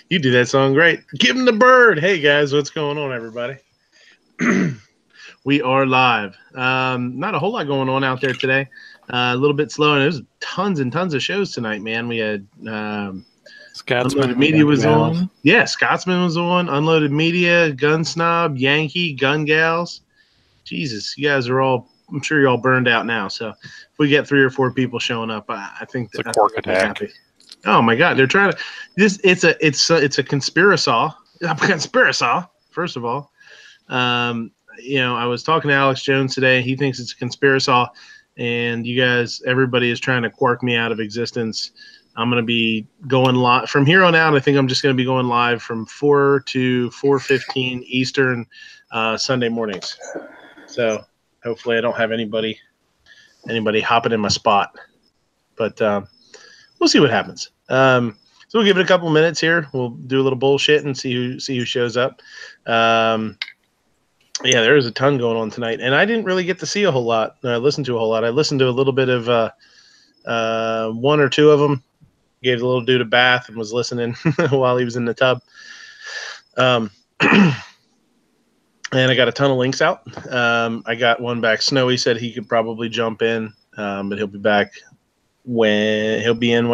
You do that song great. Give him the bird. Hey, guys, what's going on, everybody? We are live. Not a whole lot going on out there today. A little bit slow, and there's tons and tons of shows tonight, man. We had Scotsman Unloaded Media was on. Yeah, Scotsman was on. Unloaded Media, Gun Snob, Yankee, Gun Gals. Jesus, you guys are all, I'm sure you're all burned out now. So if we get 3 or 4 people showing up, I think it's a cork attack. Oh my God, they're trying to. It's a conspiracy. First of all, I was talking to Alex Jones today. He thinks it's a conspiracy, and you guys, everybody is trying to quark me out of existence. I'm going to be going live from here on out. I think I'm just going to be going live from 4 to 4:15 Eastern Sunday mornings. So hopefully I don't have anybody hopping in my spot, but we'll see what happens. So we'll give it a couple minutes here. We'll do a little bullshit and see who shows up. Yeah, there is a ton going on tonight, and I didn't really get to see a whole lot. Listen to a whole lot. I listened to a little bit of 1 or 2 of them. Gave the little dude a bath and was listening while he was in the tub. And I got a ton of links out. I got one back. Snowy said he could probably jump in, but he'll be back when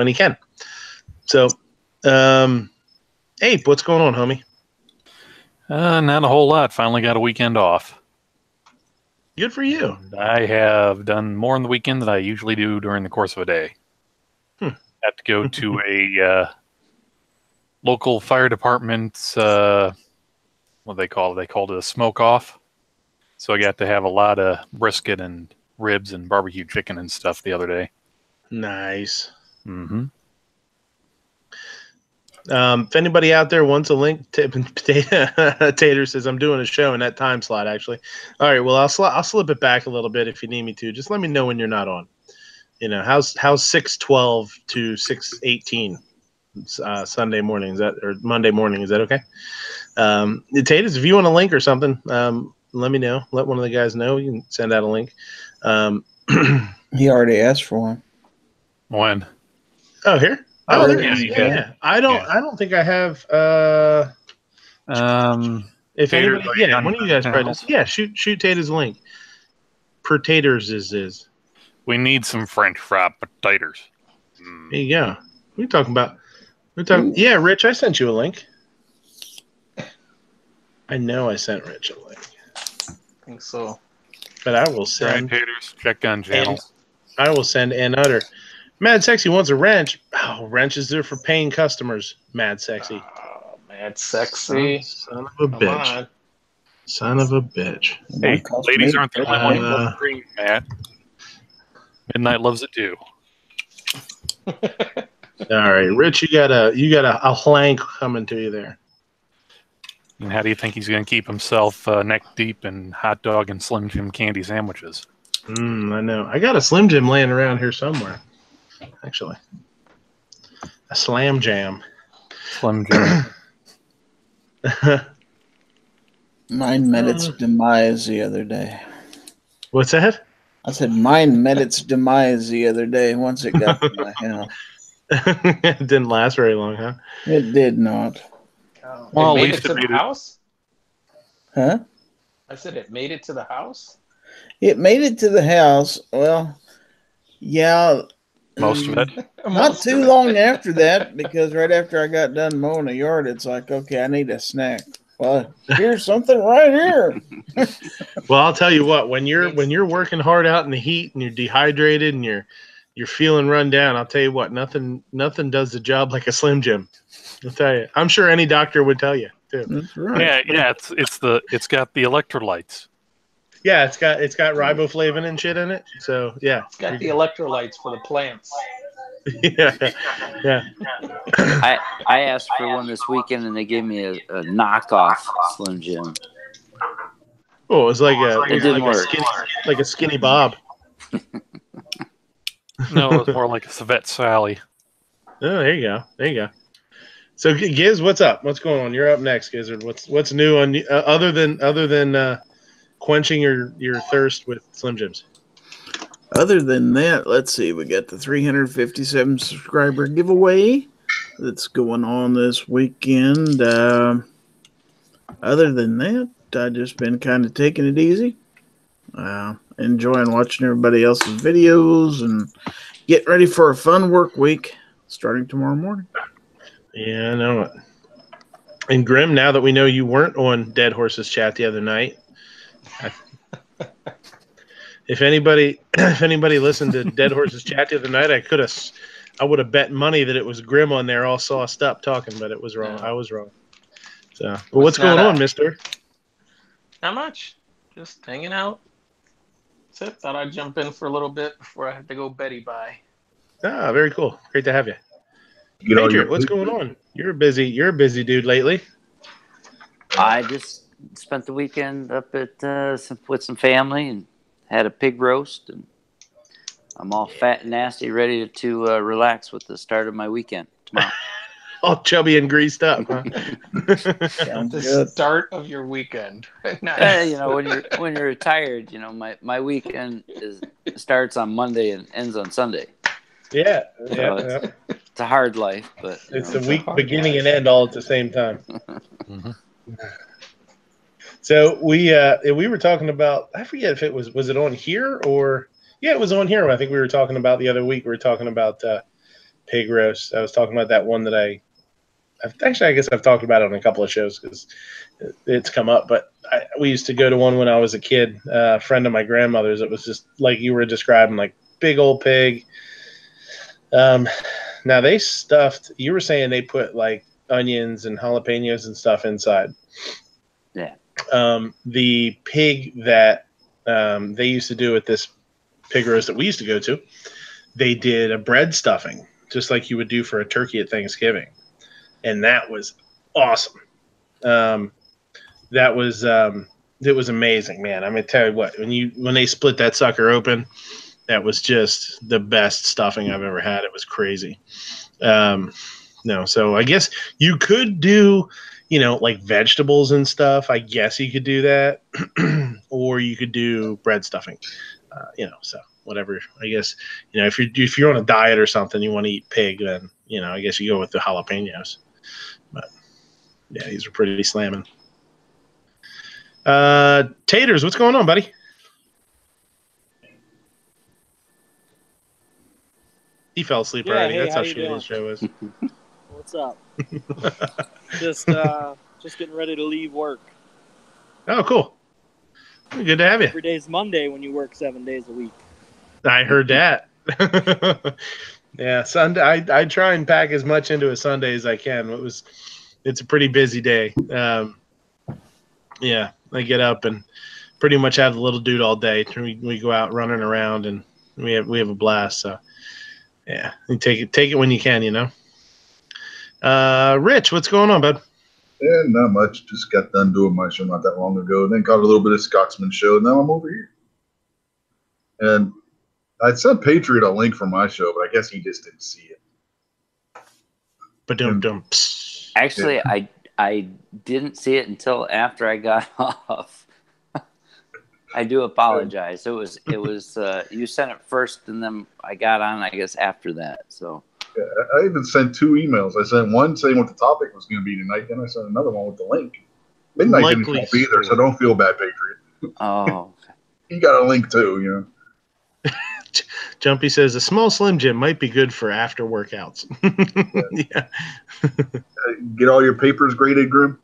he can. So, Ape, what's going on, homie? Not a whole lot. Finally got a weekend off. Good for you. I have done more on the weekend than I usually do during the course of a day. Have to go to a local fire department's, what they call it? They called it a smoke-off. So I got to have a lot of brisket and ribs and barbecue chicken and stuff the other day. Nice. Mm-hmm. If anybody out there wants a link, Tater says I'm doing a show in that time slot. Actually, all right. Well, I'll slip it back a little bit if you need me to. Just let me know when you're not on. How's 6:12 to 6:18 Sunday morning? Is that, or Monday morning? Is that okay? Tatus, if you want a link or something, let me know. Let one of the guys know. You can send out a link. He already asked for one. When? Oh, here. Oh, there yeah, it is. Yeah. I don't think I have. If anybody, one of you guys tried this. Yeah, shoot Tater's link. Pertaters is. We need some French fry potatoes. There you go. We're talking. Yeah, Rich, I sent you a link. I know I sent Rich a link. I think so. But I will send. Right, Taters, check gun channel. I will send another. Mad Sexy wants a wrench. Oh, wrench is there for paying customers. Mad Sexy. Oh, Mad Sexy. Son of a bitch. On. Son of a bitch. Hey, ladies aren't the only one who loves green, Matt. Midnight loves it too. All right, Rich, you got a hlank coming to you there. And how do you think he's going to keep himself neck deep in hot dog and Slim Jim candy sandwiches? I know. I got a Slim Jim laying around here somewhere. Actually, a Slam Jam. Slim Jim. Mine met its demise the other day. What's that? I said mine met its demise the other day once it got to my house. It didn't last very long, huh? It did not. Well, it at made least it to the house? Huh? I said it made it to the house? It made it to the house. Well, yeah. Most of it. Not too long after that, because right after I got done mowing the yard, it's like, okay, I need a snack. Well, here's something right here. Well, I'll tell you what, when you're working hard out in the heat and you're dehydrated and you're feeling run down, I'll tell you what, nothing does the job like a Slim Jim. I'll tell you. I'm sure any doctor would tell you too. That's right. Yeah, it's got the electrolytes. Yeah, it's got riboflavin and shit in it. So yeah, It's got the electrolytes for the plants. yeah. I asked for one this weekend, and they gave me a knockoff Slim Jim. Oh, it's like a skinny Bob. No, it was more like a Savette Sally. Oh, there you go. So, Giz, what's up? What's going on? You're up next, Gizzard. What's new on other than quenching your thirst with Slim Jims? Other than that, let's see. We got the 357 subscriber giveaway. that's going on this weekend. Other than that, I've just been kind of taking it easy, enjoying watching everybody else's videos, and getting ready for a fun work week starting tomorrow morning. Yeah, I know it. And Grim, now that we know you weren't on Dead Horses Chat the other night, if anybody listened to Dead Horses Chat the other night, I would have bet money that it was Grim on there all sauced up talking, but it was wrong. Yeah. I was wrong. So, but what's going on, mister? Not much. Just hanging out. That's it. Thought I'd jump in for a little bit before I had to go Betty by. Ah, very cool. Great to have you. Patriot, what's going on? You're a busy dude lately. I just spent the weekend up at with some family and had a pig roast, and I'm all fat and nasty, ready to relax with the start of my weekend tomorrow. All chubby and greased up, huh? The start of your weekend. Nice. You know, when you're retired, you know, my weekend starts on Monday and ends on Sunday. Yeah, So it's a hard life, but it's a week beginning and end all at the same time. Mm-hmm. So we were talking about, I forget if it was it on here or it was on here. I think we were talking about the other week. We were talking about pig roast. I was talking about that one that I guess I've talked about it on a couple of shows because it's come up. But we used to go to one when I was a kid. A friend of my grandmother's. It was just like you were describing, like big old pig. Now they stuffed. You were saying they put like onions and jalapenos and stuff inside. Yeah. The pig that they used to do at this pig roast that we used to go to, they did a bread stuffing, just like you would do for a turkey at Thanksgiving. And that was awesome. It was amazing, man. I'm going to tell you what, when they split that sucker open, that was just the best stuffing I've ever had. It was crazy. So I guess you could do, like vegetables and stuff. I guess you could do that, or you could do bread stuffing. So whatever. I guess if you're on a diet or something, you want to eat pig, then I guess you go with the jalapenos. But yeah, these are pretty slamming. Taters, what's going on, buddy? He fell asleep already. That's how shitty his show is. What's up? Just getting ready to leave work. Oh, cool. Good to have you. Every day's Monday when you work 7 days a week. I heard that. Yeah, Sunday. I try and pack as much into a Sunday as I can. It's a pretty busy day. Yeah, I get up and pretty much have the little dude all day. We go out running around and we have a blast. So yeah, you take it when you can. Rich, what's going on, bud? Yeah, not much. Just got done doing my show not that long ago. Then caught a little bit of Scotsman show. Now I'm over here. And I sent Patriot a link for my show, but I guess he just didn't see it. Actually, yeah. I didn't see it until after I got off. I do apologize. It was you sent it first, and then I got on, I guess, after that. So. Yeah, I even sent 2 emails. I sent one saying what the topic was going to be tonight, then I sent another one with the link. Midnight didn't help either, so don't feel bad, Patriot. Oh. You got a link too, Jumpy says a small Slim Jim might be good for after workouts. Yeah. Get all your papers graded, Grim?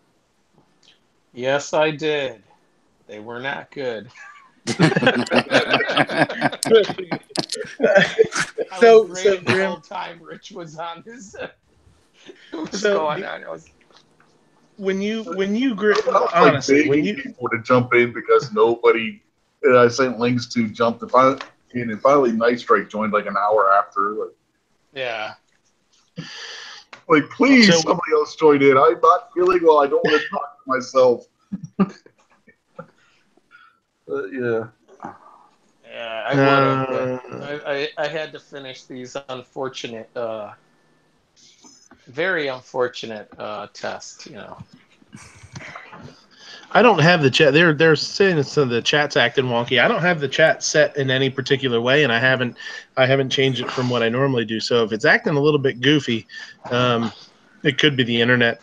Yes, I did. They were not good. So the whole time Rich was on his going on. When you honestly, when you people to jump in because nobody, I sent links to jump to find, and finally Night Strike joined like an hour after. Yeah. Like, please, somebody else join in. I'm not feeling well. I don't want to talk to myself. Yeah. Yeah, I would have. I had to finish these very unfortunate tests. I don't have the chat. They're saying some of the chat's acting wonky. I don't have the chat set in any particular way, and I haven't changed it from what I normally do. So if it's acting a little bit goofy, It could be the internet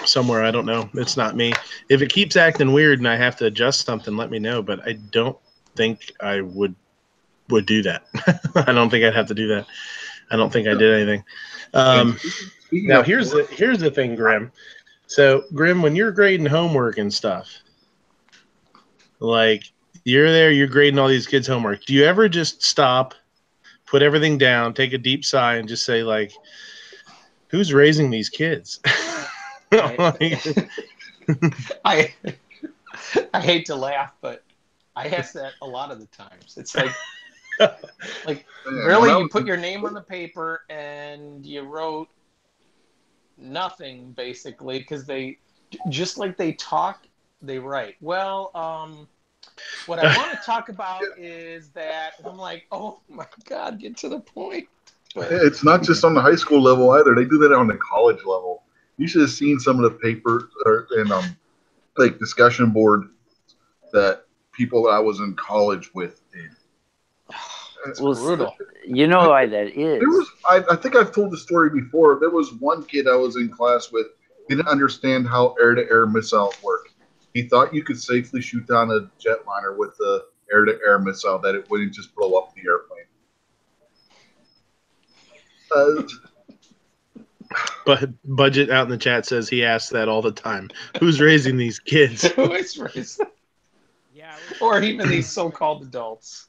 somewhere. I don't know. It's not me. If it keeps acting weird and I have to adjust something, let me know. But I don't think I would do that. I don't think I'd have to do that. I don't think I did anything. Now here's the thing, Grim. So Grim, when you're grading homework and stuff, like you're there, you're grading all these kids' homework. Do you ever just stop, put everything down, take a deep sigh, and just say, like, who's raising these kids? I hate to laugh, but I ask that a lot of the times. It's like really, you put your name on the paper and you wrote nothing basically because they just like they talk, they write. Well, what I want to talk about is that I'm like, oh my God, get to the point. But it's not just on the high school level either. They do that on the college level. You should have seen some of the papers and like discussion board that people that I was in college with did. It's brutal. You know why that is? There was, I think I've told the story before. There was one kid I was in class with didn't understand how air-to-air missiles work. He thought you could safely shoot down a jetliner with the air-to-air missile, that it wouldn't just blow up the airplane. But Budget out in the chat says he asks that all the time. Who's raising these kids? Who is raising? Yeah. Or even these so-called adults.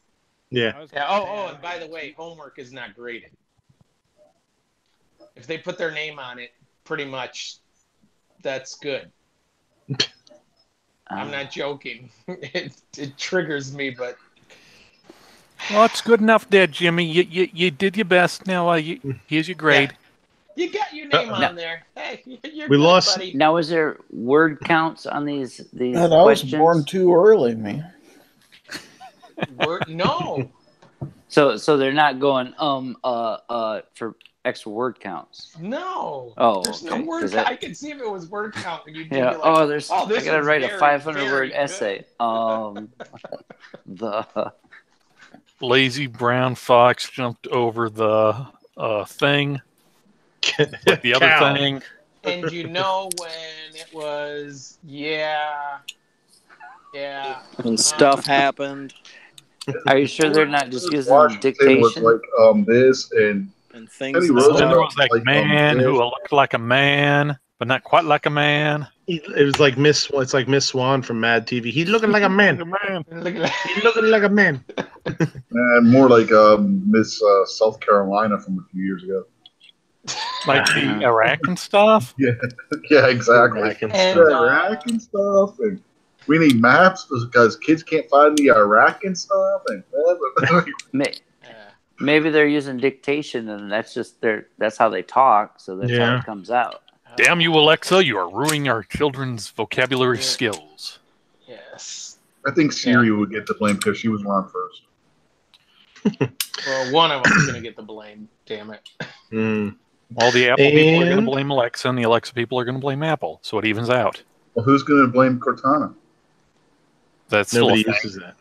Yeah. Yeah. Oh, and by the way, homework is not graded. If they put their name on it, pretty much that's good. I'm not joking. It triggers me, but Well, it's good enough there, Jimmy. You did your best. Now here's your grade. Yeah. You got your name on there. Hey, you're We good, lost- buddy. Now, is there word counts on these God, I was questions? born too early, man. No. So they're not going for extra word counts. No. Oh, There's no okay, word 'cause count. that- I can see if it was word count when you do Yeah. be like, This I I gotta was write a very, 500-word very essay. The Lazy brown fox jumped over the thing. Like the other Cow. thing. And you know when it was, yeah. When stuff happened Are you sure they're not just using Washington was dictation? like this, and and things Teddy and Roosevelt Then there stuff. was that like, man this. who looked like a man, but not quite like a man. It was like Miss. It's like Miss Swan from Mad TV. He's looking like a man. Look at that. He's looking like a man. And more like Miss South Carolina from a few years ago. Like the Iraq and stuff. Yeah, exactly. And, Iraq and stuff, and we need maps because kids can't find the Iraq and stuff, and Maybe they're using dictation, and that's how they talk, so that's how Yeah. it comes out. Damn you, Alexa! You are ruining our children's vocabulary skills. Yes. I think Siri would get the blame because she was on first. Well, one of them is going to get the blame. Damn it. Mm. All the Apple people are going And- to blame Alexa, and the Alexa people are going to blame Apple. So it evens out. Well, who's going to blame Cortana? That's still a Nobody thing. uses that.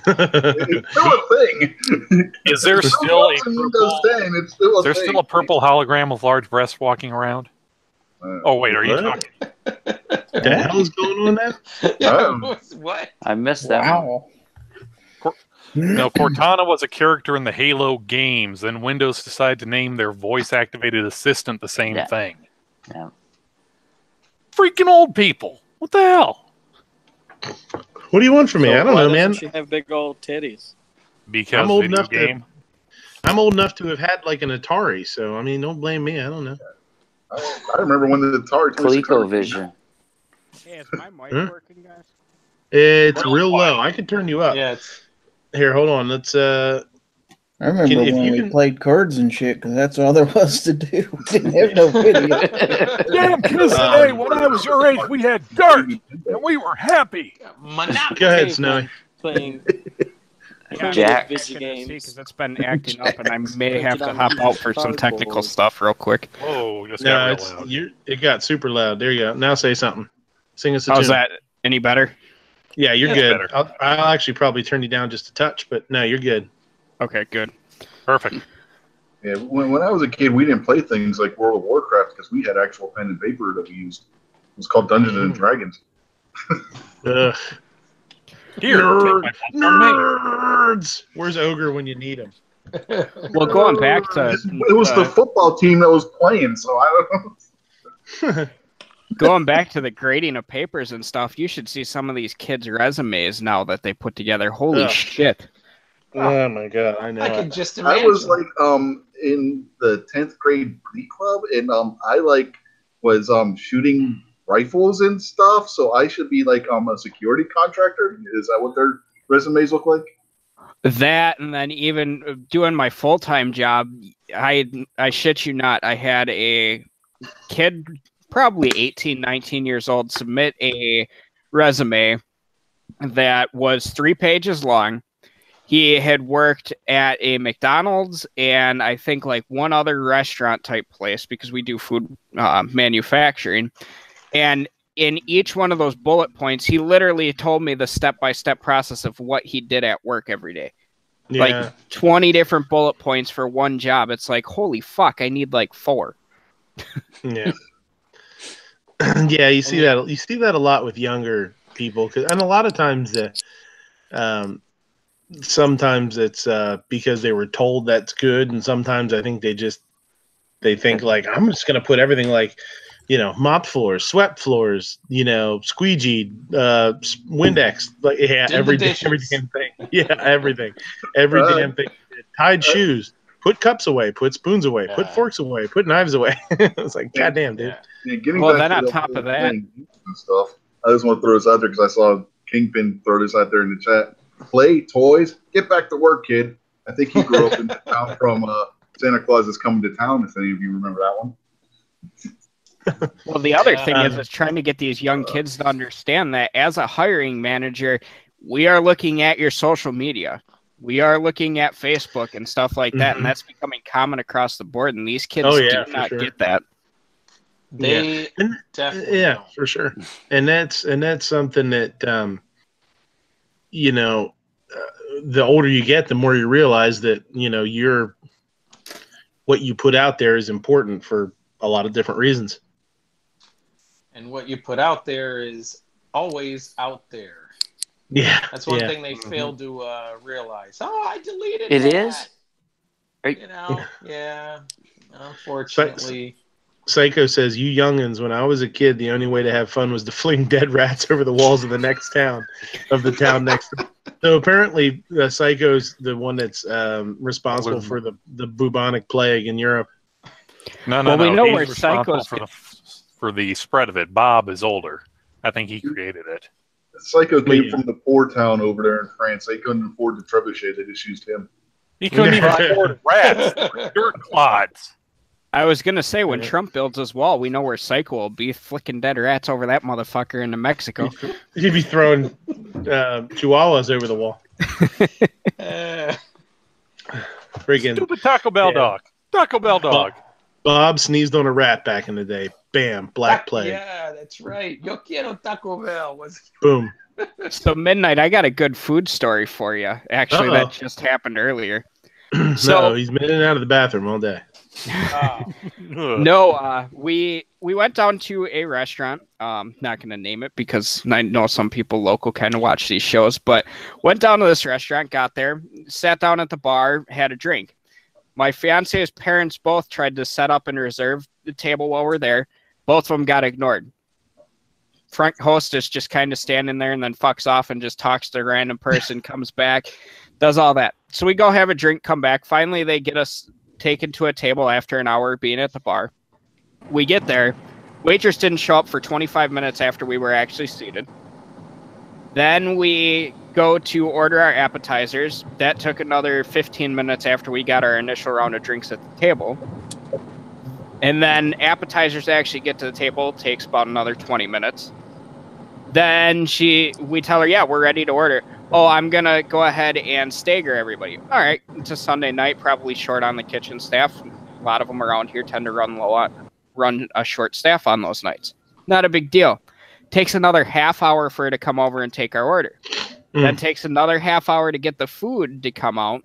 It's still a thing. Is there still a It's purple? it's still a Is there thing. still a purple hologram with large breasts walking around? Oh wait, are you What? talking? What the hell is going on there? Oh. What? I missed that one. Wow. No, Cortana was a character in the Halo games. Then Windows decided to name their voice-activated assistant the same Yeah. thing. Yeah. Freaking old people! What the hell? What do you want from me? So I don't why know, doesn't man. she have big old titties? Because I'm old video enough to- game. I'm old enough to have had like an Atari, so I mean, don't blame me. I don't know. I remember when the Atari 2600 ColecoVision. Hey, is my mic Huh? working, guys? It's real low. I can turn you up. Yeah, it's Here, hold on. Let's. I remember if when you we can- played cards and shit, because that's all there was to do. Didn't have no video. Damn kids today! When I was your age, we had dirt, and we were happy. Monopoly. Go ahead, Snowy. Playing Yeah, Jack. because it's been acting up, and I may have to hop out for some technical stuff real quick. Whoa, just No, got real it's loud. it got super loud. There you go. Now say something. Sing us a How's tune. that? Any better? Yeah, you're Yeah, good. better. I'll actually probably turn you down just a touch, but no, you're good. Okay, good. Perfect. Yeah, when I was a kid, we didn't play things like World of Warcraft because we had actual pen and paper that we used. It was called Dungeons and Dragons. Ugh. Here, Nerd, take my phone from me. nerds. Where's Ogre when you need him? Well, going back to It was the football team that was playing, so I don't know. going back to the grading of papers and stuff, you should see some of these kids' resumes now that they put together. Holy Ugh. shit. Oh my god, I know. I can just imagine. I was like in the 10th grade Glee club, and I was shooting rifles and stuff, so I should be like a security contractor. Is that what their resumes look like? That, and then even doing my full-time job, I shit you not, I had a kid, probably 18, 19 years old, submit a resume that was 3 pages long. He had worked at a McDonald's and I think like one other restaurant type place because we do food manufacturing. And in each one of those bullet points, he literally told me the step-by-step process of what he did at work every day. Yeah. Like 20 different bullet points for one job. It's like, holy fuck, I need like 4. Yeah. Yeah, you see that. You see that a lot with younger people, and a lot of times sometimes it's because they were told that's good, and sometimes I think they think like, I'm just gonna put everything like, mop floors, swept floors, squeegee, Windex, like every damn thing, everything, damn thing, tied shoes, put cups away, put spoons away, put forks away, put knives away. It's like, goddamn, dude. Yeah, getting Well, back then to on top of that, and stuff, I just want to throw this out there because I saw Kingpin throw this out there in the chat. Play toys, get back to work, kid. I think he grew up in the town from Santa Claus is Coming to Town, if any of you remember that one. well, the other thing is trying to get these young kids to understand that as a hiring manager, we are looking at your social media. We are looking at Facebook and stuff like that, and that's becoming common across the board, and these kids do not get that. They definitely don't. For sure. And that's something that the older you get, the more you realize that what you put out there is important for a lot of different reasons. And what you put out there is always out there. Yeah, that's one thing they failed to realize. Oh, I deleted it. It is. Yeah. Unfortunately. Psycho says, "You youngins, when I was a kid, the only way to have fun was to fling dead rats over the walls of the town next to." So apparently, Psycho's the one that's responsible for the bubonic plague in Europe. No. We know He's where responsible Psycho's for the spread of it. Bob is older. I think he created it. Psycho came from the poor town over there in France. They couldn't afford the trebuchet. They just used him. He couldn't even afford rats. Dirt clods. I was going to say, when Trump builds his wall, we know where Psycho will be flicking dead rats over that motherfucker into Mexico. He'd be throwing chihuahuas over the wall. Friggin' stupid Taco Bell dog. Taco Bell dog. Bob sneezed on a rat back in the day. Bam, Black Plague. Yeah, that's right. Yo quiero Taco Bell. Boom. So, Midnight, I got a good food story for you. Actually, that just happened earlier. No, he's been in and out of the bathroom all day. No, we went down to a restaurant. Not going to name it because I know some people local kind of watch these shows, but went down to this restaurant, got there, sat down at the bar, had a drink. My fiance's parents both tried to set up and reserve the table while we're there. Both of them got ignored. Front hostess just kind of standing there and then fucks off and just talks to a random person, comes back, does all that. So we go have a drink, come back. Finally, they get us taken to a table after an hour being at the bar. We get there. Waitress didn't show up for 25 minutes after we were actually seated. Then we go to order our appetizers. That took another 15 minutes after we got our initial round of drinks at the table. And then appetizers actually get to the table. Takes about another 20 minutes. Then we tell her, yeah, we're ready to order. Oh, I'm going to go ahead and stagger everybody. All right, it's a Sunday night, probably short on the kitchen staff. A lot of them around here tend to run a short staff on those nights. Not a big deal. Takes another half hour for her to come over and take our order. Then takes another half hour to get the food to come out.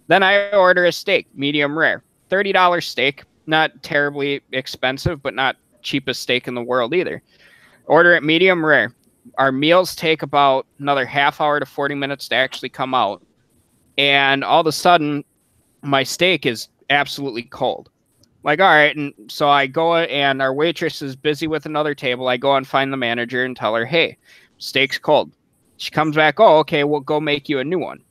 Then I order a steak, medium rare. $30 steak, not terribly expensive, but not cheapest steak in the world either. Order it medium rare. Our meals take about another half hour to 40 minutes to actually come out. And all of a sudden, my steak is absolutely cold. Like, all right. And so I go, and our waitress is busy with another table. I go and find the manager and tell her, hey, steak's cold. She comes back, oh, okay, we'll go make you a new one.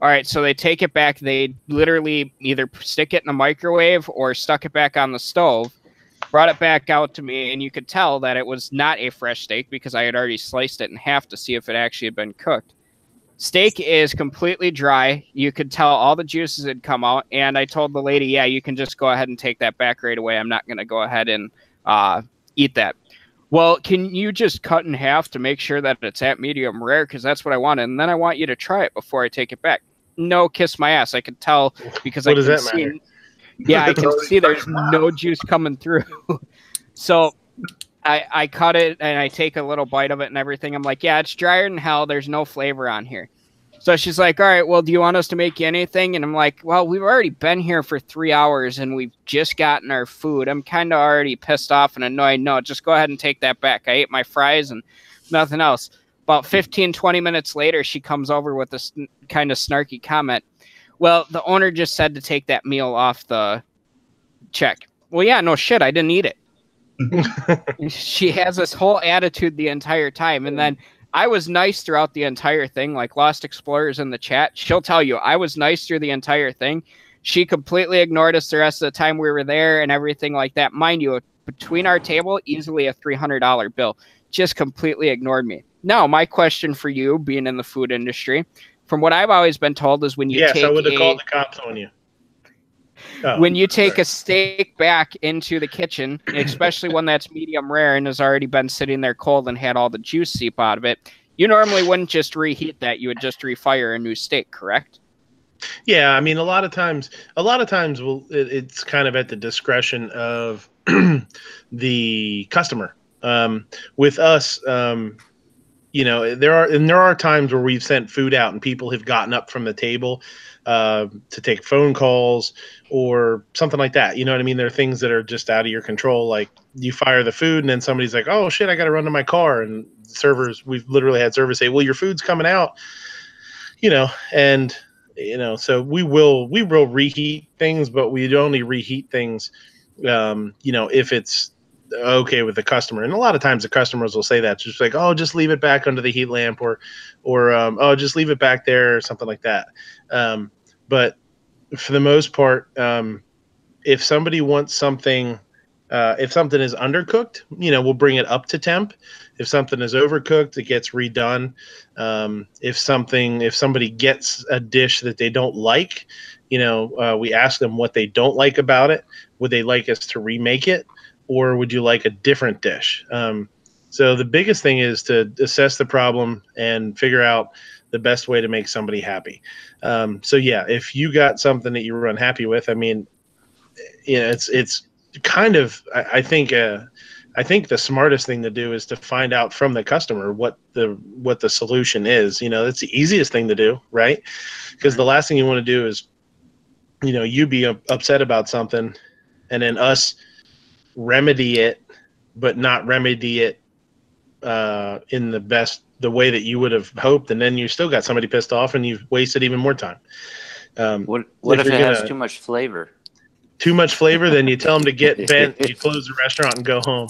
All right, so they take it back. They literally either stick it in a microwave or stuck it back on the stove, brought it back out to me, and you could tell that it was not a fresh steak because I had already sliced it in half to see if it actually had been cooked. Steak is completely dry. You could tell all the juices had come out, and I told the lady, yeah, you can just go ahead and take that back right away. I'm not going to go ahead and eat that. Well, can you just cut in half to make sure that it's at medium rare? Because that's what I wanted. And then I want you to try it before I take it back. No, kiss my ass. I could tell because I can see. Yeah, I can see there's no juice coming through. So I cut it and I take a little bite of it and everything. I'm like, yeah, it's drier than hell. There's no flavor on here. So she's like, all right, well, do you want us to make you anything? And I'm like, well, we've already been here for 3 hours and we've just gotten our food. I'm kind of already pissed off and annoyed. No, just go ahead and take that back. I ate my fries and nothing else. About 15, 20 minutes later, she comes over with this kind of snarky comment. Well, the owner just said to take that meal off the check. Well, yeah, no shit. I didn't eat it. She has this whole attitude the entire time. And then I was nice throughout the entire thing, like Lost Explorers in the chat. She'll tell you I was nice through the entire thing. She completely ignored us the rest of the time we were there and everything like that. Mind you, between our table, easily a $300 bill. Just completely ignored me. Now, my question for you, being in the food industry, from what I've always been told is when you take I would have called the cops on you. Oh, when you take a steak back into the kitchen, especially one that's medium rare and has already been sitting there cold and had all the juice seep out of it, you normally wouldn't just reheat that. You would just refire a new steak, correct? Yeah, I mean, a lot of times, it's kind of at the discretion of the customer. With us, there are times where we've sent food out and people have gotten up from the table to take phone calls or something like that. You know what I mean? There are things that are just out of your control. Like you fire the food and then somebody's like, oh shit, I got to run to my car. And we've literally had servers say, well, your food's coming out, so we will reheat things, but we'd only reheat things, if it's okay with the customer. And a lot of times the customers will say that, just like, oh, just leave it back under the heat lamp or oh, just leave it back there or something like that. But for the most part, if somebody wants something, if something is undercooked, we'll bring it up to temp. If something is overcooked, it gets redone. If somebody gets a dish that they don't like, we ask them what they don't like about it. Would they like us to remake it? Or would you like a different dish? So the biggest thing is to assess the problem and figure out the best way to make somebody happy. So yeah, if you got something that you were unhappy with, I mean, it's kind of, I think the smartest thing to do is to find out from the customer what the solution is. That's the easiest thing to do, right? Because the last thing you want to do is, you be upset about something and then us remedy it, but not remedy it in the way that you would have hoped, and then you still got somebody pissed off and you've wasted even more time. What if it has too much flavor? Too much flavor, then you tell them to get bent, you close the restaurant and go home.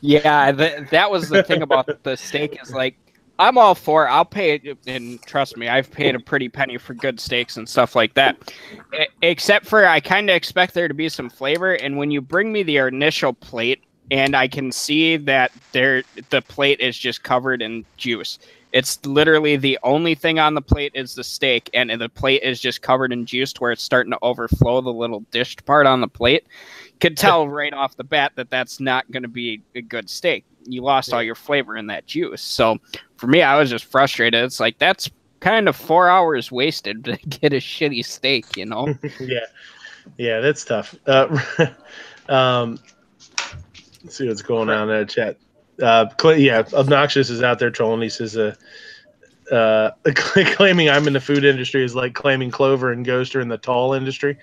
Yeah, that was the thing about the steak is like, I'm all for it. I'll pay it, and trust me, I've paid a pretty penny for good steaks and stuff like that. Except for I kind of expect there to be some flavor, and when you bring me the initial plate, and I can see that the plate is just covered in juice. It's literally the only thing on the plate is the steak, and the plate is just covered in juice to where it's starting to overflow the little dished part on the plate. Could tell right off the bat that that's not going to be a good steak. You lost all your flavor in that juice. So for me, I was just frustrated. It's like, that's kind of 4 hours wasted to get a shitty steak, Yeah, that's tough. Let's see what's going on in the chat. Obnoxious is out there trolling. He says, claiming I'm in the food industry is like claiming Clover and Ghost are in the tall industry.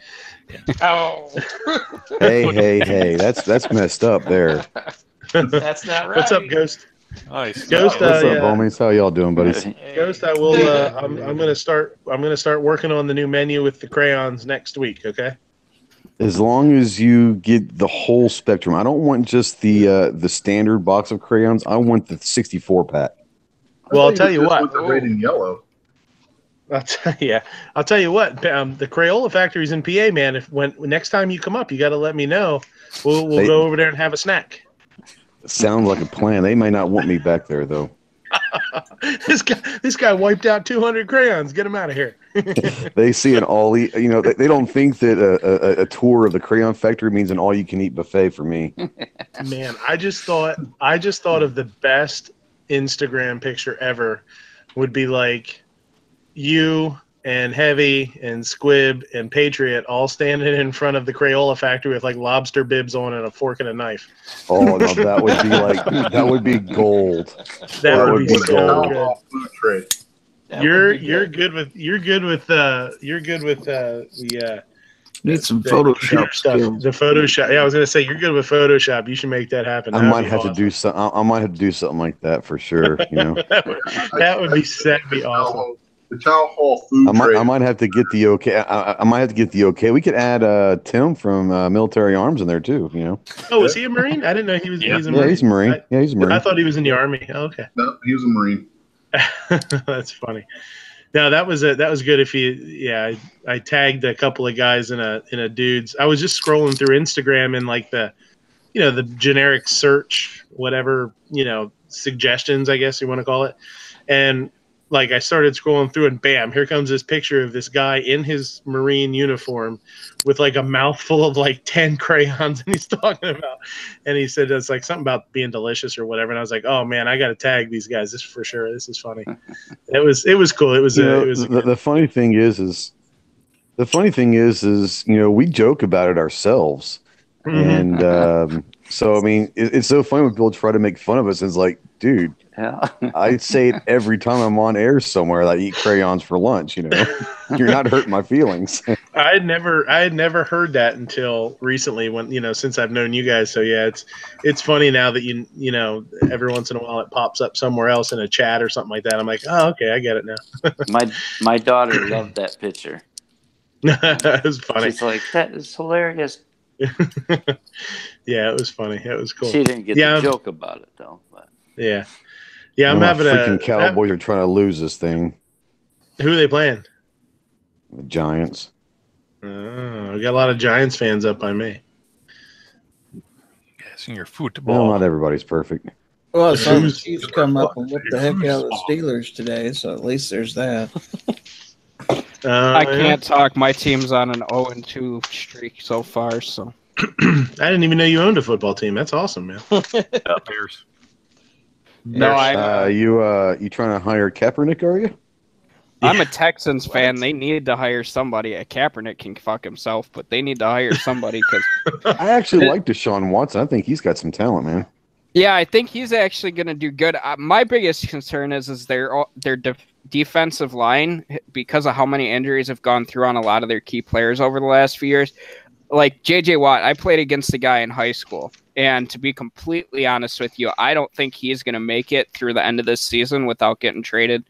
Oh. Hey, that's messed up there. That's not right. What's up, Ghost? Nice. Ghost, What's up, homies? How y'all doing, buddies? Ghost, I will. I'm gonna start working on the new menu with the crayons next week. Okay. As long as you get the whole spectrum, I don't want just the standard box of crayons. I want the 64 pack. Well, I'll tell you what. With the red and yellow. I'll tell you what. The Crayola factory's in PA, man. If when next time you come up, you got to let me know. We'll go over there and have a snack. Sounds like a plan. They may not want me back there though. This guy wiped out 200 crayons. Get him out of here. They see an all-eat. You know, they don't think that a tour of the crayon factory means an all-you-can-eat buffet for me. Man, I just thought of the best Instagram picture ever would be like you and Heavy and Squib and Patriot all standing in front of the Crayola factory with like lobster bibs on and a fork and a knife. Oh no, that would be gold. That would be so good. good. Food tray. You're good with the Need some the Photoshop stuff. skills. The Photoshop. Yeah, I was gonna say you're good with Photoshop. You should make that happen. I might have to do something like that for sure. You know, that'd be awesome. The Chow Hall food tray. I might have to get the okay. I might have to get the okay. We could add Tim from Military Arms in there too. You know. Oh, is he a Marine? I didn't know he was. Yeah. He's a Marine. He's a Marine. He's a Marine. I thought he was in the Army. Oh, okay. No, he was a Marine. That's funny. No, that was good. If I tagged a couple of guys in a dude's. I was just scrolling through Instagram and like the generic search, whatever, suggestions, I guess you want to call it. And like I started scrolling through and bam, here comes this picture of this guy in his Marine uniform with like a mouthful of like 10 crayons and he's talking about, and he said it's like something about being delicious or whatever. And I was like, oh man, I got to tag these guys. This for sure. This is funny. It was cool. The funny thing is, we joke about it ourselves. Mm-hmm. And so, I mean, it's so funny when people try to make fun of us. It's like, dude, Yeah. I say it every time I'm on air somewhere that I eat crayons for lunch. You're not hurting my feelings. I had never heard that until recently when, since I've known you guys. So yeah, it's funny now that every once in a while it pops up somewhere else in a chat or something like that. I'm like, oh, okay, I get it now. My daughter loved that picture. It was funny. She's like, that is hilarious. Yeah, it was funny. It was cool. She didn't get the joke about it though. But. Yeah. Yeah, I'm having freaking Cowboys are trying to lose this thing. Who are they playing? The Giants. Oh, we got a lot of Giants fans up by me. Guessing your football. Well, not everybody's perfect. Well, so the Chiefs come up and whip the heck out of the Steelers today, so at least there's that. I can't talk. My team's on an 0-2 streak so far. So I didn't even know you owned a football team. That's awesome, man. Bears. No, you trying to hire Kaepernick? Are you? I'm a Texans fan. They need to hire somebody. Kaepernick can fuck himself, but they need to hire somebody because I actually like Deshaun Watson. I think he's got some talent, man. Yeah, I think he's actually going to do good. My biggest concern is their defensive line, because of how many injuries have gone through on a lot of their key players over the last few years. Like J.J. Watt, I played against the guy in high school, and to be completely honest with you, I don't think he's going to make it through the end of this season without getting traded.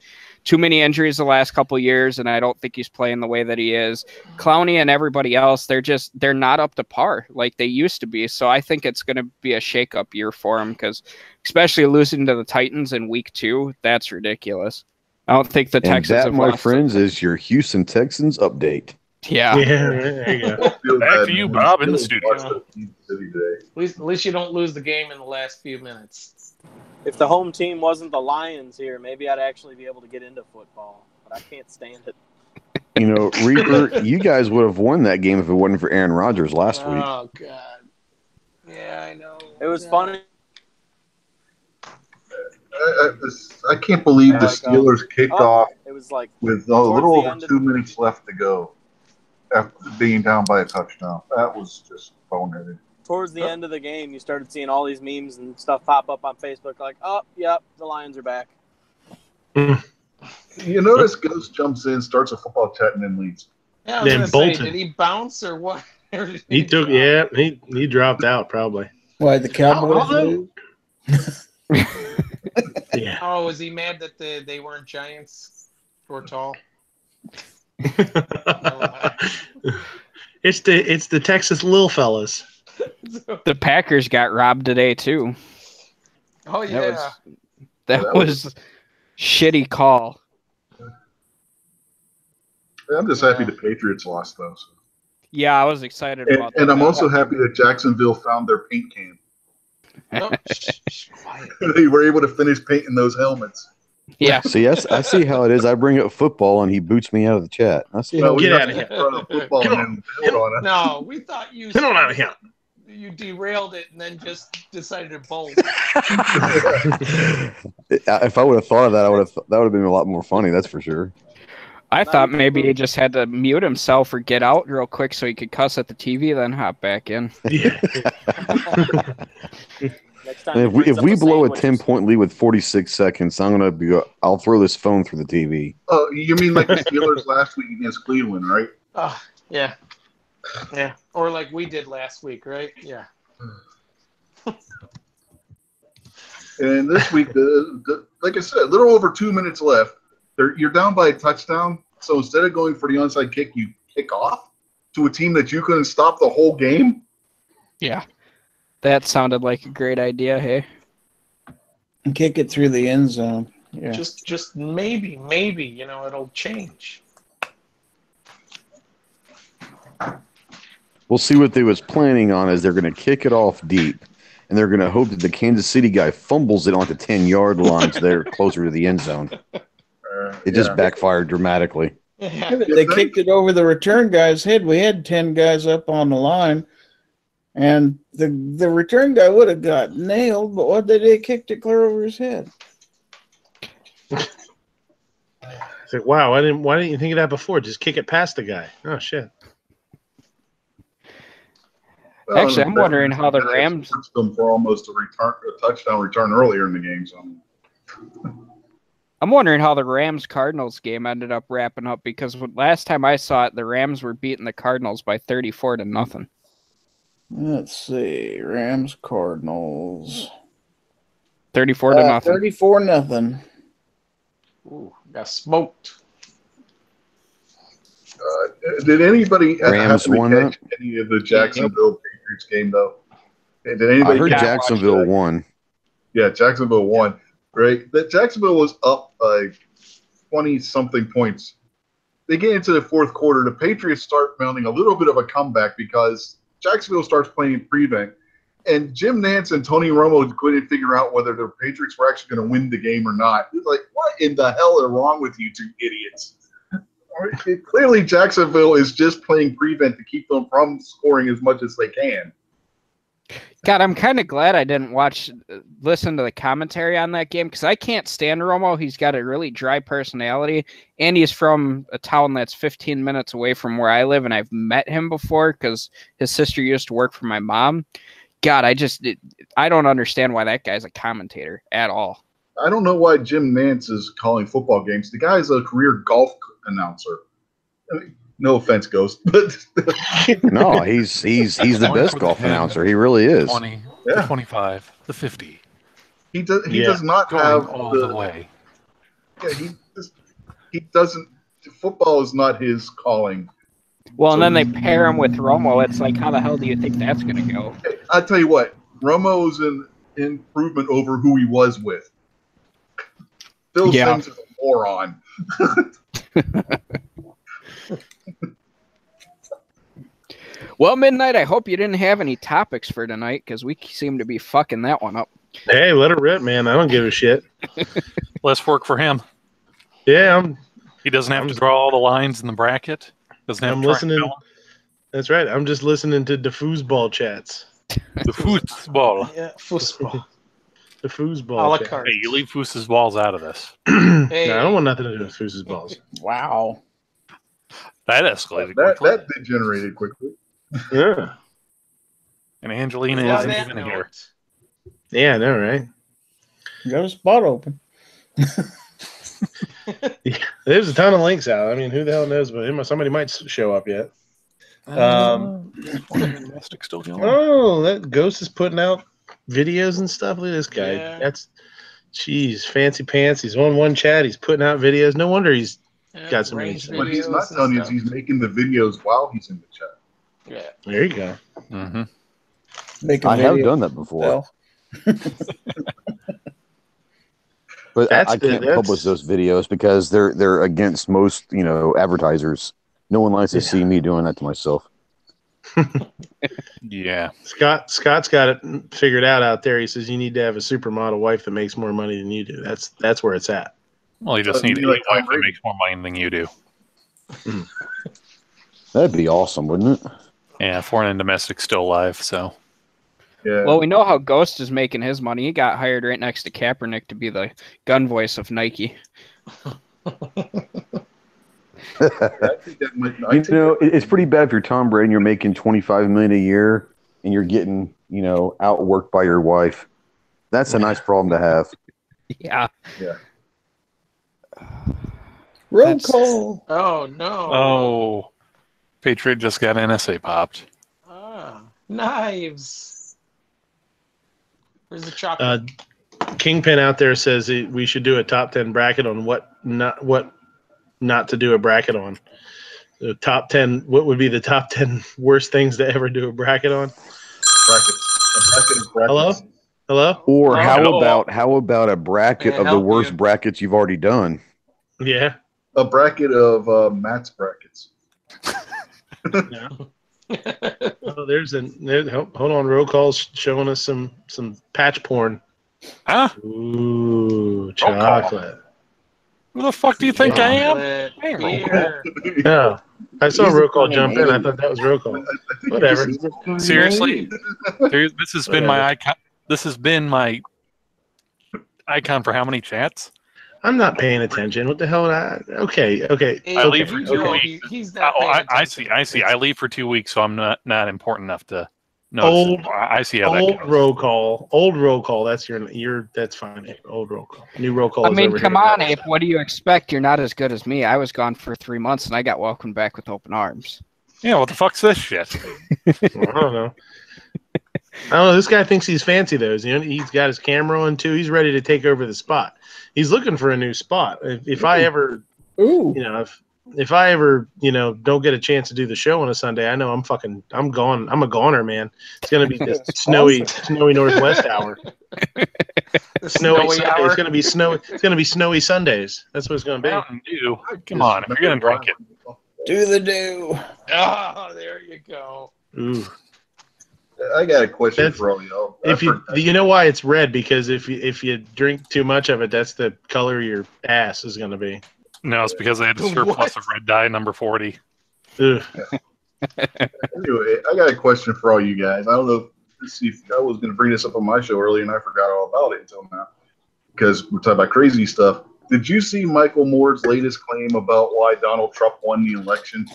Too many injuries the last couple of years, and I don't think he's playing the way that he is. Clowney and everybody else, they're not up to par like they used to be. So I think it's going to be a shakeup year for him, because especially losing to the Titans in week 2, that's ridiculous. I don't think the Texans. And that, my friends, is your Houston Texans update. Yeah. There you go. Back to you, Bob, in the studio. At least you don't lose the game in the last few minutes. If the home team wasn't the Lions here, maybe I'd actually be able to get into football. But I can't stand it. Reaper, you guys would have won that game if it wasn't for Aaron Rodgers last week. Oh, God. Yeah, I know. It was funny. I can't believe the Steelers kicked off it was like with a little over 2 minutes left to go after being down by a touchdown. That was just boneheaded. Towards the end of the game, you started seeing all these memes and stuff pop up on Facebook like, oh, yep, the Lions are back. You notice Ghost jumps in, starts a football chat, and then leaves. Yeah, I was Then gonna say, bolted. did he bounce or what? Or did He took, drop? he dropped out probably. Why the Cowboys lose? Yeah. Oh, was he mad that they weren't Giants or tall? It's the Texas little fellas. The Packers got robbed today too. Oh yeah. That was shitty call. I'm just happy the Patriots lost, though. So. Yeah, I was excited about that. And I'm also happy that Jacksonville found their paint can. Oh, quiet. They were able to finish painting those helmets. Yeah. See, I see how it is. I bring up football and he boots me out of the chat. I see. Get out of here. Football Get and then on us. No, we thought you. Get on out of here. You derailed it and then just decided to bolt. If I would have thought of that, that would have been a lot more funny. That's for sure. I thought maybe he just had to mute himself or get out real quick so he could cuss at the TV, then hop back in. Yeah. Next time And if we blow a 10-point lead with 46 seconds, I'll throw this phone through the TV. Oh, you mean like the Steelers last week against Cleveland, right? Oh, yeah. Yeah. Or like we did last week, right? Yeah. And this week, like I said, a little over 2 minutes left. You're down by a touchdown. So instead of going for the onside kick, you kick off to a team that you couldn't stop the whole game. Yeah. That sounded like a great idea, hey? And kick it through the end zone. Yeah. Just maybe, it'll change. We'll see what they was planning on is they're going to kick it off deep, and they're going to hope that the Kansas City guy fumbles it on the 10-yard line so they're closer to the end zone. It just backfired dramatically. Yeah, but they kicked it over the return guy's head. We had 10 guys up on the line, and the return guy would have got nailed, but what they did, kicked it clear over his head. It's like, wow, why didn't you think of that before? Just kick it past the guy. Oh shit. Oh, Actually, I'm wondering how the Rams them for almost a touchdown return earlier in the game. So. I'm wondering how the Rams-Cardinals game ended up wrapping up because last time I saw it, the Rams were beating the Cardinals by 34-0. Let's see, Rams-Cardinals. 34-0. 34-0. Ooh, got smoked. Did anybody Rams happen won to catch that? any of the Jacksonville Patriots game though? Did anybody? I heard Jacksonville won. Yeah, Jacksonville won. Right, that Jacksonville was up by 20-something points. They get into the fourth quarter. The Patriots start mounting a little bit of a comeback because Jacksonville starts playing prevent, and Jim Nantz and Tony Romo couldn't figure out whether the Patriots were actually going to win the game or not. It's like, what in the hell are wrong with you two idiots? Clearly, Jacksonville is just playing prevent to keep them from scoring as much as they can. God, I'm kind of glad I didn't listen to the commentary on that game because I can't stand Romo. He's got a really dry personality, and he's from a town that's 15 minutes away from where I live, and I've met him before because his sister used to work for my mom. God, I don't understand why that guy's a commentator at all. I don't know why Jim Nantz is calling football games. The guy's a career golf announcer. I mean, no offense, Ghost, but no, he's the best golf announcer. He really is. 20, the 25, the 50. He does not going have all the way. Yeah, he doesn't. Football is not his calling. Well, and then they pair him with Romo. It's like, how the hell do you think that's going to go? I'll tell you what, Romo's an improvement over who he was with. Phil Simms is a moron. Well, Midnight, I hope you didn't have any topics for tonight because we seem to be fucking that one up. Hey, let it rip, man. I don't give a shit. Less work for him. Yeah, he doesn't have to draw all the lines in the bracket. Doesn't have to listening. That's right. I'm just listening to the foosball chats. The foosball. Yeah, foosball. The foosball. Hey, you leave Foos's balls out of this. Hey. No, I don't want nothing to do with Foos's balls. Wow. That escalated quickly. That degenerated quickly. Yeah. And Angelina isn't even here. Yeah, I know, right? You got a spot open. Yeah, there's a ton of links out. I mean, who the hell knows? But somebody might show up yet. Domestic still going. Oh, that Ghost is putting out videos and stuff. Look at this guy. Yeah. Jeez, fancy pants. He's on one chat. He's putting out videos. No wonder he's got some range videos. What he's not telling you is he's making the videos while he's in the chat. Yeah. There you go. Mm-hmm. I have done that before. But I can't publish those videos because they're against most advertisers. No one likes to see me doing that to myself. Yeah. Scott's got it figured out there. He says you need to have a supermodel wife that makes more money than you do. That's where it's at. Well, you just need a wife that makes more money than you do. That'd be awesome, wouldn't it? Yeah, foreign and domestic still alive, so. Yeah. Well, we know how Ghost is making his money. He got hired right next to Kaepernick to be the gun voice of Nike. It's pretty bad if you're Tom Brady and you're making $25 million a year and you're getting, outworked by your wife. That's a nice problem to have. Yeah. Yeah. Roll call. Oh no. Oh. Patriot just got NSA popped. Ah, knives. Where's the chocolate? Kingpin out there says we should do a top 10 bracket on what not to do a bracket on. The top 10. What would be the top 10 worst things to ever do a bracket on? Brackets. Hello. Or how about a bracket of the worst brackets you've already done? Yeah. A bracket of Matt's brackets. Yeah. Hold on. Roll call's showing us some patch porn. Huh? Ooh, chocolate. Who the fuck do you think I am? No, I saw roll call jump in. I thought that was roll call. Whatever. Seriously, this has been my icon. This has been my icon for how many chats? I'm not paying attention. What the hell? Okay. I leave for 2 weeks. He's not I see. I leave for 2 weeks, so I'm not important enough to know. I see how that goes. Old roll call. That's that's fine. Old roll call. New roll call. I mean, come on, Ape. What do you expect? You're not as good as me. I was gone for 3 months, and I got welcomed back with open arms. Yeah, what the fuck's this shit? I don't know. This guy thinks he's fancy, though. He's got his camera on, too. He's ready to take over the spot. He's looking for a new spot. If I ever, if I ever, don't get a chance to do the show on a Sunday, I know I'm gone. I'm a goner, man. It's going to be this snowy Northwest hour. Snowy Sunday. Hour. It's going to be snowy. It's going to be snowy Sundays. That's what it's going to be. Mountain Dew. Come on, if you're going to drink it. Do the do. Oh, there you go. Ooh. I got a question for all y'all. You know why it's red? Because if you drink too much of it, that's the color your ass is going to be. No, it's because they had a surplus of red dye number 40. Anyway, I got a question for all you guys. I don't know if I was going to bring this up on my show earlier, and I forgot all about it until now because we're talking about crazy stuff. Did you see Michael Moore's latest claim about why Donald Trump won the election?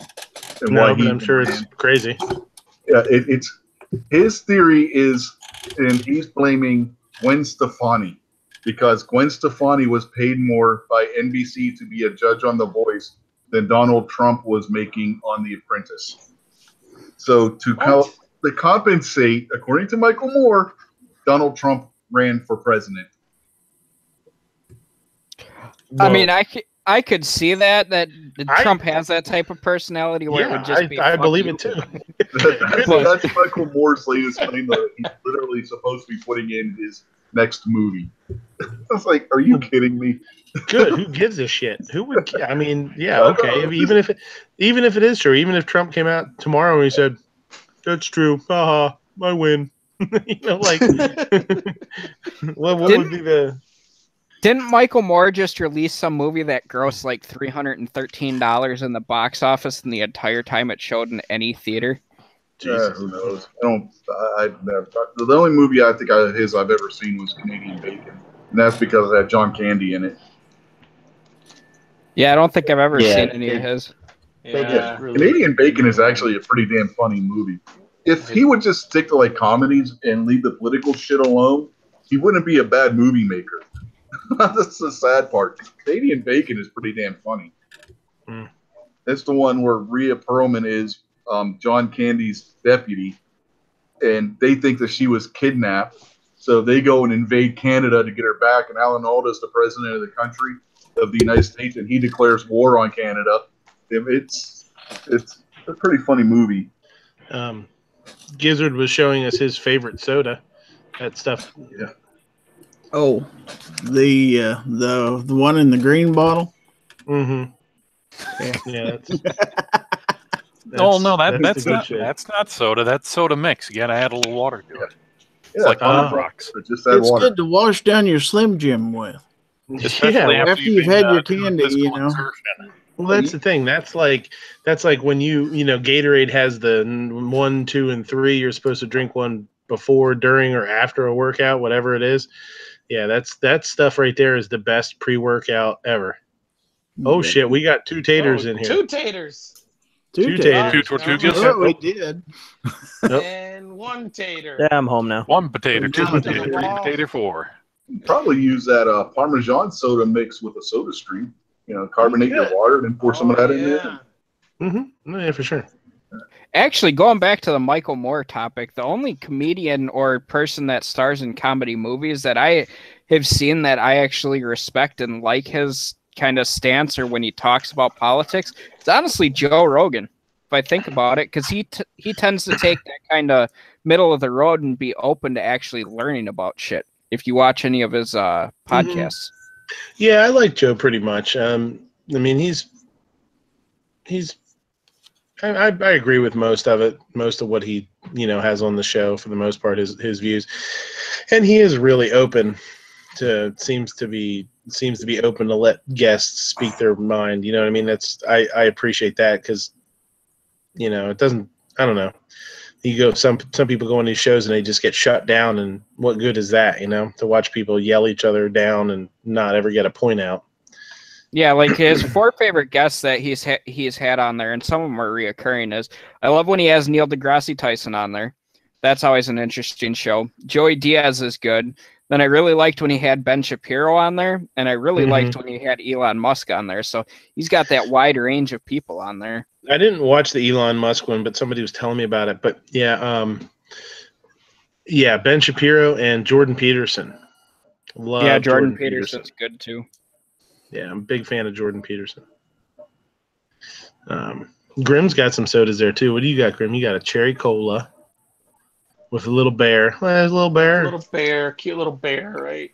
And no, but I'm sure it's crazy. Yeah, it's his theory is, and he's blaming Gwen Stefani because Gwen Stefani was paid more by NBC to be a judge on The Voice than Donald Trump was making on The Apprentice. So to compensate, according to Michael Moore, Donald Trump ran for president. I mean, I could see that Trump has that type of personality where it would just be. I believe it too. That's Michael Moore's latest claim that he's literally supposed to be putting in his next movie. I was like, are you kidding me? Good. Who gives a shit? Who would? I mean, yeah, okay. Even if it is true, even if Trump came out tomorrow and he said, "That's true, haha, I win," what would be the? Didn't Michael Moore just release some movie that grossed like $313 in the box office, and the entire time it showed in any theater? Who knows? The only movie I think I've ever seen was Canadian Bacon, and that's because it had John Candy in it. Yeah, I don't think I've ever seen any of his. Yeah. Canadian Bacon is actually a pretty damn funny movie. If he would just stick to like comedies and leave the political shit alone, he wouldn't be a bad movie maker. That's the sad part. Canadian Bacon is pretty damn funny. Mm. That's the one where Rhea Perlman is John Candy's deputy, and they think that she was kidnapped. So they go and invade Canada to get her back, and Alan Alda's the president of the country of the United States, and he declares war on Canada. It's a pretty funny movie. Gizzard was showing us his favorite soda. That stuff. Yeah. Oh, the one in the green bottle. Mm-hmm. Yeah. That's not soda. That's soda mix. You gotta add a little water to it. It's like rocks. Just add water. Good to wash down your Slim Jim with. Especially after you've had your candy, Well, that's the thing. That's like when Gatorade has the 1, 2, and 3. You're supposed to drink one before, during, or after a workout, whatever it is. Yeah, that stuff right there is the best pre-workout ever. Oh shit, we got 2 taters in here. 2 taters. 2 taters. We did. And 1 tater. Yeah, I'm home now. 1 potato, 2 potato, 3 potato, 4. Probably use that Parmesan soda mix with a soda stream. Carbonate your water and then pour some of that in there. Mm-hmm. Yeah, for sure. Actually, going back to the Michael Moore topic, the only comedian or person that stars in comedy movies that I have seen that I actually respect and like his kind of stance or when he talks about politics, it's honestly Joe Rogan. If I think about it, because he tends to take that kind of middle of the road and be open to actually learning about shit. If you watch any of his podcasts, yeah, I like Joe pretty much. I mean, he's. I agree with most of it, most of what he has on the show for the most part, his views, and he is really open to seems to be open to let guests speak their mind. You know what I mean? I appreciate that because it doesn't. I don't know. You go some people go on these shows and they just get shut down, and what good is that? To watch people yell each other down and not ever get a point out. Yeah, like his 4 favorite guests that he's had on there, and some of them are reoccurring. Is I love when he has Neil deGrasse Tyson on there. That's always an interesting show. Joey Diaz is good. Then I really liked when he had Ben Shapiro on there, and I really liked when he had Elon Musk on there. So he's got that wide range of people on there. I didn't watch the Elon Musk one, but somebody was telling me about it. But yeah, Ben Shapiro and Jordan Peterson. Love Jordan Peterson's good too. Yeah, I'm a big fan of Jordan Peterson. Grim's got some sodas there too. What do you got, Grim? You got a cherry cola with a little bear. Well, there's a little bear. Cute little bear, right?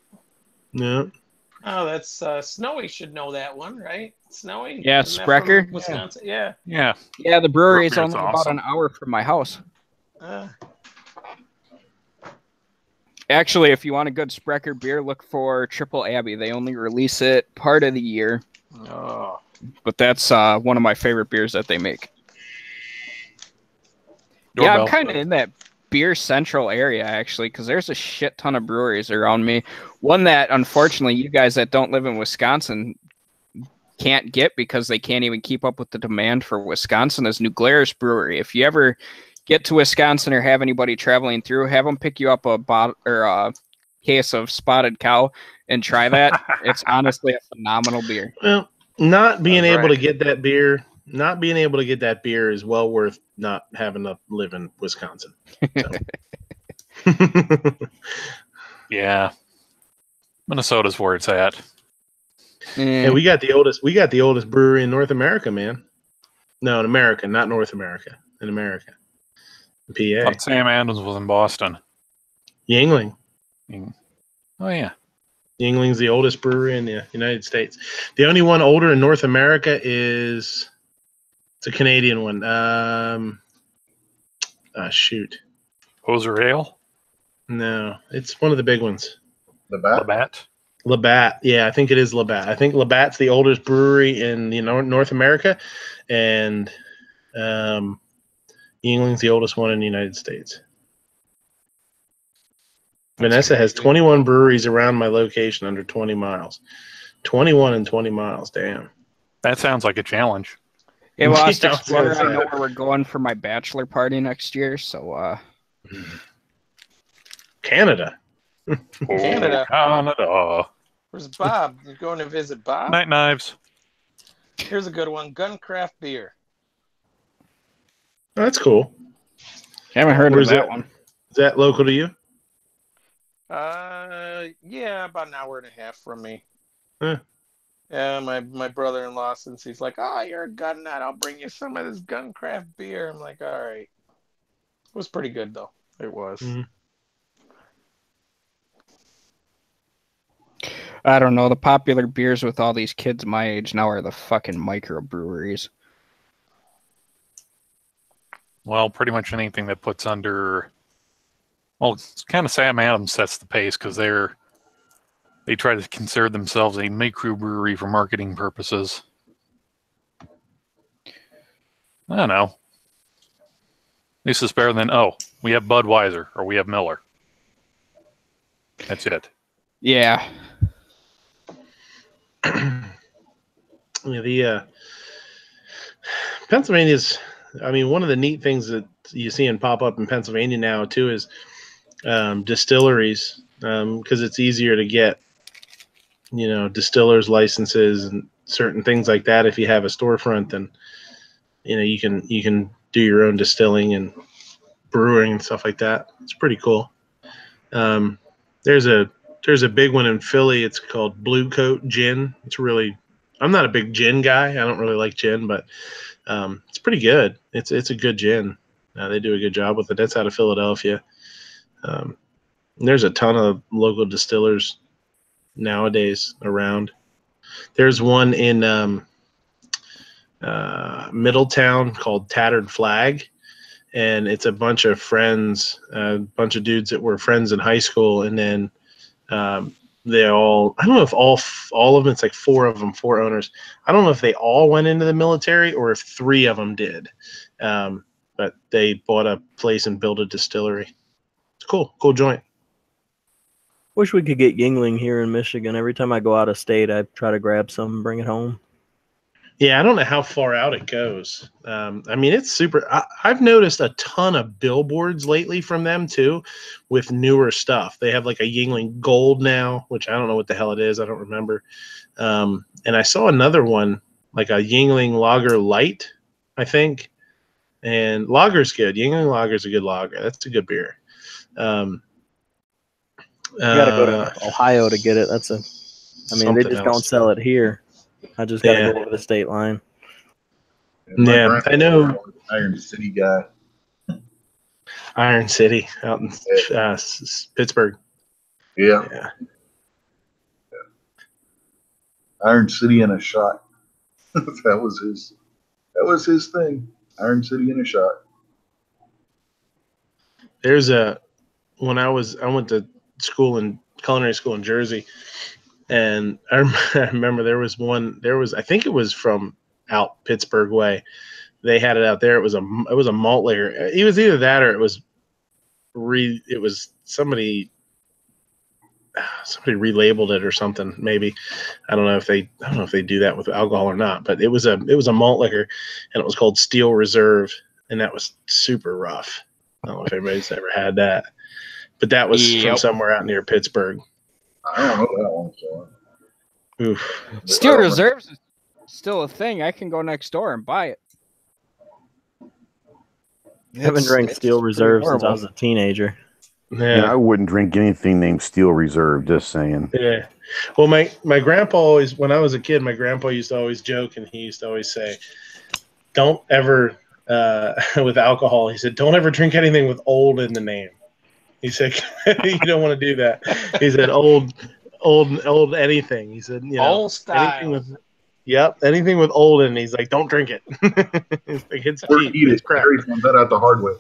Yeah. Oh, that's Snowy should know that one, right? Snowy? Yeah, Isn't that Sprecher. from Wisconsin. Yeah. Yeah. Yeah, the brewery is only awesome. about an hour from my house. Actually, if you want a good Sprecher beer, look for Triple Abbey. They only release it part of the year. Oh. But that's one of my favorite beers that they make. Yeah, I'm kind of in that beer central area, actually, because there's a shit ton of breweries around me. One that, unfortunately, you guys that don't live in Wisconsin can't get because they can't even keep up with the demand for Wisconsin is New Glarus Brewery. If you ever get to Wisconsin or have anybody traveling through, have them pick you up a case of Spotted Cow and try that. It's honestly a phenomenal beer. Well, not being able to get that beer is well worth not having to live in Wisconsin. So. Yeah, Minnesota's where it's at. Yeah, we got the oldest brewery in North America, man. No, in America, not North America. In America. PA. Sam Adams was in Boston. Yuengling. Oh yeah. Yuengling's the oldest brewery in the United States. The only one older in North America it's a Canadian one. Shoot. Oser Ale? No, it's one of the big ones. Labatt? Labatt. Yeah, I think it is Labatt. I think Labatt's the oldest brewery in North America, and Yuengling's the oldest one in the United States. Vanessa has 21 breweries around my location under 20 miles. 21 and 20 miles, damn. That sounds like a challenge. Yeah, well, I know where we're going for my bachelor party next year, so Canada. Canada. Where's Bob? You going to visit Bob? Night knives. Here's a good one. Guncraft beer. Oh, that's cool. Haven't heard Where's of that that? one. Is that local to you? Yeah, about an hour and a half from me. Huh. Yeah, my brother-in-law, since he's like, oh, you're a gun nut, I'll bring you some of this Guncraft beer. I'm like, all right. It was pretty good, though. It was. Mm-hmm. I don't know. The popular beers with all these kids my age now are the fucking microbreweries. Well, pretty much anything that puts under. Well, it's kind of Sam Adams sets the pace because they try to consider themselves a microbrewery for marketing purposes. I don't know. At least it's better than, we have Budweiser or we have Miller. That's it. Yeah. The Pennsylvania's, I mean, one of the neat things that you see and pop up in Pennsylvania now too is distilleries, because it's easier to get, distillers licenses and certain things like that. If you have a storefront, then you can do your own distilling and brewing and stuff like that. It's pretty cool. There's a big one in Philly. It's called Blue Coat Gin. I'm not a big gin guy. I don't really like gin, but it's pretty good. It's a good gin. They do a good job with it. That's out of Philadelphia. There's a ton of local distillers nowadays around. There's one in Middletown called Tattered Flag, and it's a bunch of friends, a bunch of dudes that were friends in high school, and then they all, I don't know if all of them, it's like four owners. I don't know if they all went into the military or if 3 of them did. But they bought a place and built a distillery. It's cool joint. Wish we could get Yingling here in Michigan. Every time I go out of state, I try to grab some and bring it home. Yeah, I don't know how far out it goes. I mean, it's super. I've noticed a ton of billboards lately from them too, with newer stuff. They have like a Yingling Gold now, which I don't know what the hell it is. I don't remember. And I saw another one, like a Yingling Lager Light, I think. And lager's good. Yingling Lager's a good lager. That's a good beer. You gotta go to Ohio to get it. They just don't sell it here. I just gotta go over the state line. Yeah, I know. Iron City guy. Iron City out in Pittsburgh. Yeah. Iron City in a shot. That was his thing. Iron City in a shot. There's I went to culinary school in Jersey, and I remember there was I think it was from out Pittsburgh way. They had it out there. It was a malt liquor. It was either that or it was somebody relabeled it or something. Maybe I don't know if they do that with alcohol or not. But it was a malt liquor, and it was called Steel Reserve, and that was super rough. I don't know if everybody's ever had that, but that was from somewhere out near Pittsburgh. I don't know that one. So. Oof. Steel Reserves is still a thing. I can go next door and buy it. I haven't drank Steel Reserve since I was a teenager. Yeah, I wouldn't drink anything named Steel Reserve, just saying. Yeah. Well, my grandpa always, when I was a kid, my grandpa used to always joke, and he used to always say, don't ever, with alcohol, he said, don't ever drink anything with old in the name. He said, you don't want to do that. He said, old anything. He said, old style. Anything with old in it. He's like, don't drink it. It's like, it's cheap. It's crap. Found that out the hard way.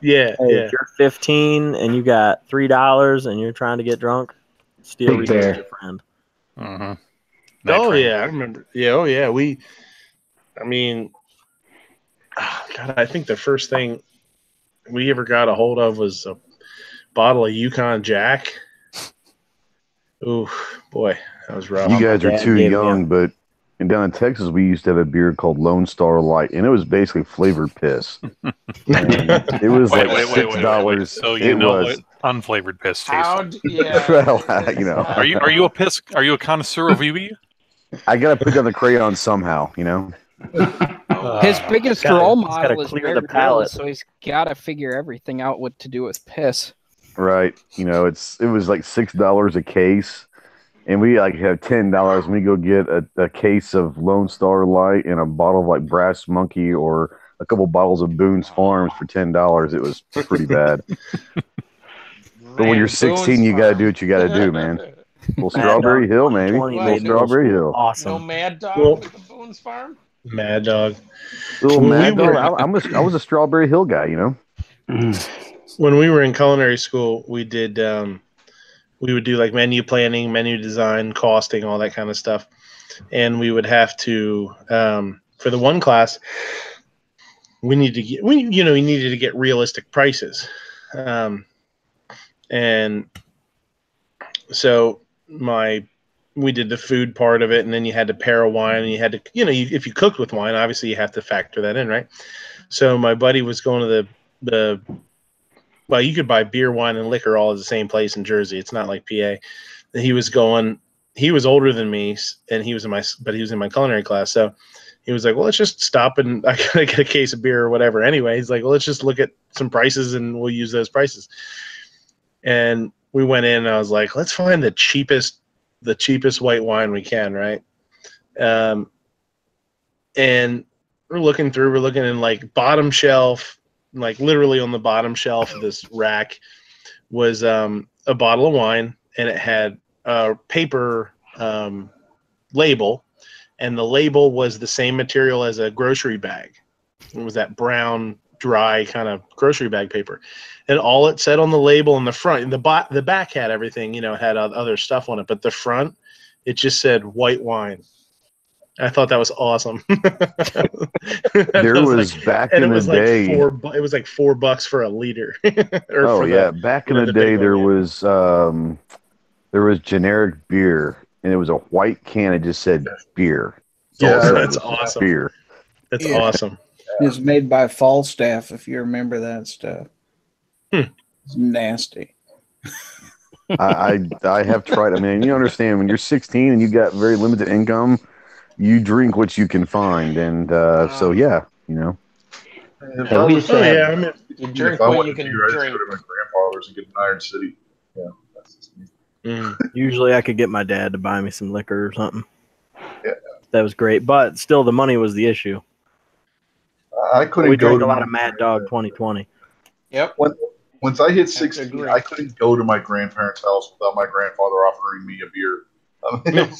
Yeah, If you're 15 and you got $3 and you're trying to get drunk, Steel Reserve is your friend. Mm-hmm. Oh yeah, I remember. Yeah, oh yeah. I think the first thing we ever got a hold of was a bottle of Yukon Jack. Ooh, boy, that was rough. You guys are too young, but down in Texas, we used to have a beer called Lone Star Light, and it was basically flavored piss. It was like $6. So you know what Unflavored piss How? tastes. Yeah. Well, you know, Are you a connoisseur of VB? I gotta put down the crayon somehow. You know. His biggest gotta- role he's gotta model is clear Bear the Grylls, palate. so he's got to figure everything out what to do with piss. Right. You know, it was like $6 a case, and we like have $10. And we go get a case of Lone Star Light and a bottle of like Brass Monkey or a couple bottles of Boone's Farms for $10. It was pretty bad. But when you're 16, you got to do what you got to do, man. Well, Mad Strawberry Dog Hill, maybe. 2020 Little made middle Strawberry school Hill. No awesome. Mad Dog Well- with the Boone's Farm? Mad Dog. Little When Mad we were- Dog. I was a Strawberry Hill guy, you know. When we were in culinary school, we did we would do like menu planning, menu design, costing, all that kind of stuff, and we would have to for the one class we needed to get realistic prices, and so we did the food part of it, and then you had to pair a wine, and you had to if you cooked with wine, obviously you have to factor that in, right? So my buddy was going to the well, you could buy beer, wine, and liquor all at the same place in Jersey. It's not like PA. He was older than me, and he was in my culinary class. So he was like, well, let's just stop and I gotta get a case of beer or whatever. Anyway, he's like, well, let's just look at some prices and we'll use those prices. And we went in and I was like, let's find the cheapest white wine we can, right? And we're looking in like bottom shelf, like literally on the bottom shelf of this rack was a bottle of wine, and it had a paper label, and the label was the same material as a grocery bag. It was that brown, dry kind of grocery bag paper, and all it said on the label in the front, and the back had everything, it had other stuff on it, but the front, it just said white wine. I thought that was awesome. There was back in the day. It was like $4 for a liter. Back in the day, there was generic beer, and it was a white can. It just said beer. That's awesome. Beer. That's awesome. It's made by Falstaff, if you remember that stuff. It's nasty. I have tried. I mean, you understand when you're 16 and you got very limited income, you drink what you can find, and so yeah, Yeah, You if drink I what wanted you can to, I'd just drink. go to my grandfather's and get an Iron City. Yeah, that's just me. Usually I could get my dad to buy me some liquor or something. Yeah. That was great, but still the money was the issue. I couldn't We go drank to a lot of Mad Dog 2020. Yep. Once I hit Have to 16, agree. I couldn't go to my grandparents' house without my grandfather offering me a beer. I mean,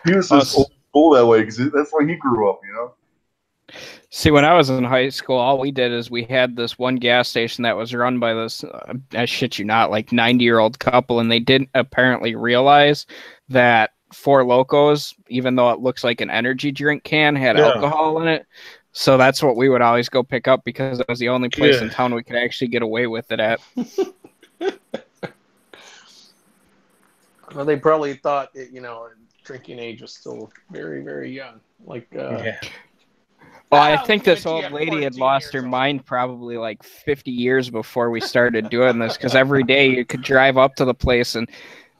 he was just old school that way because that's why he grew up, See, when I was in high school, all we did is we had this one gas station that was run by this, I shit you not, like 90-year-old couple, and they didn't apparently realize that Four Locos, even though it looks like an energy drink can, had alcohol in it. So that's what we would always go pick up because it was the only place in town we could actually get away with it at. Well, they probably thought, drinking age was still very, very young. Well, I think this old lady had lost her mind probably like 50 years before we started doing this, because every day you could drive up to the place and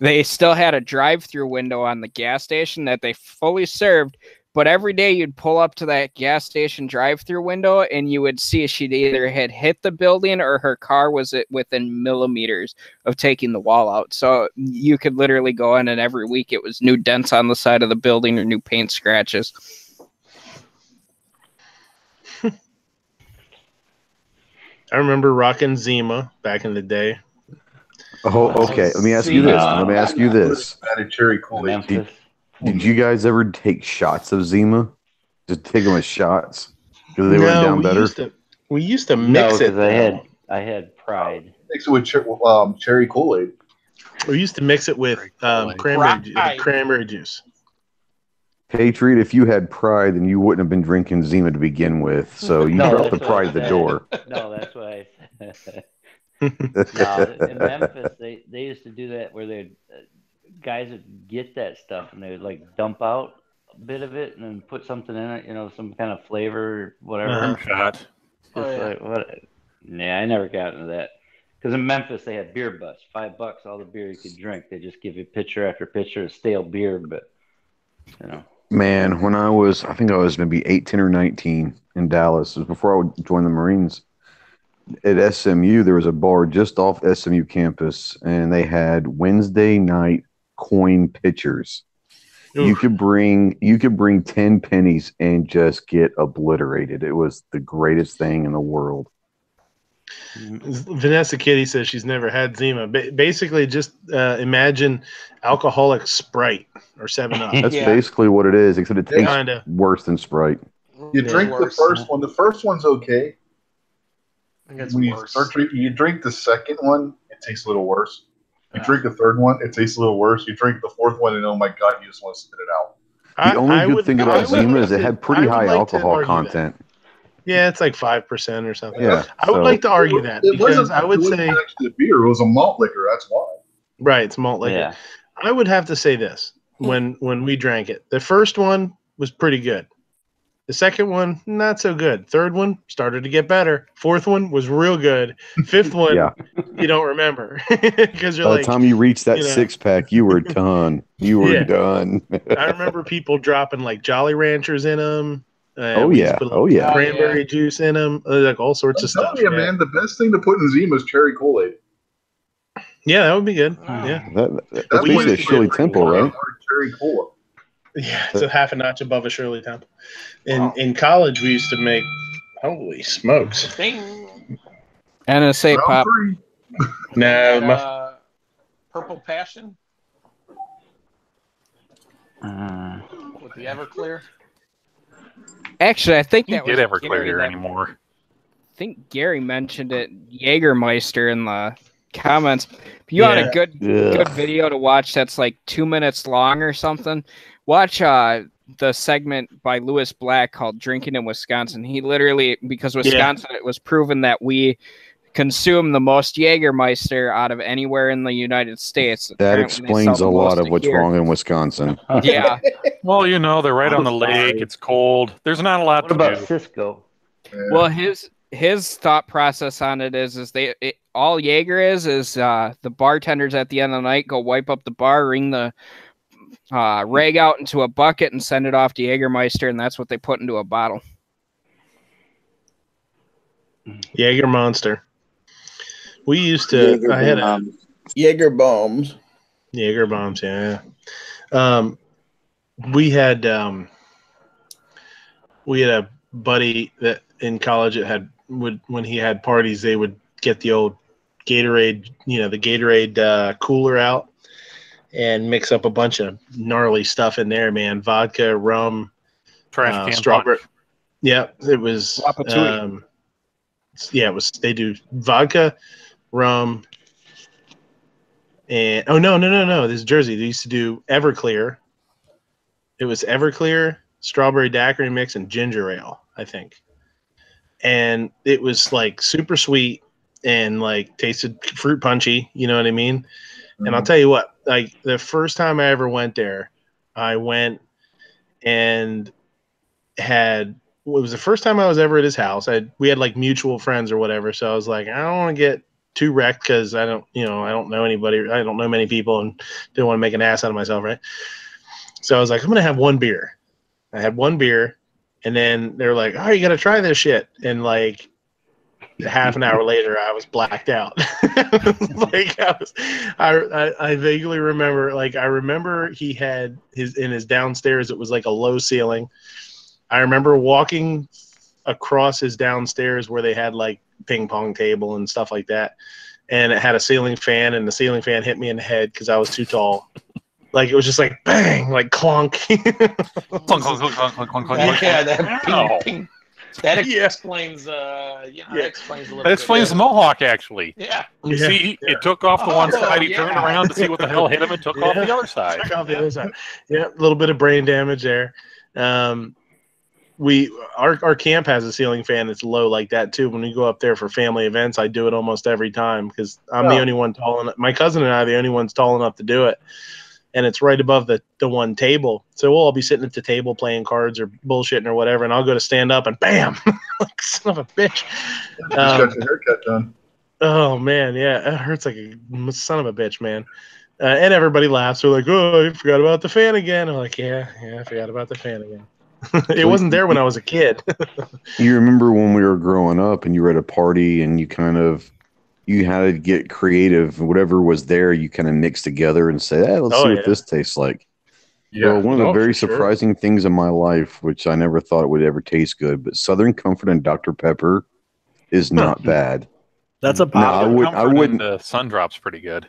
they still had a drive-through window on the gas station that they fully served. But every day you'd pull up to that gas station drive-through window and you would see she'd either had hit the building or her car was within millimeters of taking the wall out. So you could literally go in, and every week it was new dents on the side of the building or new paint scratches. I remember rocking Zima back in the day. Oh, okay. Let me ask you this. Added cherry Kool-Aid. Did you guys ever take shots of Zima? Just take them as shots because they went down better. We used to mix it. I had Pride. Mix it with cherry Kool-Aid. We used to mix it with cranberry juice. Patriot, if you had Pride, then you wouldn't have been drinking Zima to begin with. So you dropped the Pride at the door. No, that's what I said. No, in Memphis, they used to do that where they guys would get that stuff and they would like dump out a bit of it and then put something in it, some kind of flavor, whatever. Shot. What? Yeah, I never got into that. Because in Memphis they had beer butts, $5 all the beer you could drink. They just give you pitcher after pitcher of stale beer, but you know. Man, when I think I was maybe 18 or 19 in Dallas. It was before I joined the Marines. At SMU, there was a bar just off SMU campus, and they had Wednesday night coin pitchers. You could bring 10 pennies and just get obliterated. It was the greatest thing in the world. Vanessa Kitty says she's never had Zima. Basically, just imagine alcoholic Sprite or 7-Up. That's basically what it is, except it tastes worse than Sprite. You drink the first one. The first one's okay. I think it's when worse. You drink the second one, it tastes a little worse. You drink the third one, it tastes a little worse. You drink the fourth one, and oh my god, you just want to spit it out. The only good thing about Zima is it had pretty high alcohol content. Yeah, it's like 5% or something. Yeah, I would like to argue that because I would say actually a beer. It was a malt liquor. That's why. Right, it's malt liquor. Yeah. I would have to say this when we drank it. The first one was pretty good. The second one, not so good. Third one started to get better. Fourth one was real good. Fifth one, you don't remember because you're by like. the time you reach that 6-pack, you were done. You were done. I remember people dropping like Jolly Ranchers in them. Cranberry juice in them, like all sorts of stuff. Yeah, man, the best thing to put in Zima is cherry Kool-Aid. Yeah, that would be good. Oh. Yeah, that's basically a Shirley Temple, right? Cherry Cola. Yeah, it's a half a notch above a Shirley Temple. In college, we used to make. Holy smokes! NSA pop. No, Purple Passion with the Everclear. Actually, I think You that did was ever clear Gary here that- anymore. I think Gary mentioned it, Jägermeister, in the comments. If you want a good video to watch that's like 2 minutes long or something, watch the segment by Lewis Black called Drinking in Wisconsin. He literally, because Wisconsin, it was proven that we consume the most Jägermeister out of anywhere in the United States. That Apparently explains a lot of what's wrong in Wisconsin. Yeah. Well, you know, they're right on the lake. It's cold. There's not a lot to What about do. Cisco? Well, his thought process on it is all Jaeger is the bartenders at the end of the night go wipe up the bar, wring the rag out into a bucket, and send it off to Jägermeister, and that's what they put into a bottle. Jaeger Monster. We used to. I had a Jaeger bombs. Jaeger bombs. Yeah. We had a buddy that in college when he had parties, they would get the old Gatorade, the Gatorade cooler out and mix up a bunch of gnarly stuff in there, man. Vodka, rum, trash can strawberry. punch. Yeah, it was. It was. They do vodka, rum, and no. This is Jersey. They used to do Everclear. It was Everclear, strawberry daiquiri mix, and ginger ale, I think. And it was like super sweet and like tasted fruit punchy. You know what I mean? Mm-hmm. And I'll tell you what. Like the first time I ever went there, I went and had. It was the first time I was ever at his house. We had like mutual friends or whatever. So I was like, I don't want to get too wrecked because I don't know anybody. I don't know many people and didn't want to make an ass out of myself, right? So I was like, I'm gonna have one beer. I had one beer, and then they're like, oh, you gotta try this shit. And like half an hour later, I was blacked out. I vaguely remember. Like I remember he had in his downstairs. It was like a low ceiling. I remember walking across his downstairs where they had like ping pong table and stuff like that. And it had a ceiling fan, and the ceiling fan hit me in the head because I was too tall. Like it was just like bang, like clunk. Clunk, clunk, clunk, clunk, clunk, clunk, clunk. Yeah, that ping. That explains that explains a little That explains the mohawk, actually. Yeah. You see, it took off the one side, he turned around to see what the hell hit him, and took off the other side. Took off the other side. Yeah, a little bit of brain damage there. Our camp has a ceiling fan that's low like that too. When we go up there for family events, I do it almost every time because I'm the only one tall enough. My cousin and I are the only ones tall enough to do it, and it's right above the one table. So we'll all be sitting at the table playing cards or bullshitting or whatever, and I'll go to stand up and bam, like son of a bitch. Just got your haircut done. Oh man, yeah, it hurts like a son of a bitch, man. And everybody laughs. They're like, "Oh, I forgot about the fan again." I'm like, "Yeah, I forgot about the fan again." It wasn't there when I was a kid. You remember when we were growing up and you were at a party and you had to get creative. Whatever was there, you kind of mix together and say, "Hey, let's see what this tastes like." Yeah. Well, one of the very surprising things in my life, which I never thought it would ever taste good, but Southern Comfort and Dr. Pepper is not bad. That's a popular. I wouldn't. Sundrop's pretty good.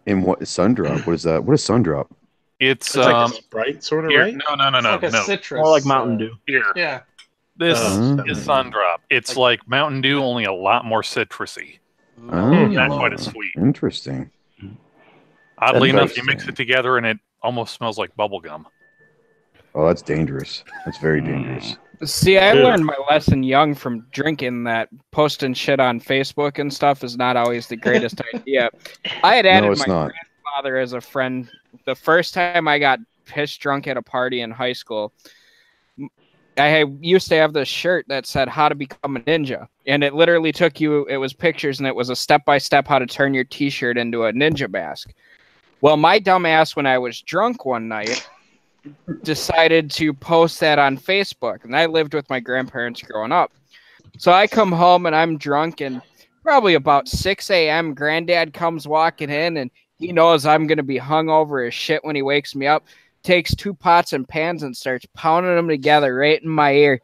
And what is Sundrop? What is that? What is Sundrop? It's like a Sprite sort of, here, right? No. It's like a citrus. More like Mountain Dew. Here. Yeah. This is Sundrop. It's like Mountain Dew, only a lot more citrusy. Not quite as sweet. Interesting. Oddly enough, you mix it together and it almost smells like bubble gum. Oh, that's dangerous. That's very dangerous. See, I learned my lesson young from drinking that posting shit on Facebook and stuff is not always the greatest idea. I had added my grandfather as a friend the first time I got pissed drunk at a party in high school. I used to have this shirt that said how to become a ninja, and it literally took you, it was pictures, and it was a step-by-step how to turn your t-shirt into a ninja mask. Well, my dumb ass, when I was drunk one night, decided to post that on Facebook, and I lived with my grandparents growing up. So I come home and I'm drunk, and probably about 6 a.m. Granddad comes walking in, and he knows I'm going to be hungover as shit when he wakes me up, takes 2 pots and pans and starts pounding them together right in my ear.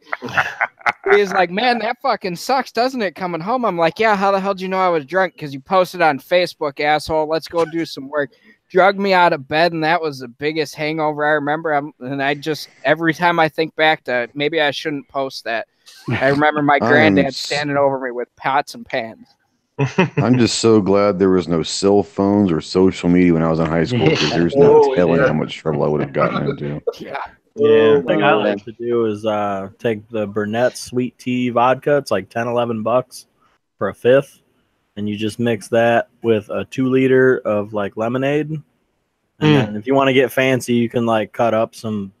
He's like, "Man, that fucking sucks, doesn't it, coming home?" I'm like, "Yeah, how the hell did you know I was drunk? Because you posted on Facebook, asshole. Let's go do some work." Drug me out of bed, and that was the biggest hangover I remember. And I just, every time I think back to, maybe I shouldn't post that. I remember my granddad standing over me with pots and pans. I'm just so glad there was no cell phones or social media when I was in high school, because there's no telling how much trouble I would have gotten into. Yeah. The thing I like to do is take the Burnett sweet tea vodka. It's like $10-11 for a fifth. And you just mix that with a 2 liter of like lemonade. And then if you want to get fancy, you can like cut up some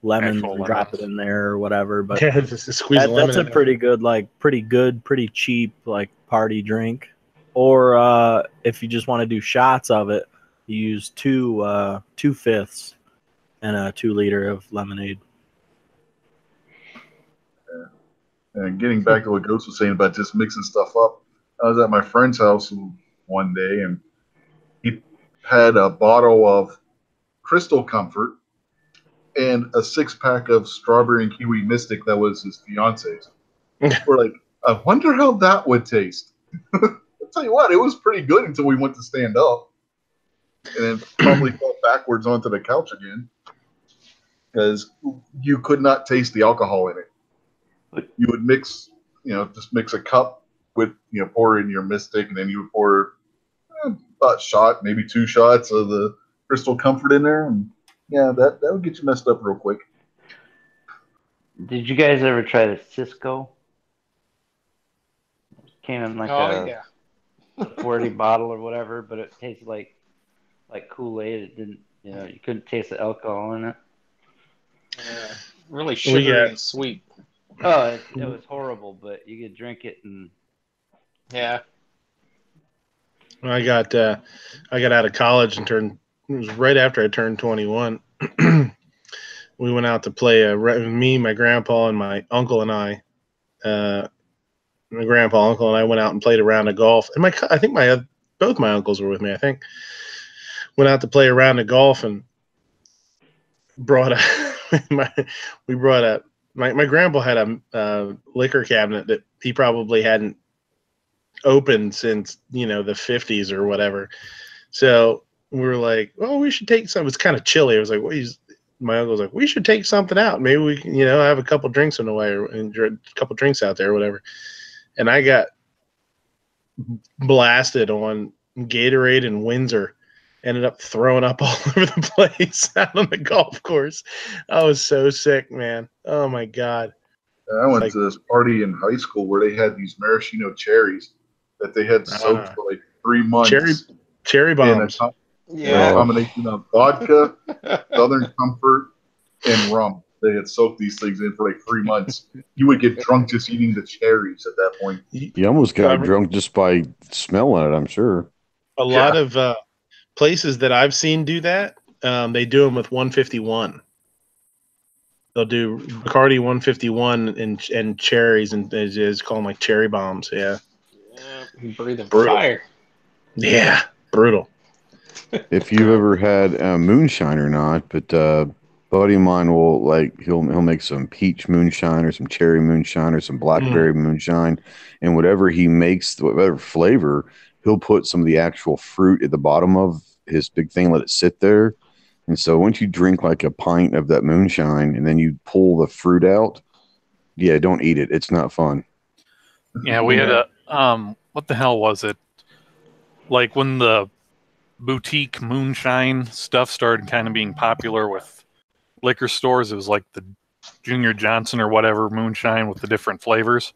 lemons and drop it in there or whatever. But yeah, just squeeze a lemon. That's a pretty good, pretty cheap like party drink. Or if you just want to do shots of it, you use 2 fifths and a 2 liter of lemonade. And getting back to what Ghost was saying about just mixing stuff up, I was at my friend's house one day, and he had a bottle of Crystal Comfort and a 6-pack of strawberry and kiwi Mystic that was his fiance's. We're like, I wonder how that would taste. I'll tell you what, it was pretty good until we went to stand up, and then probably fell backwards onto the couch again because you could not taste the alcohol in it. You would mix, just mix a cup with, pour in your Mystic, and then you would pour about a shot, maybe 2 shots of the Crystal Comfort in there, and yeah, that would get you messed up real quick. Did you guys ever try the Cisco? It came in like a 40 bottle or whatever, but it tasted like Kool-Aid. It didn't, you couldn't taste the alcohol in it. Really sugary and sweet. Oh, it was horrible, but you could drink it and. Yeah. I got out of college and it was right after I turned 21. We went out to play, me, my grandpa, and my uncle and I. My grandpa, uncle, and I went out and played a round of golf. And I think both my uncles were with me, I think. Went out to play a round of golf and brought my grandpa had a liquor cabinet that he probably hadn't opened since the 50s or whatever. So we were like, "Oh, we should take some." It was kind of chilly. I was like, my uncle was like, "We should take something out. Maybe we can, have a couple drinks on the way, or a couple drinks out there or whatever." And I got blasted on Gatorade and Windsor. Ended up throwing up all over the place out on the golf course. I was so sick, man. Oh my God. I went to this party in high school where they had these maraschino cherries that they had soaked for like 3 months. Cherry bombs. A combination of vodka, Southern Comfort, and rum. they had soaked these things in for like 3 months. You would get drunk just eating the cherries at that point. You almost got drunk just by smelling it, I'm sure. A lot of places that I've seen do that, they do them with 151. They'll do Bacardi 151 and cherries, and they just call them like cherry bombs. Yeah. You breathing Brutal. fire. Yeah, brutal. If you've ever had moonshine or not, but buddy of mine will he'll make some peach moonshine or some cherry moonshine or some blackberry moonshine, and whatever he makes, whatever flavor, he'll put some of the actual fruit at the bottom of his big thing, let it sit there. And so once you drink like a pint of that moonshine and then you pull the fruit out, yeah, don't eat it. It's not fun. Yeah, we had a what the hell was it? Like when the boutique moonshine stuff started kind of being popular with liquor stores, it was like the Junior Johnson or whatever moonshine with the different flavors.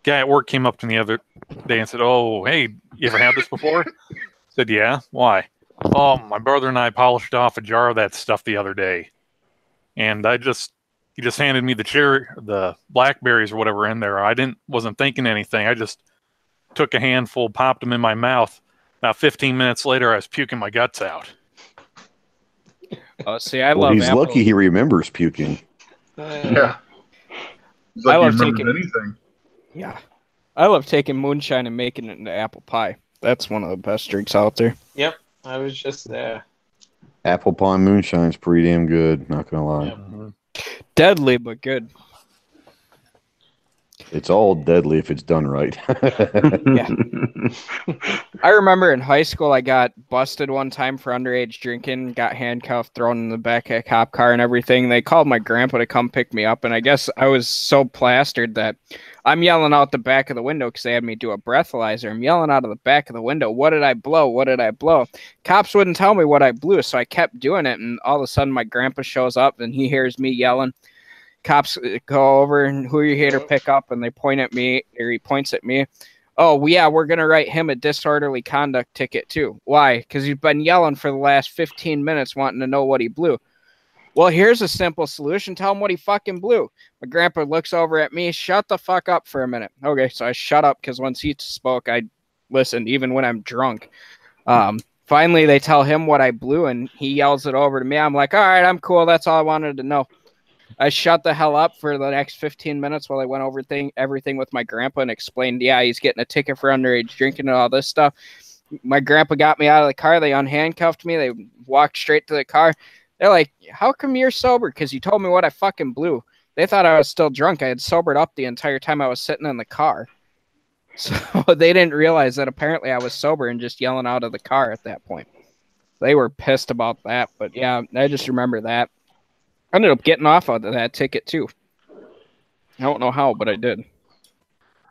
Guy at work came up to me the other day and said, "Oh, hey, you ever had this before?" I said, "Yeah." "Why?" "Oh, my brother and I polished off a jar of that stuff the other day, and he just handed me the blackberries or whatever in there. I wasn't thinking anything. I just took a handful, popped them in my mouth. About 15 minutes later, I was puking my guts out." Oh, see, I love. He's lucky he remembers puking. Yeah. He's I like he love remembers taking anything. Yeah, I love taking moonshine and making it into apple pie. That's one of the best drinks out there. Yep, I was just there. Apple pie moonshine's pretty damn good, not gonna lie. Yep. Deadly, but good. It's all deadly if it's done right. Yeah. I remember in high school, I got busted one time for underage drinking, got handcuffed, thrown in the back of a cop car and everything. They called my grandpa to come pick me up, and I guess I was so plastered that I'm yelling out the back of the window because they had me do a breathalyzer. I'm yelling out of the back of the window, "What did I blow? What did I blow?" Cops wouldn't tell me what I blew, so I kept doing it, and all of a sudden my grandpa shows up, and he hears me yelling. Cops go over, and "Who are you here to pick up?" And they point at me, or he points at me. "Oh, yeah, we're going to write him a disorderly conduct ticket, too." "Why?" "Because he's been yelling for the last 15 minutes wanting to know what he blew." "Well, here's a simple solution. Tell him what he fucking blew." My grandpa looks over at me. "Shut the fuck up for a minute." Okay, so I shut up because once he spoke, I listened, even when I'm drunk. Finally, they tell him what I blew, and he yells it over to me. I'm like, "All right, I'm cool. That's all I wanted to know." I shut the hell up for the next 15 minutes while I went over everything with my grandpa and explained, yeah, he's getting a ticket for underage drinking and all this stuff. My grandpa got me out of the car. They unhandcuffed me. They walked straight to the car. They're like, "How come you're sober?" "Because you told me what I fucking blew." They thought I was still drunk. I had sobered up the entire time I was sitting in the car. So they didn't realize that apparently I was sober and just yelling out of the car at that point. They were pissed about that. But yeah, I just remember that. I ended up getting off of that ticket too. I don't know how, but I did.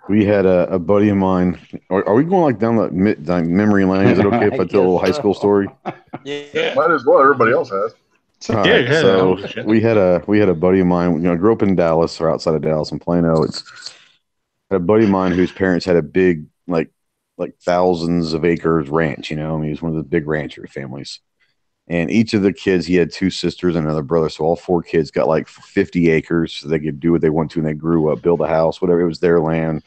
We had a buddy of mine. Are we going like down the memory lane? Is it okay if I tell a little high school story? Yeah. Might as well. Everybody else has. All right, so we had a buddy of mine. Grew up in Dallas or outside of Dallas in Plano. Had a buddy of mine whose parents had a big like thousands of acres ranch. He was one of the big rancher families. And each of the kids, he had two sisters and another brother. So all four kids got like 50 acres. So they could do what they want to. And they grew up, build a house, whatever. It was their land.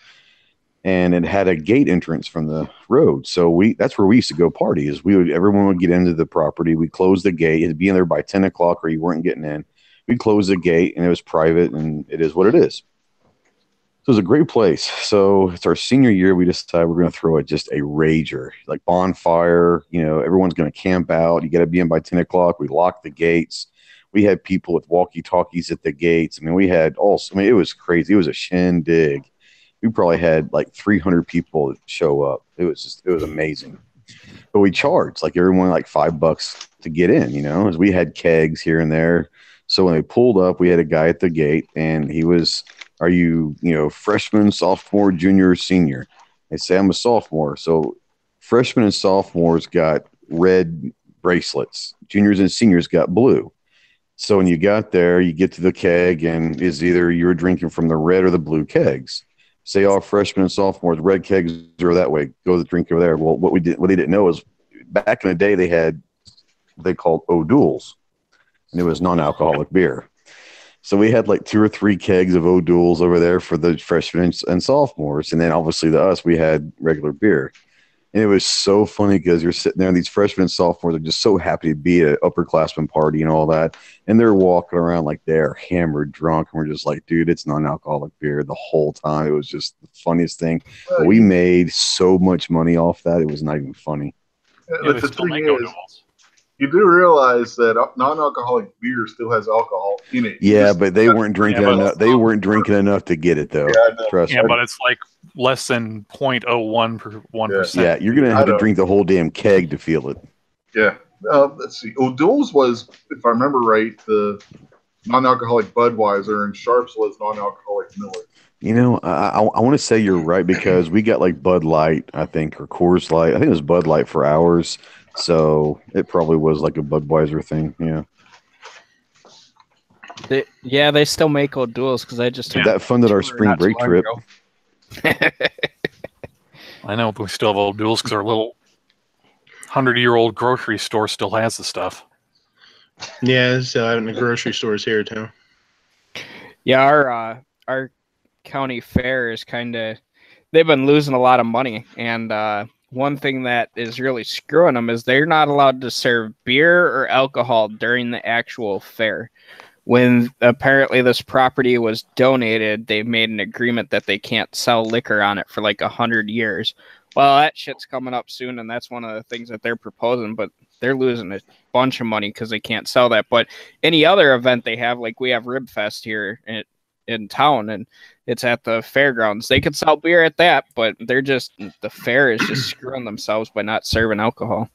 And it had a gate entrance from the road. So that's where we used to go party. Everyone would get into the property. We'd close the gate. It'd be in there by 10 o'clock or you weren't getting in. We'd close the gate and it was private and it is what it is. So it was a great place. So it's our senior year. We decided we're going to throw just a rager, like bonfire. Everyone's going to camp out. You got to be in by 10 o'clock. We locked the gates. We had people with walkie-talkies at the gates. it was crazy. It was a shindig. We probably had like 300 people show up. It was amazing. But we charged like everyone like $5 to get in, as we had kegs here and there. So when they pulled up, we had a guy at the gate and he was, "Are you, freshman, sophomore, junior, senior?" They say, "I'm a sophomore." So freshmen and sophomores got red bracelets. Juniors and seniors got blue. So when you got there, you get to the keg and is either you're drinking from the red or the blue kegs. Say all freshmen and sophomores, red kegs are that way. Go drink over there. Well, what they didn't know is back in the day they called O'Douls, and it was non-alcoholic beer. So we had like 2 or 3 kegs of O'Doul's over there for the freshmen and sophomores. And then obviously we had regular beer. And it was so funny because you're sitting there and these freshmen and sophomores are just so happy to be at an upperclassman party and all that. And they're walking around like they're hammered drunk. And we're just like, dude, it's non-alcoholic beer the whole time. It was just the funniest thing. But we made so much money off that. It was not even funny. Yeah, but the thing is, you do realize that non-alcoholic beer still has alcohol in it. Yeah, but they weren't drinking enough. They weren't drinking enough to get it, though. Trust me. Yeah, but it's like less than 0.01 per 1%. Yeah, you're gonna have to drink the whole damn keg to feel it. Yeah. Let's see. O'Doul's was, if I remember right, the non-alcoholic Budweiser, and Sharps was non-alcoholic Miller. You know, I want to say you're right because we got like Bud Light, I think, or Coors Light. I think it was Bud Light for ours. So it probably was like a Budweiser thing, yeah. They still make O'Doul's because I just that funded our spring break trip. I know we still have O'Doul's because our little 100-year-old grocery store still has the stuff. Yeah, still having the grocery stores here too. Yeah, our county fair is they've been losing a lot of money, and one thing that is really screwing them is they're not allowed to serve beer or alcohol during the actual fair. When apparently this property was donated, they made an agreement that they can't sell liquor on it for like 100 years. Well, that shit's coming up soon, and that's one of the things that they're proposing, but they're losing a bunch of money because they can't sell that. But any other event they have, like we have Rib Fest here in town, and it's at the fairgrounds. They could sell beer at that, but the fair is just screwing themselves by not serving alcohol.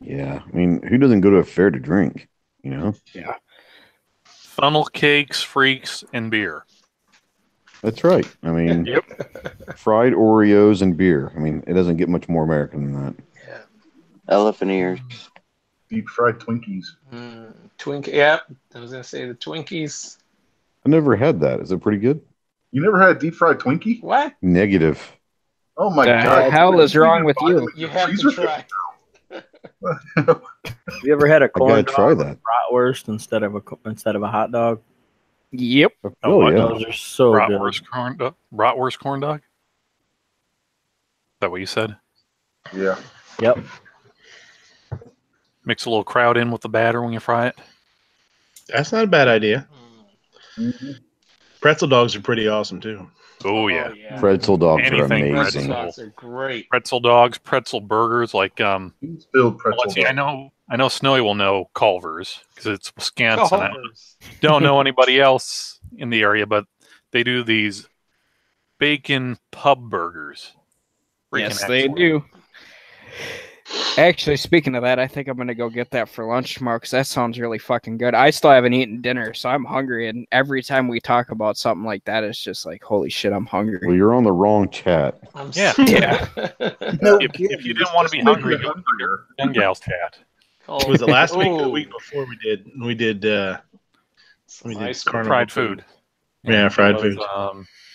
Yeah, I mean, who doesn't go to a fair to drink? You know? Yeah. Funnel cakes, freaks, and beer. That's right. I mean, fried Oreos and beer. I mean, it doesn't get much more American than that. Yeah. Elephant ears. Deep fried Twinkies. Yeah, I was gonna say the Twinkies. I never had that. Is it pretty good? You never had a deep fried Twinkie? What? Negative. Oh my God! What the hell is wrong with you? You have to try. Have you ever had a corn dog try that. bratwurst instead of a hot dog? Yep. Oh yeah. Those are so Bratwurst good. Bratwurst corn dog? Is that what you said? Yeah. Yep. Mix a little kraut in with the batter when you fry it. That's not a bad idea. Mm-hmm. Pretzel dogs are pretty awesome too. Oh yeah. Pretzel dogs are Anything amazing. Pretzel dogs are great. Pretzel dogs, pretzel burgers, like Spilled pretzel let's see, I dog. know Snowy will know Culver's because it's Wisconsin. Culver's. I don't know anybody else in the area, but they do these bacon pub burgers. Yes, Freaking they excellent. do. Actually, speaking of that, I think I'm going to go get that for lunch tomorrow because that sounds really fucking good. I still haven't eaten dinner, so I'm hungry. And every time we talk about something like that, it's just like, holy shit, I'm hungry. Well, you're on the wrong chat. Yeah. Yeah. If you didn't want to be hungry, go to your Young Gals chat. Was it last week or the Ooh. week before we did Nice carnival Fried food. Yeah, fried It was,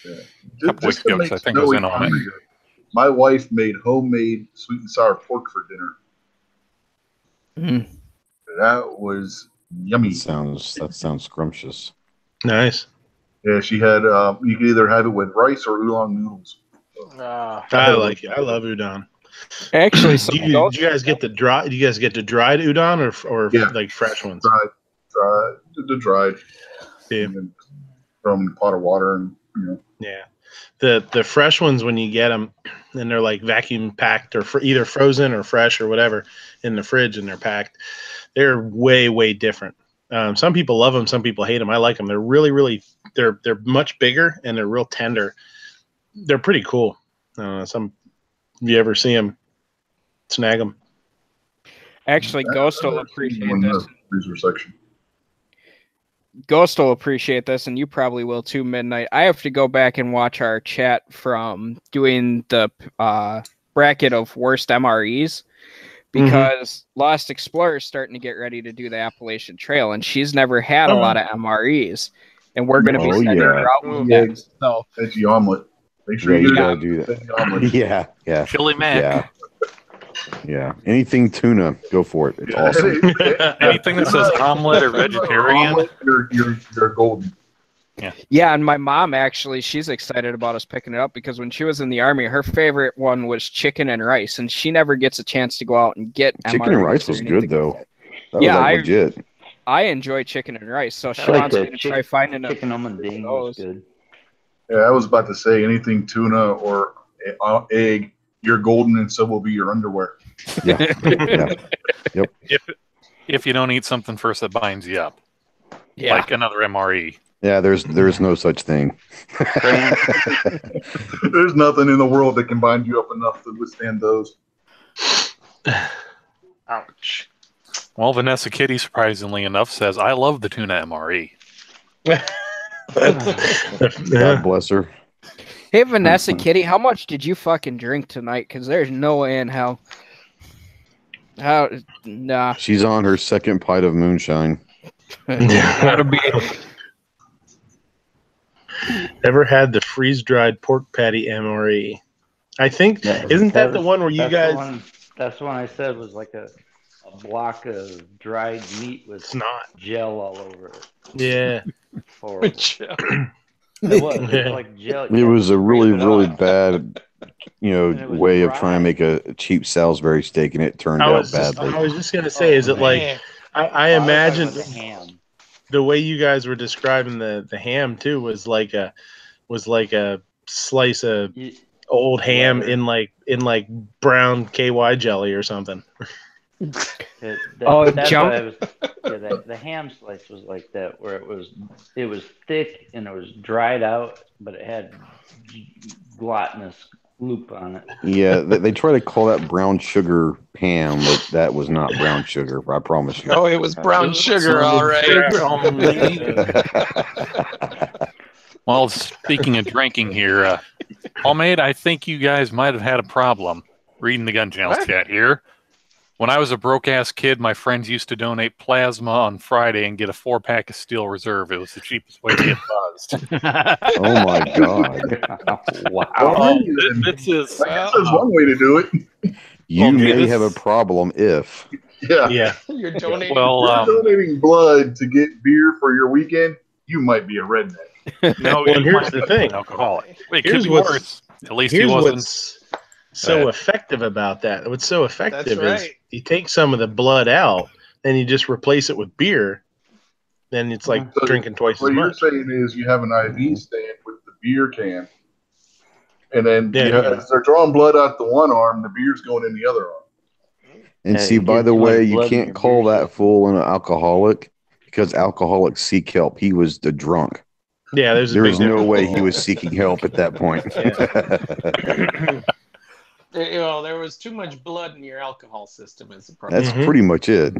food. a couple weeks ago, 'cause I think I was in on it. My wife made homemade sweet and sour pork for dinner. That was yummy. That sounds scrumptious. Nice. Yeah, she had. You could either have it with rice or oolong noodles. I like it. I love udon. Actually, do you guys get the dry? Do you guys get the dried udon or like fresh ones? Dried. Yeah. And then throw them in a pot of water and Yeah. The fresh ones, when you get them, and they're like vacuum packed or either frozen or fresh or whatever in the fridge, and they're packed, they're way different. Some people love them, some people hate them. I like them. They're really they're much bigger and they're real tender. They're pretty cool. If you ever see them, snag them. Actually, Ghost will appreciate this. Freezer section. Ghost will appreciate this, and you probably will too, Midnight. I have to go back and watch our chat from doing the bracket of worst MREs because Lost Explorer is starting to get ready to do the Appalachian Trail, and she's never had a lot of MREs, and we're going to be sending her out with them. So, veggie omelet. Make sure you do gotta do that. Yeah. Chili Mac. Yeah. Anything tuna, go for it. It's awesome. Anything that says omelet or vegetarian. Omelet, you're golden. Yeah, and my mom actually, she's excited about us picking it up because when she was in the Army, her favorite one was chicken and rice, and she never gets a chance to go out and get Chicken and rice was good, though. That was like legit. I enjoy chicken and rice, so she like wants the me to try finding a chicken on ding was good. Yeah, I was about to say anything tuna or egg, you're golden, and so will be your underwear. Yeah. Yep. If you don't eat something first that binds you up, like another MRE. Yeah, there's no such thing. There's nothing in the world that can bind you up enough to withstand those. Ouch. Well, Vanessa Kitty, surprisingly enough, says, I love the tuna MRE. God bless her. Hey, Vanessa Kitty, how much did you fucking drink tonight? Because there's no way in hell. Nah. She's on her second pint of moonshine. Gotta be. Ever had the freeze-dried pork patty MRE? I think, isn't that the one where you guys... That's the one I said was like a block of dried meat with snot gel all over it. Yeah. Horrible. It was like gel. It was a really bad, way of trying to make a cheap Salisbury steak, and it turned out badly. I was just gonna say, is it like I imagine the way you guys were describing the ham too was like a slice of old ham in like brown KY jelly or something. The ham slice was like that, where it was thick and it was dried out, but it had glutinous loop on it. Yeah, they try to call that brown sugar ham, but that was not brown sugar. I promise you. Oh, it was brown sugar, all right. Well, speaking of drinking here, Homemade, I think you guys might have had a problem reading the Gun Channel chat here. When I was a broke-ass kid, my friends used to donate plasma on Friday and get a 4-pack of Steel Reserve. It was the cheapest way to get buzzed. Oh, my God. Wow. This is one way to do it. You may have a problem if... Yeah. You're donating, you're donating blood to get beer for your weekend, you might be a redneck. No, well, here's the thing. Alcoholic. It could be worse. At least he wasn't. What's so effective about that. What's so effective That's is you take some of the blood out, and you just replace it with beer. Then it's like drinking twice as much. What you're saying is you have an IV stand with the beer can, and then as they're drawing blood out the one arm, the beer's going in the other arm. And see, by the way, you can't call that fool an alcoholic because alcoholics seek help. He was the drunk. Yeah, there was no way he was seeking help at that point. There was too much blood in your alcohol system as a problem. That's pretty much it.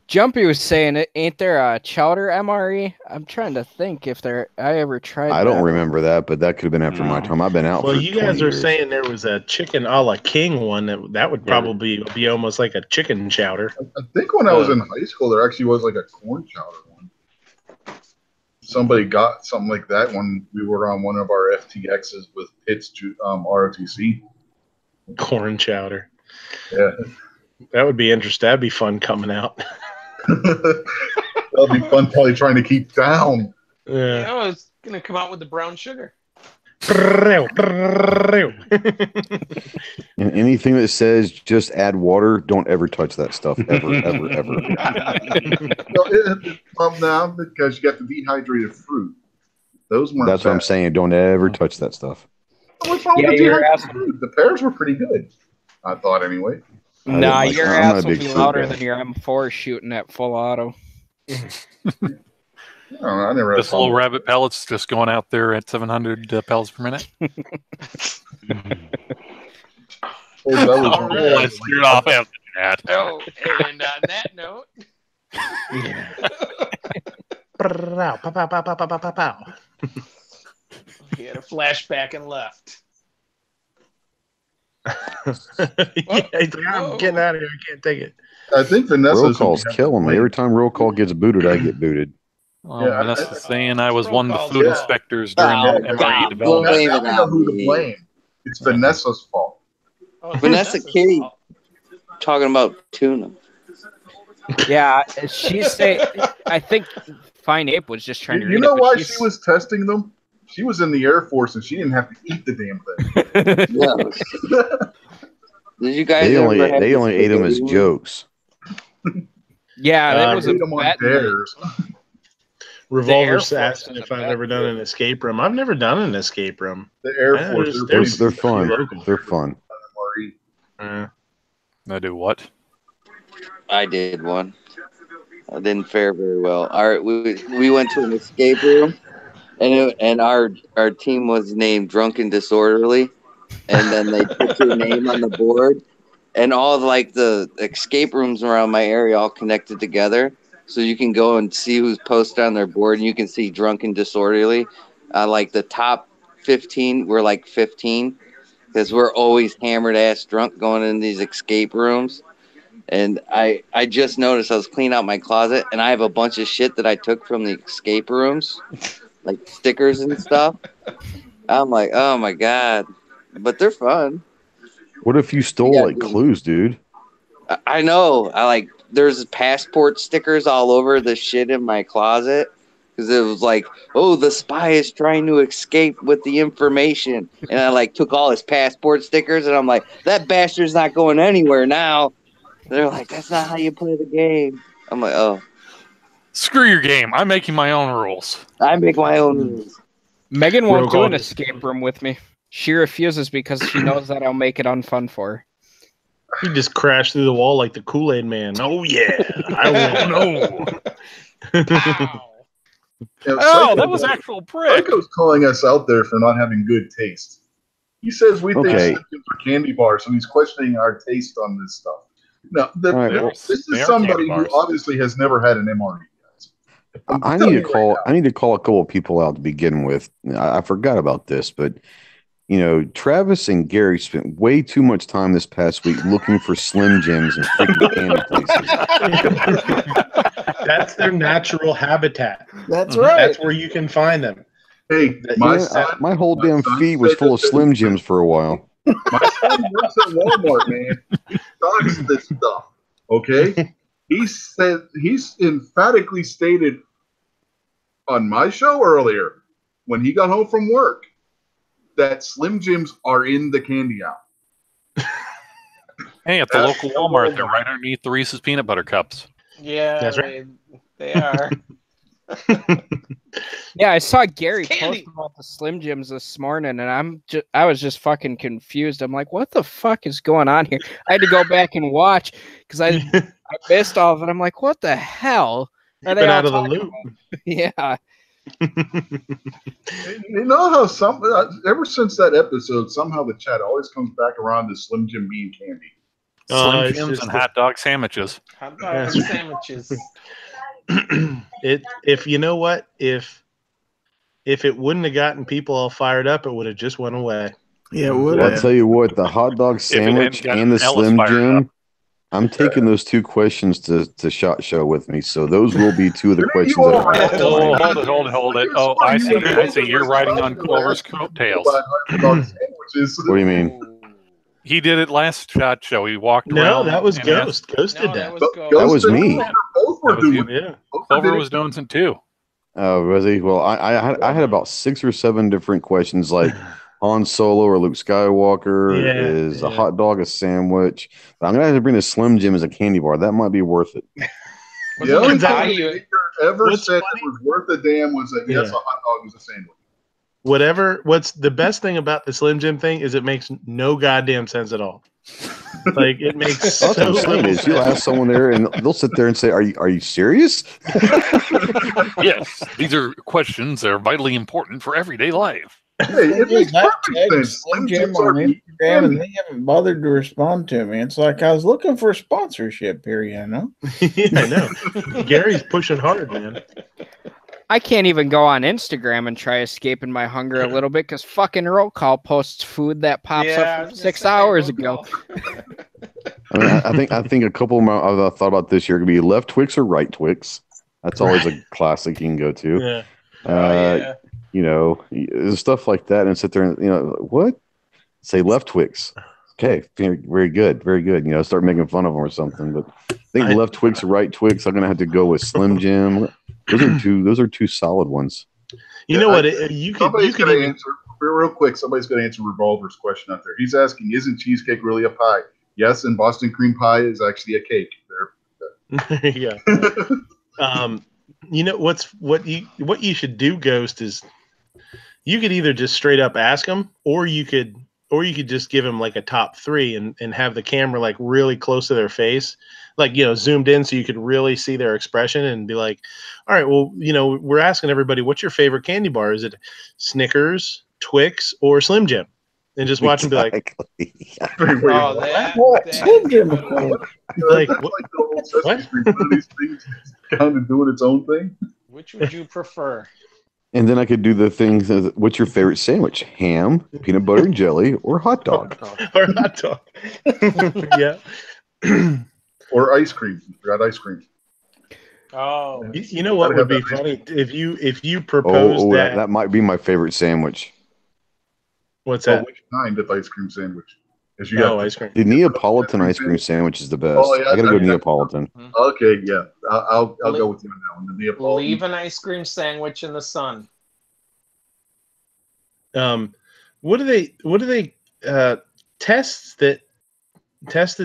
Jumpy was saying, ain't there a chowder MRE? I'm trying to think if I ever tried I don't remember that, but that could have been after my time. I've been out for 20 you guys are years. saying there was a chicken a la king one that would probably be almost like a chicken chowder. I think when I was in high school, there actually was like a corn chowder one. Somebody got something like that when we were on one of our FTXs with Pitt's ROTC. Corn chowder. Yeah. That would be interesting. That'd be fun coming out. That'll be fun probably trying to keep down. Yeah. It's going to come out with the brown sugar. And anything that says just add water, don't ever touch that stuff. Ever. Now, because you got the dehydrated fruit. Those weren't That's what I'm saying. Don't ever touch that stuff. What's wrong with the dehydrated fruit? The pears were pretty good. I thought anyway. Nah, your ass will be louder than your M4 shooting at full auto. I never This little rabbit pellets just going out there at 700 pellets per minute. I steered off after that. Oh, and on that note, he had a flashback and left. I'm getting out of here. I can't take it. I think Vanessa's roll call's killing me. Every time roll call gets booted, I get booted. Vanessa's saying I was one of the food inspectors during the MRE development. I know who to blame. It's Vanessa's fault. Vanessa Kitty talking about tuna. Yeah, she's saying. I think Fine Ape was just trying to. You know why she was testing them? She was in the Air Force and she didn't have to eat the damn thing. Yeah. Did you guys They only ever ate them as jokes. Yeah, that was a them on bet. dares. Revolver's asking if I've ever done an escape room. I've never done an escape room. The Air Force, they're fun. They're fun. I do what? I did one. I didn't fare very well. We went to an escape room, and our team was named Drunk and Disorderly, and then they put your name on the board, and all like the escape rooms around my area all connected together, so you can go and see who's posted on their board, and you can see Drunk and Disorderly. Like the top 15, we're like 15, because we're always hammered ass drunk going in these escape rooms. And I just noticed I was cleaning out my closet, and I have a bunch of shit that I took from the escape rooms, like stickers and stuff. I'm like, oh my god, but they're fun. What if you stole clues, dude? I know. There's passport stickers all over the shit in my closet because it was like, oh, the spy is trying to escape with the information, and I took all his passport stickers, and I'm like, that bastard's not going anywhere now. They're like, that's not how you play the game. I'm like, oh. Screw your game. I'm making my own rules. I make my own rules. Megan won't do an escape room with me. She refuses because she knows that I'll make it unfun for her. You just crash through the wall like the Kool-Aid Man. Oh, yeah. I won't know. Oh, that was actual prick. Psycho's calling us out there for not having good taste. He says we think Slim Jims are candy bars, and he's questioning our taste on this stuff. No, this is somebody who obviously has never had an MRE. I need to call. I need to call a couple of people out to begin with. I forgot about this, but Travis and Gary spent way too much time this past week looking for Slim Jims and freaking candy places. That's their natural habitat. That's right. That's where you can find them. Hey, my whole damn feed was full of Slim Jims for a while. My son works at Walmart, man. He stocks this stuff. Okay? He's emphatically stated on my show earlier when he got home from work that Slim Jims are in the candy aisle. Hey, at the local Walmart, they're right underneath the Reese's peanut butter cups. Yeah, that's right. They are. Yeah, I saw Gary post about the Slim Jims this morning, and I was just fucking confused. I'm like, what the fuck is going on here? I had to go back and watch because I missed all of it. I'm like, what the hell? Are they out of the loop? Yeah. You know how ever since that episode, somehow the chat always comes back around to Slim Jim being candy. Slim Jims and hot dog sandwiches. Hot dog sandwiches. If you know what, if it wouldn't have gotten people all fired up, it would have just went away. Yeah, it would. I'll tell you what, the hot dog sandwich and the Slim Jim. I'm taking those two questions to SHOT Show with me, so those will be two of the questions. Hold it. Oh, I see. You're riding on Clover's coattails. What do you mean? He did it last SHOT Show. He walked around. No, that was Ghost. Ghost did that. That was me. Clover was doing some too. Oh, was he? Well, I had about 6 or 7 different questions, like Han Solo or Luke Skywalker. Is a hot dog a sandwich? But I'm gonna have to bring the Slim Jim as a candy bar. That might be worth it. The only time you ever said it was worth a damn was that yes, a hot dog is a sandwich. What's the best thing about the Slim Jim thing is it makes no goddamn sense at all. Like it makes so little sense. You'll ask someone there and they'll sit there and say, Are you serious? Yes, these are questions that are vitally important for everyday life. Hey, it makes perfect sense. Slim Jim on Instagram and they haven't bothered to respond to me. It's like I was looking for sponsorship here, you know? Yeah, I know. Gary's pushing hard, man. I can't even go on Instagram and try escaping my hunger a little bit because fucking Roll Call posts food that pops up from 6 hours ago. I think a couple of I've thought about this year could be left Twix or right Twix. That's always a classic you can go to. Yeah. Stuff like that, and sit there and what? Say left Twix. Okay, very good, very good. You know, start making fun of them or something. But I think left Twix or right Twix. I'm gonna have to go with Slim Jim. Those are two solid ones. You know what? You could even answer real quick. Somebody's gonna answer Revolver's question out there. He's asking, "Isn't cheesecake really a pie?" Yes, and Boston cream pie is actually a cake. There. Yeah. You know what you should do, Ghost, is you could either just straight up ask them, or you could just give them like a top 3 and have the camera like really close to their face, like, you know, zoomed in so you could really see their expression and be like, all right, well, you know, we're asking everybody, what's your favorite candy bar? Is it Snickers, Twix, or Slim Jim? And just watch them be like, Slim Jim. Like, what? These things kind of doing its own thing. Which would you prefer? And then I could do the things. What's your favorite sandwich? Ham, peanut butter and jelly, or hot dog? Or hot dog. Yeah. Or ice cream. You forgot ice cream. Oh. You know what would be funny if you proposed that might be my favorite sandwich. What's that? Which kind of ice cream sandwich? Ice cream. The Neapolitan ice cream sandwich is the best. Oh, yeah, I gotta go Neapolitan. Okay, yeah, I'll go with you on that one. The Neapolitan. Leave an ice cream sandwich in the sun. What do they tests that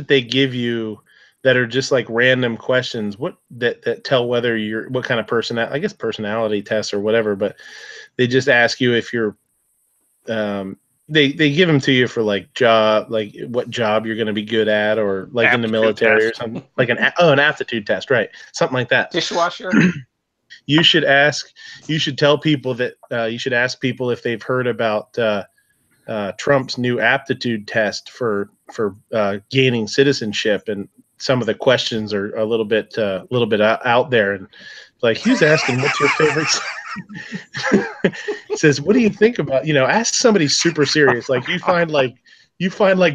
they give you that are just like random questions? What that tell whether you're what kind of person? I guess personality tests or whatever. But they just ask you if you're They give them to you for like job, like what job you're going to be good at, or like aptitude in the military test. Or something, like an aptitude test, right? Something like that. Dishwasher. You should tell people that you should ask people if they've heard about Trump's new aptitude test for gaining citizenship, and some of the questions are a little bit out there, and like he's asking, what's your favorite? Says, what do you think about, ask somebody super serious, like you find like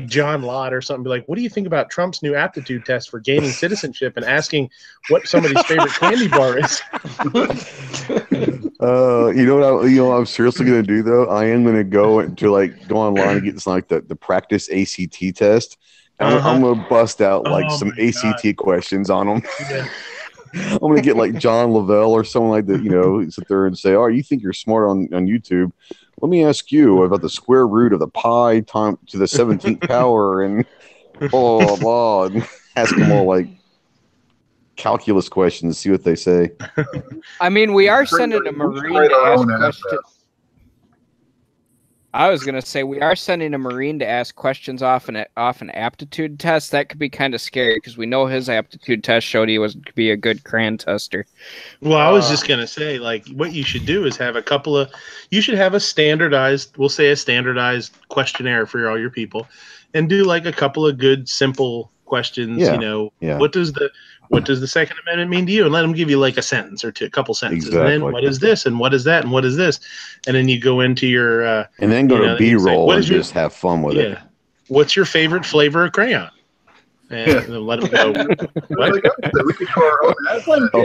John Lott or something, be like, what do you think about Trump's new aptitude test for gaining citizenship, and asking what somebody's favorite candy bar is. What I'm seriously gonna do though, I am gonna go online and get like the practice ACT test. I'm gonna bust out like some ACT questions on them. Yeah. I'm gonna get like John Lavelle or someone like that, sit there and say, "Oh, you think you're smart on YouTube? Let me ask you about the square root of the pi time to the 17th power and blah blah blah," and ask them all like calculus questions, see what they say. I mean, we are sending a Marine to ask questions. I was gonna say we are sending a Marine to ask questions off an aptitude test. That could be kind of scary because we know his aptitude test showed he was be a good cran tester. Well, I was just gonna say, like, what you should do is have you should have a standardized questionnaire for all your people, and do like a couple of good simple questions. Yeah. What does the Second Amendment mean to you? And let them give you like a sentence or two, a couple sentences. Exactly. And then what is this? And what is that? And what is this? And then you go into your and then go to B-roll and just have fun with it. What's your favorite flavor of crayon? And then let them go.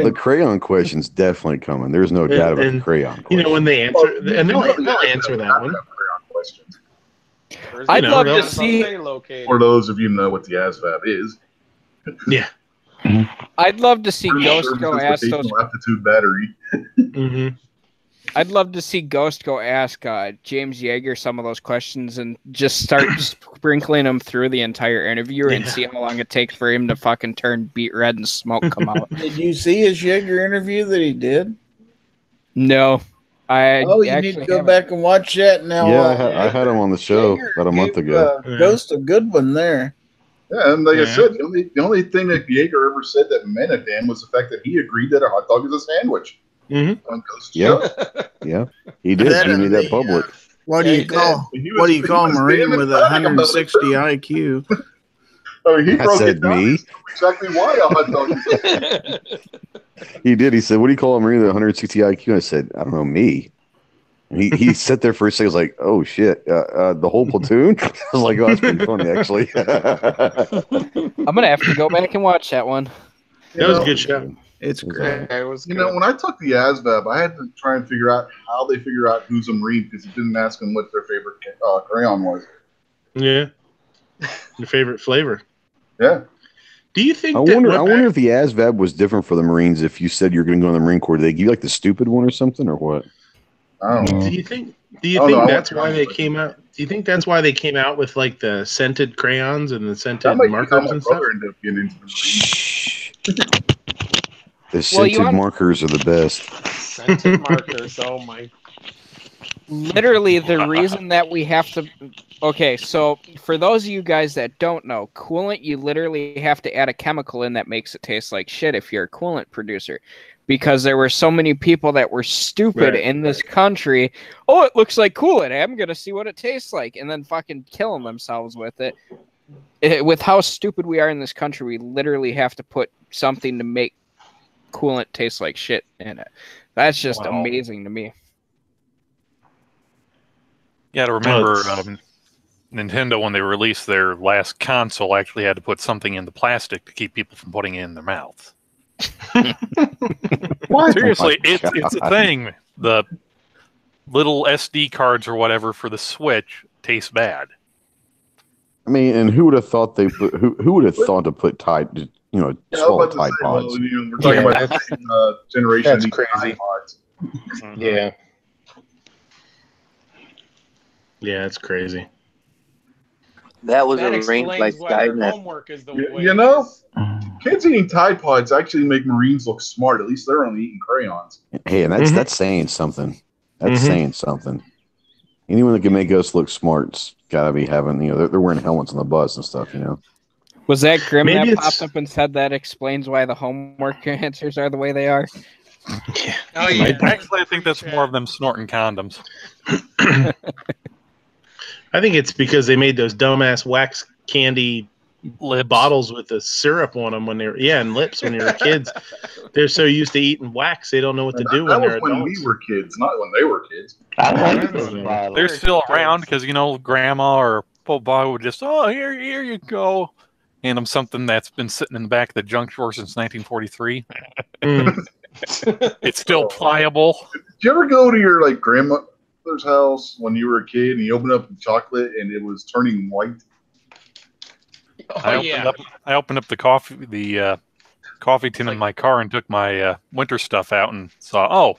The crayon question's definitely coming. There's no doubt about the crayon question. When they answer, and they'll answer that one. I'd love to see. For those of you who know what the ASVAB is. Yeah. I'd love to see Ghost go ask those. Aptitude battery. Mm-hmm. I'd love to see Ghost go ask James Yeager some of those questions and just start sprinkling them through the entire interview and see how long it takes for him to fucking turn beet red and smoke come out. Did you see his Yeager interview that he did? No. You need to go back and watch that now. Yeah, I had him on the show about a month ago. Ghost a good one there. Yeah, and like I said, the only thing that Yeager ever said that meant a damn was the fact that he agreed that a hot dog is a sandwich. Mm-hmm. On Ghost yeah, he did. He made that public. What do you call a Marine with 160 IQ? I mean, he broke said it down me. Exactly why a hot dog. He did. He said, "What do you call a Marine with 160 IQ?" I said, "I don't know, me." And he sat there for a second. Was like, "Oh shit, the whole platoon." I was like, "Oh, that's pretty funny, actually." I'm gonna have to go back and watch that one. That was a good show. It's great. It was good. When I took the ASVAB, I had to try and figure out how they figure out who's a Marine because he didn't ask them what their favorite crayon was. Yeah. Your favorite flavor? Yeah. Do you think? I wonder if the ASVAB was different for the Marines. If you said you're going to go in the Marine Corps, did they give you like the stupid one or something, or what? I don't know. Do you think that's why they came out? Do you think that's why they came out with like the scented crayons and the scented markers and stuff? Ended up getting into the The scented markers are the best. Scented markers. Oh my. Literally, the reason that we have to. Okay, so for those of you guys that don't know, coolant, you literally have to add a chemical in that makes it taste like shit if you're a coolant producer. Because there were so many people that were stupid in this country. Oh, it looks like coolant. I'm going to see what it tastes like. And then fucking killing themselves with it. With how stupid we are in this country, we literally have to put something to make coolant taste like shit in it. That's just amazing to me. Yeah, to remember, Nintendo, when they released their last console, actually had to put something in the plastic to keep people from putting it in their mouths. What? Seriously, Oh my it's a God. thing. The little SD cards or whatever for the Switch taste bad. I mean, and who would have thought they put? Who would have thought to put Tide? Swallow Tide Pods. We're talking about the same generation. That's of crazy. Tide Pods. Yeah. Yeah, it's crazy. That was That arranged by explains why their Skynet. homework is the way You it know, is. kids eating Tide Pods actually make Marines look smart. At least they're only eating crayons. Hey, and that's saying something. That's saying something. Anyone that can make us look smart's got to be having. They're wearing helmets on the bus and stuff. Was that Grim Maybe that it's- popped up and said that explains why the homework answers are the way they are? Oh yeah. Actually, I think that's more of them snorting condoms. I think it's because they made those dumbass wax candy bottles with the syrup on them when they were and lips when they were kids. They're so used to eating wax, they don't know what to do when That they're was when adults. we were kids, not when they were kids. I like those bottles. They're still around because Grandma or Bob would just here you go, hand them something that's been sitting in the back of the junk drawer since 1943. It's still pliable. Did you ever go to your grandmother's house when you were a kid and you opened up the chocolate and it was turning white? I opened up the coffee tin in my car and took my winter stuff out and saw,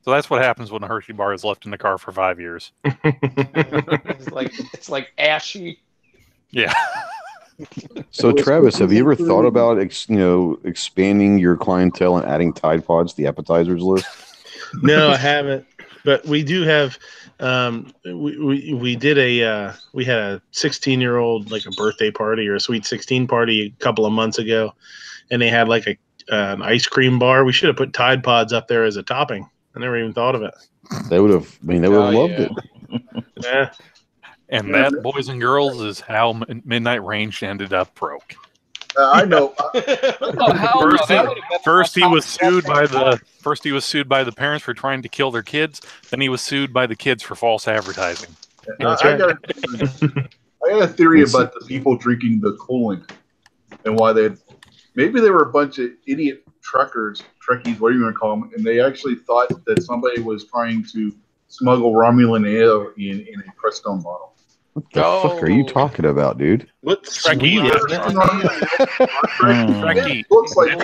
so that's what happens when a Hershey bar is left in the car for 5 years. It's like ashy. Yeah. So, Travis, have you ever thought about expanding your clientele and adding Tide Pods to the appetizers list? No, I haven't. But we do have. We had a 16-year-old a birthday party or a sweet 16 party a couple of months ago, and they had an ice cream bar. We should have put Tide Pods up there as a topping. I never even thought of it. They would have. They would have loved it. Yeah. And that, boys and girls, is how Midnight Range ended up broke. I know. First, he was sued by the parents for trying to kill their kids. Then he was sued by the kids for false advertising. I got a theory about the people drinking the coolant and why maybe they were a bunch of idiot trekkies, whatever you want to call them, and they actually thought that somebody was trying to smuggle Romulan ale in a Prestone bottle. What the fuck are you talking about, dude? What's Trekkie? Looks like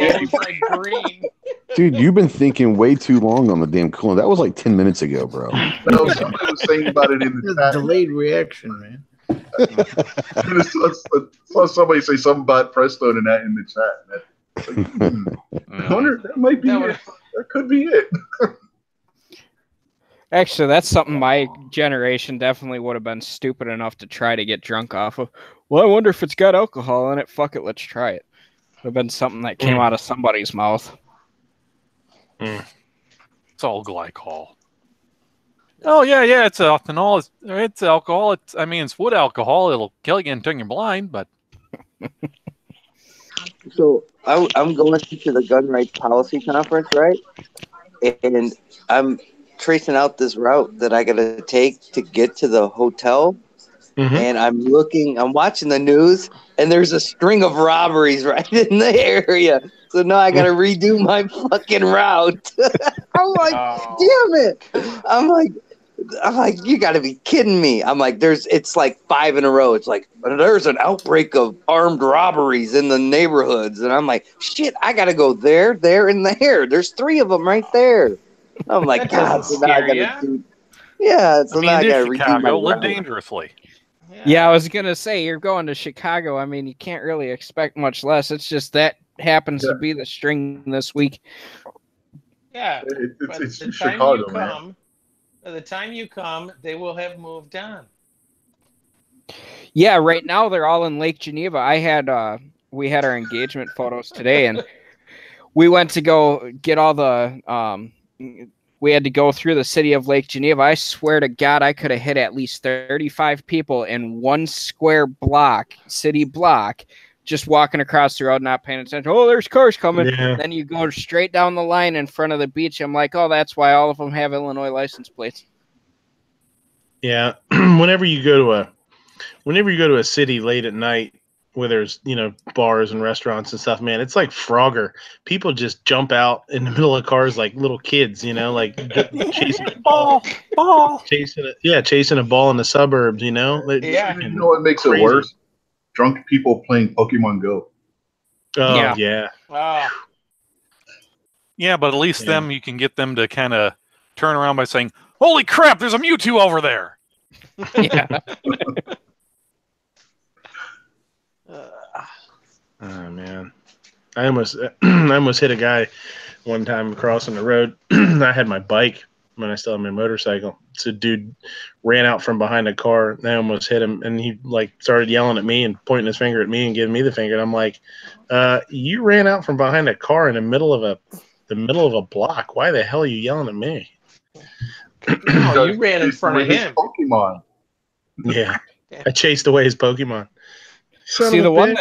green. Dude, you've been thinking way too long on the damn coolant. That was like 10 minutes ago, bro. No, somebody was saying about it in the chat. Delayed reaction, man. I saw somebody say something about Prestone in the chat. I wonder, that might be it. That could be it. Actually, that's something my generation definitely would have been stupid enough to try to get drunk off of. Well, I wonder if it's got alcohol in it. Fuck it, let's try it. Would have been something that came out of somebody's mouth. It's all glycol. Oh yeah, it's ethanol. It's alcohol. It's wood alcohol. It'll kill you and turn you blind. But so I'm going to the gun rights policy conference, right? And I'm tracing out this route that I got to take to get to the hotel. And I'm watching the news, and there's a string of robberies right in the area. So now I got to redo my fucking route. I'm like, damn it. I'm like, I'm like, you got to be kidding me. I'm like, it's like 5 in a row. It's like, there's an outbreak of armed robberies in the neighborhoods. And I'm like, shit, I got to go there, and there. There's 3 of them right there. I'm like, That God, doesn't so now I scare got ya. to do. Yeah, so I now mean, I it got is to redo my Chicago. Live route. dangerously. Yeah, I was gonna say you're going to Chicago. I mean, you can't really expect much less. It's just that happens to be the string this week. Yeah. It's the time Chicago, you man. come, by the time you come, they will have moved on. Yeah, right now they're all in Lake Geneva. We had our engagement photos today, and we went to go get all the we had to go through the city of Lake Geneva. I swear to God, I could have hit at least 35 people in one square block, city block, just walking across the road, not paying attention. Oh, there's cars coming. Yeah. Then you go straight down the line in front of the beach. I'm like, oh, that's why all of them have Illinois license plates. Yeah. Whenever you go to a city late at night where there's, bars and restaurants and stuff, man, it's like Frogger. People just jump out in the middle of cars like little kids, like chasing a ball. Chasing a ball in the suburbs, Yeah. You know what makes it worse? Drunk people playing Pokemon Go. Oh, yeah. Oh. Yeah, but at least them, you can get them to kind of turn around by saying, holy crap, there's a Mewtwo over there. Yeah. Oh, man. I almost hit a guy one time crossing the road. I had my bike when I still had my motorcycle. So dude ran out from behind a car, and I almost hit him, and he started yelling at me and pointing his finger at me and giving me the finger. And I'm like, you ran out from behind a car in the middle of a block. Why the hell are you yelling at me? No, you ran in front of him. Pokemon. Yeah. I chased away his Pokemon. See, the one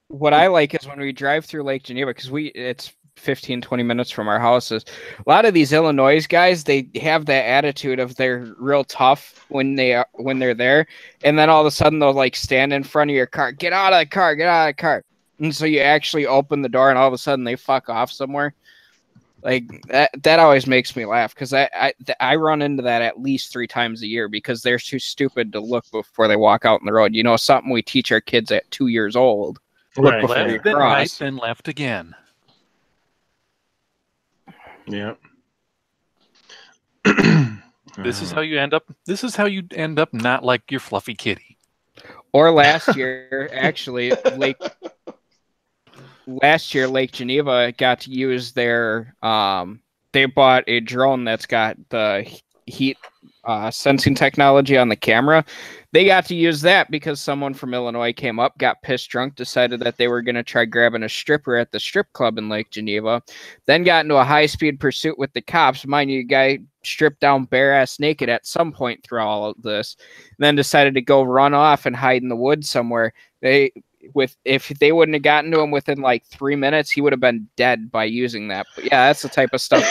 what I like is when we drive through Lake Geneva, because it's 15, 20 minutes from our houses. A lot of these Illinois guys, they have that attitude of they're real tough when they're there, and then all of a sudden they'll stand in front of your car, get out of the car, and so you actually open the door, and all of a sudden they fuck off somewhere. That always makes me laugh, because I run into that at least 3 times a year, because they're too stupid to look before they walk out on the road. Something we teach our kids at 2 years old. Look before you Left, then cross. right, then left again. Yeah. This is how you end up not like your fluffy kitty. Or last year, actually, Lake Geneva got to use their they bought a drone that's got the heat sensing technology on the camera. They got to use that because someone from Illinois came up, got pissed drunk, decided that they were going to try grabbing a stripper at the strip club in Lake Geneva, then got into a high-speed pursuit with the cops. Mind you, the guy stripped down bare-ass naked at some point through all of this, then decided to go run off and hide in the woods somewhere. If they wouldn't have gotten to him within 3 minutes, he would have been dead by using that. But yeah, that's the type of stuff.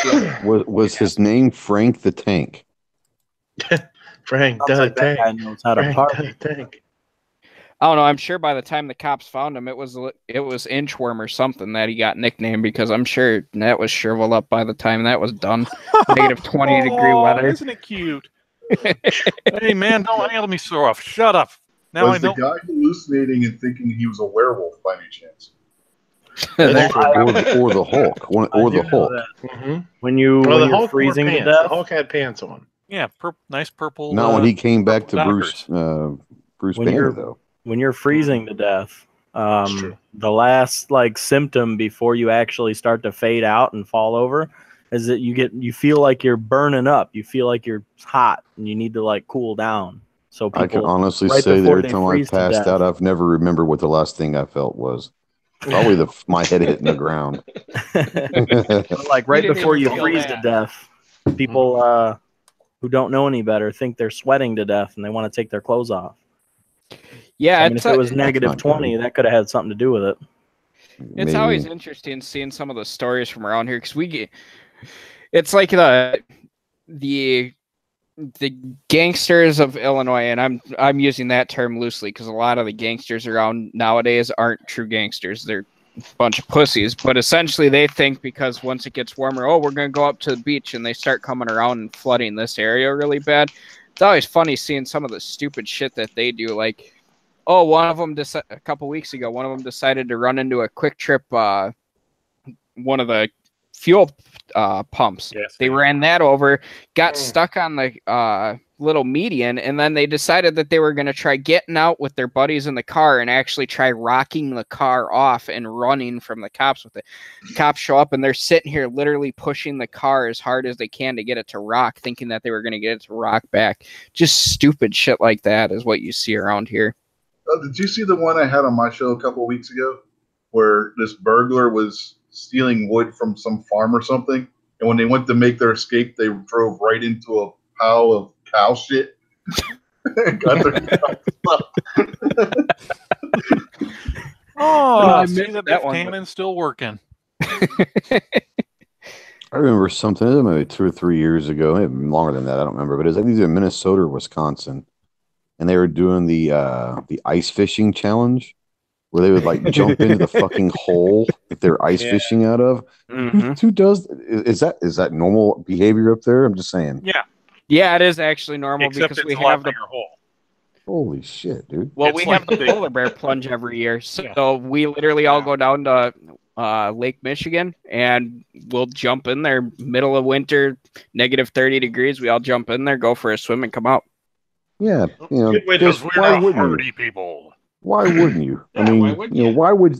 Was his name Frank the Tank? Frank the Tank. Knows how to party. Tank. I don't know. I'm sure by the time the cops found him, it was Inchworm or something that he got nicknamed, because I'm sure that was shriveled up by the time that was done. Negative 20-degree weather. Isn't it cute? Hey man, don't let me throw off. Shut up. Now Was I know. the guy hallucinating and thinking he was a werewolf by any chance? or the Hulk. Or the Hulk. Mm-hmm. When you're freezing to death. The Hulk had pants on. Yeah, nice purple. Not when he came back to knockers. Bruce Banner, though. When you're freezing to death, the last symptom before you actually start to fade out and fall over is that you feel like you're burning up. You feel like you're hot and you need to cool down. So I can honestly say that every time I passed out, I've never remembered what the last thing I felt was. Probably my head hitting the ground. Right before you freeze to death, people who don't know any better think they're sweating to death and they want to take their clothes off. Yeah, if it was negative 20, that could have had something to do with it. It's always interesting seeing some of the stories from around here, because it's like the gangsters of Illinois, and I'm using that term loosely because a lot of the gangsters around nowadays aren't true gangsters. They're bunch of pussies. But essentially, they think because once it gets warmer, oh, we're going to go up to the beach, and they start coming around and flooding this area really bad. It's always funny seeing some of the stupid shit that they do. Like, oh, one of them a couple weeks ago, one of them decided to run into a Quick Trip, one of the fuel pumps. Yes, they ran that over, got stuck on the little median, and then they decided that they were going to try getting out with their buddies in the car and actually try rocking the car off and running from the cops with it. The cops show up, and they're sitting here literally pushing the car as hard as they can to get it to rock, thinking that they were going to get it to rock back. Just stupid shit like that is what you see around here. Did you see the one I had on my show a couple of weeks ago where this burglar was stealing wood from some farm or something, and when they went to make their escape, they drove right into a pile of cow shit and got their I see that cannon's still working. I remember something maybe 2 or 3 years ago, maybe longer than that, I don't remember, but it was either in Minnesota or Wisconsin, and they were doing the ice fishing challenge, where they would like jump into the fucking hole if they're ice fishing out of. Who does? Is that normal behavior up there? I'm just saying. Yeah, it is actually normal. Except because it's we a have lot the bigger hole. Holy shit, dude! Well, It's we like have the big- polar bear plunge every year, so we literally all go down to Lake Michigan, and we'll jump in there middle of winter, negative 30 degrees. We all jump in there, go for a swim, and come out. Yeah, Because we're not hardy people. Why wouldn't you? I Yeah, mean, why wouldn't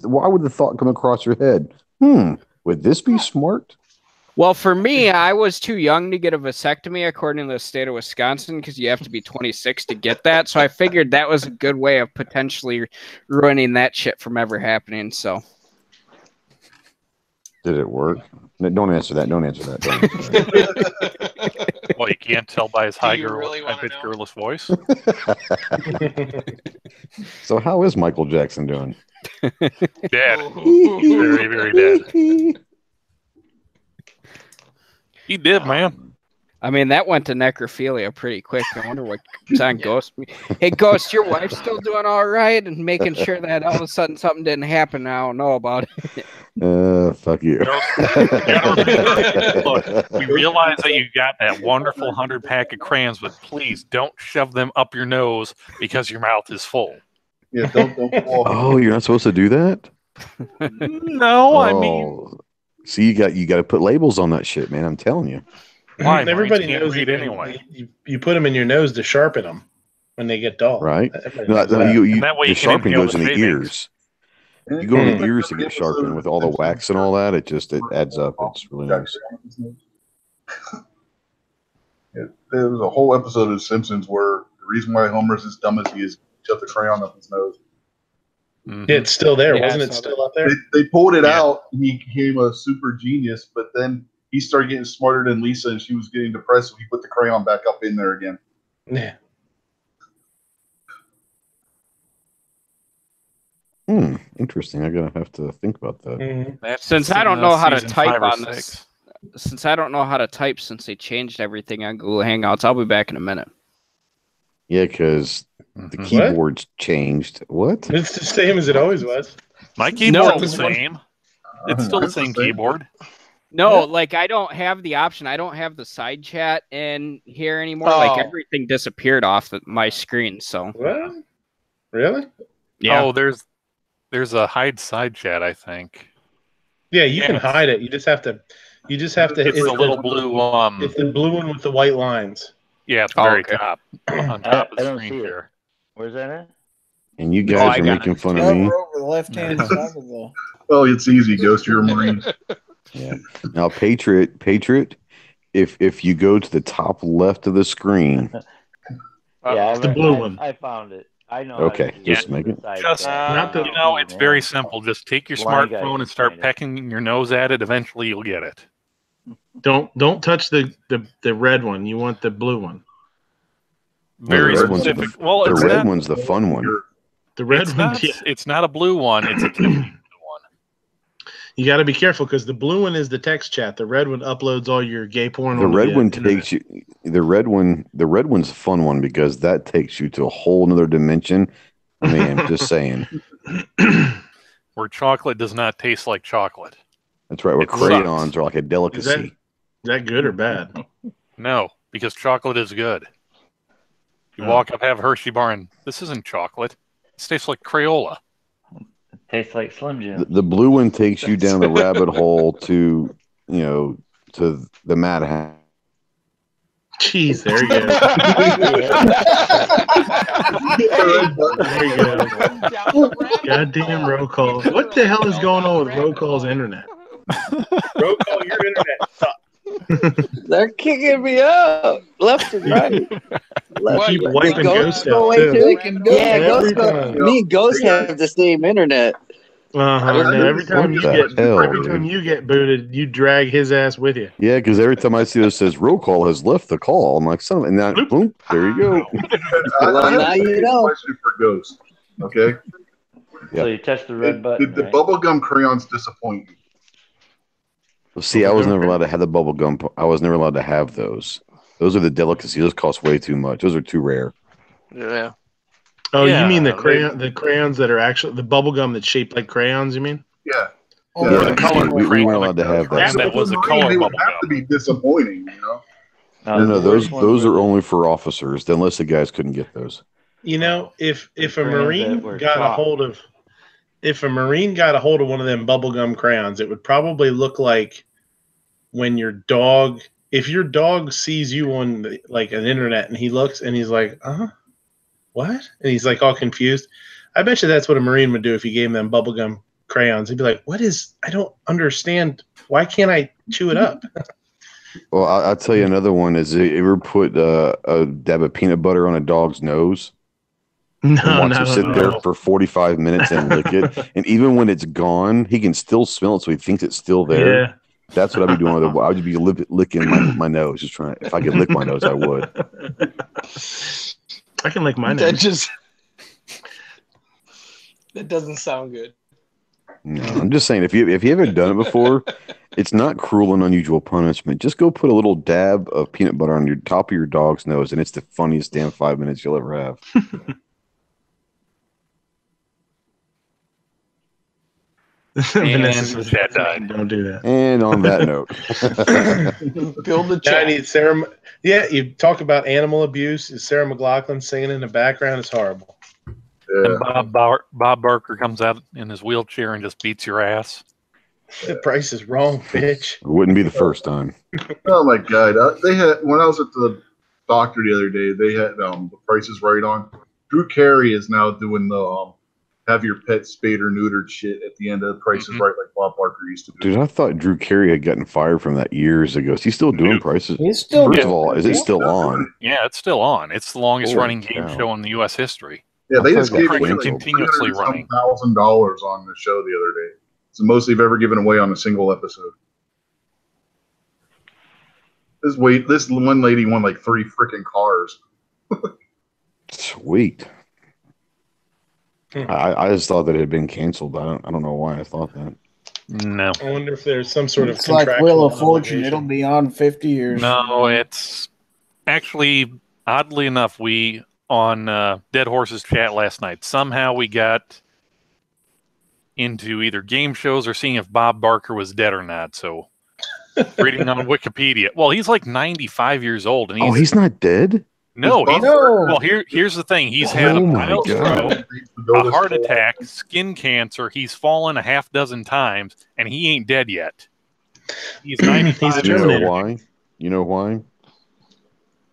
you? why would the thought come across your head? Would this be smart? Well, for me, I was too young to get a vasectomy according to the state of Wisconsin because you have to be 26 to get that. So I figured that was a good way of potentially ruining that shit from ever happening. So Did it work? No, don't answer that. Don't answer that. Don't answer that. Well, you can't tell by his high pitched know? girlish voice. So how is Michael Jackson doing? Dead. Very, very dead. He did, man. I mean, that went to necrophilia pretty quick. I wonder what's on Ghost. Hey, Ghost, your wife's still doing all right and making sure that all of a sudden something didn't happen. I don't know about it. Fuck you. Look, we realize that you got that wonderful 100-pack of crayons, but please don't shove them up your nose because your mouth is full. Yeah, don't Oh, you're not supposed to do that? No, I mean, see, you got to put labels on that shit, man. I'm telling you. why? Everybody Mine can't knows read you, anyway. You put them in your nose to sharpen them when they get dull. Right? Everybody No, knows no, that. you, And that way the you can sharpening inhale goes in the the shavings. ears. You go in the ears to get sharpened with all the wax and all that. It adds up. It's really nice. There was a whole episode of The Simpsons where the reason why Homer's as dumb as he is, shut the crayon up his nose. Mhm. Yeah, it's still there, Yeah, wasn't I it? saw Still up there. They pulled it Yeah. out, and he became a super genius. But then he started getting smarter than Lisa, and she was getting depressed. So he put the crayon back up in there again. Yeah. Interesting. I'm gonna have to think about that. Mhm. That's Since in, I don't know how to season type 5 or on 6. this, since I don't know how to type since they changed everything on Google Hangouts, I'll be back in a minute. Yeah, because the Mhm. keyboard's changed. What? It's the same as it always was. My keyboard's No. the same. It's still the same keyboard. No, like I don't have the option. I don't have the side chat in here anymore. Like Oh. everything disappeared off my screen. So What? Really? yeah. Oh, there's a hide side chat, I think. Yeah, you can Yes. hide it. You just have to. It's the little blue It's the blue one with the white lines. yeah, at the Oh, very okay. top. On top of I the don't screen see it. share. Where's that at? And you I guys are got making it. fun of me. Over the left-hand side of the. Oh, it's easy. Ghost, you're a Marine. Yeah. Now, Patriot, if you go to the top left of the screen, Yeah, It's the blue one. I found it. I know. Okay, how to do just it. make it- Side Just, chat. not the- it's very simple. Just take your Blind guy smartphone can and start find it. pecking your nose at it. Eventually, you'll get it. Don't touch the red one. You want the blue one. Very the red one's specific. the- Well, the it's red not, one's the fun one. The red it's one. not, Yeah. it's not a blue one. It's a Tiffany blue one. You got to be careful because the blue one is the text chat. The red one uploads all your gay porn. The onto red one internet. takes you. The red one's the fun one because that takes you to a whole nother dimension. I mean, I'm just saying. where chocolate does not taste like chocolate. That's right. Where It crayons sucks. are like a Is delicacy. that good or bad? No, because chocolate is good. You walk up, have a Hershey bar, and this isn't chocolate. It tastes like Crayola. It tastes like Slim Jim. The blue one takes you down the rabbit hole to, to the madhouse. Jeez, there you go. There you go. Goddamn roll calls. What the hell is going on with roll calls internet? Roll call, your internet sucks. They're kicking me out left and right. Keep wiping Ghost go out, away too. till they can go. Yeah, Every Ghost time. me and Ghost have the same internet. No, every time Dude. you get booted, you drag his ass with you. Yeah, because every time I see this says roll call has left the call, I'm like, and then boom, there you go. I now have you a know. question for Ghost. Okay. So you touch the red button. Did the right? bubblegum crayons disappoint you? Well, see, I was never allowed to have the bubble gum. I was never allowed to have those. Those are the delicacy. Those cost way too much. Those are too rare. Yeah. Oh, Yeah, you mean the crayons that are actually the bubble gum that's shaped like crayons? You mean? Yeah. Yeah, the color we weren't allowed to have that. That was a They color would bubble have to gum. be disappointing, you know. No, those are only for officers. The enlisted guys couldn't get those. You know, if a crayons that Marine were got a chalk. hold of one of them bubblegum crayons, it would probably look like when your dog, if your dog sees you on like an internet and he looks and he's like, what? And he's like all confused. I bet you that's what a Marine would do if you gave them bubblegum crayons. He'd be like, I don't understand. Why can't I chew it up? Well, I'll tell you another one is you ever put a dab of peanut butter on a dog's nose? And watch him sit there for 45 minutes and lick it. And even when it's gone, he can still smell it, so he thinks it's still there. Yeah. That's what I'd be doing. I would be licking my nose, just trying. If I could lick my nose, I would. I can lick my nose. That doesn't sound good. No, I'm just saying, if you haven't done it before, it's not cruel and unusual punishment. Just go put a little dab of peanut butter on your top of your dog's nose, and it's the funniest damn 5 minutes you'll ever have. And chat died. Don't do that. And on that note, Build the Now I chat. need Sarah. Yeah, you talk about animal abuse. Is Sarah McLachlan singing in the background? It's horrible. And Bob Barker comes out in his wheelchair and just beats your ass. The price is wrong, bitch. it wouldn't be the first time. Oh my god! They had when I was at the doctor the other day. They had the Price is Right on. Drew Carey is now doing the have your pet spayed or neutered shit at the end of the Price is Right, like Bob Barker used to do. Dude, I thought Drew Carey had gotten fired from that years ago. Is he still doing prices? He's still First doing of all, is it still on? Yeah, it's still on. It's the longest Holy running game cow. show in the U.S. history. Yeah, they I just heard gave that away like continuously running. $300,000 on the show the other day. It's the most they've ever given away on a single episode. This one lady won like 3 freaking cars. Sweet. I just thought that it had been canceled. I don't know why I thought that. No. I wonder if there's some sort of It's like contractual Wheel of Fortune. obligation. It'll be on 50 years. No, it's actually, oddly enough, we on Dead Horses chat last night, somehow we got into either game shows or seeing if Bob Barker was dead or not. So reading on Wikipedia. Well, he's like 95 years old. And He's not dead? No, he's, No. well, here's the thing. He's had a Oh my mild God. stroke, a heart attack, skin cancer. He's fallen a half dozen times, and he ain't dead yet. He's 95 You years know old. why? You know why?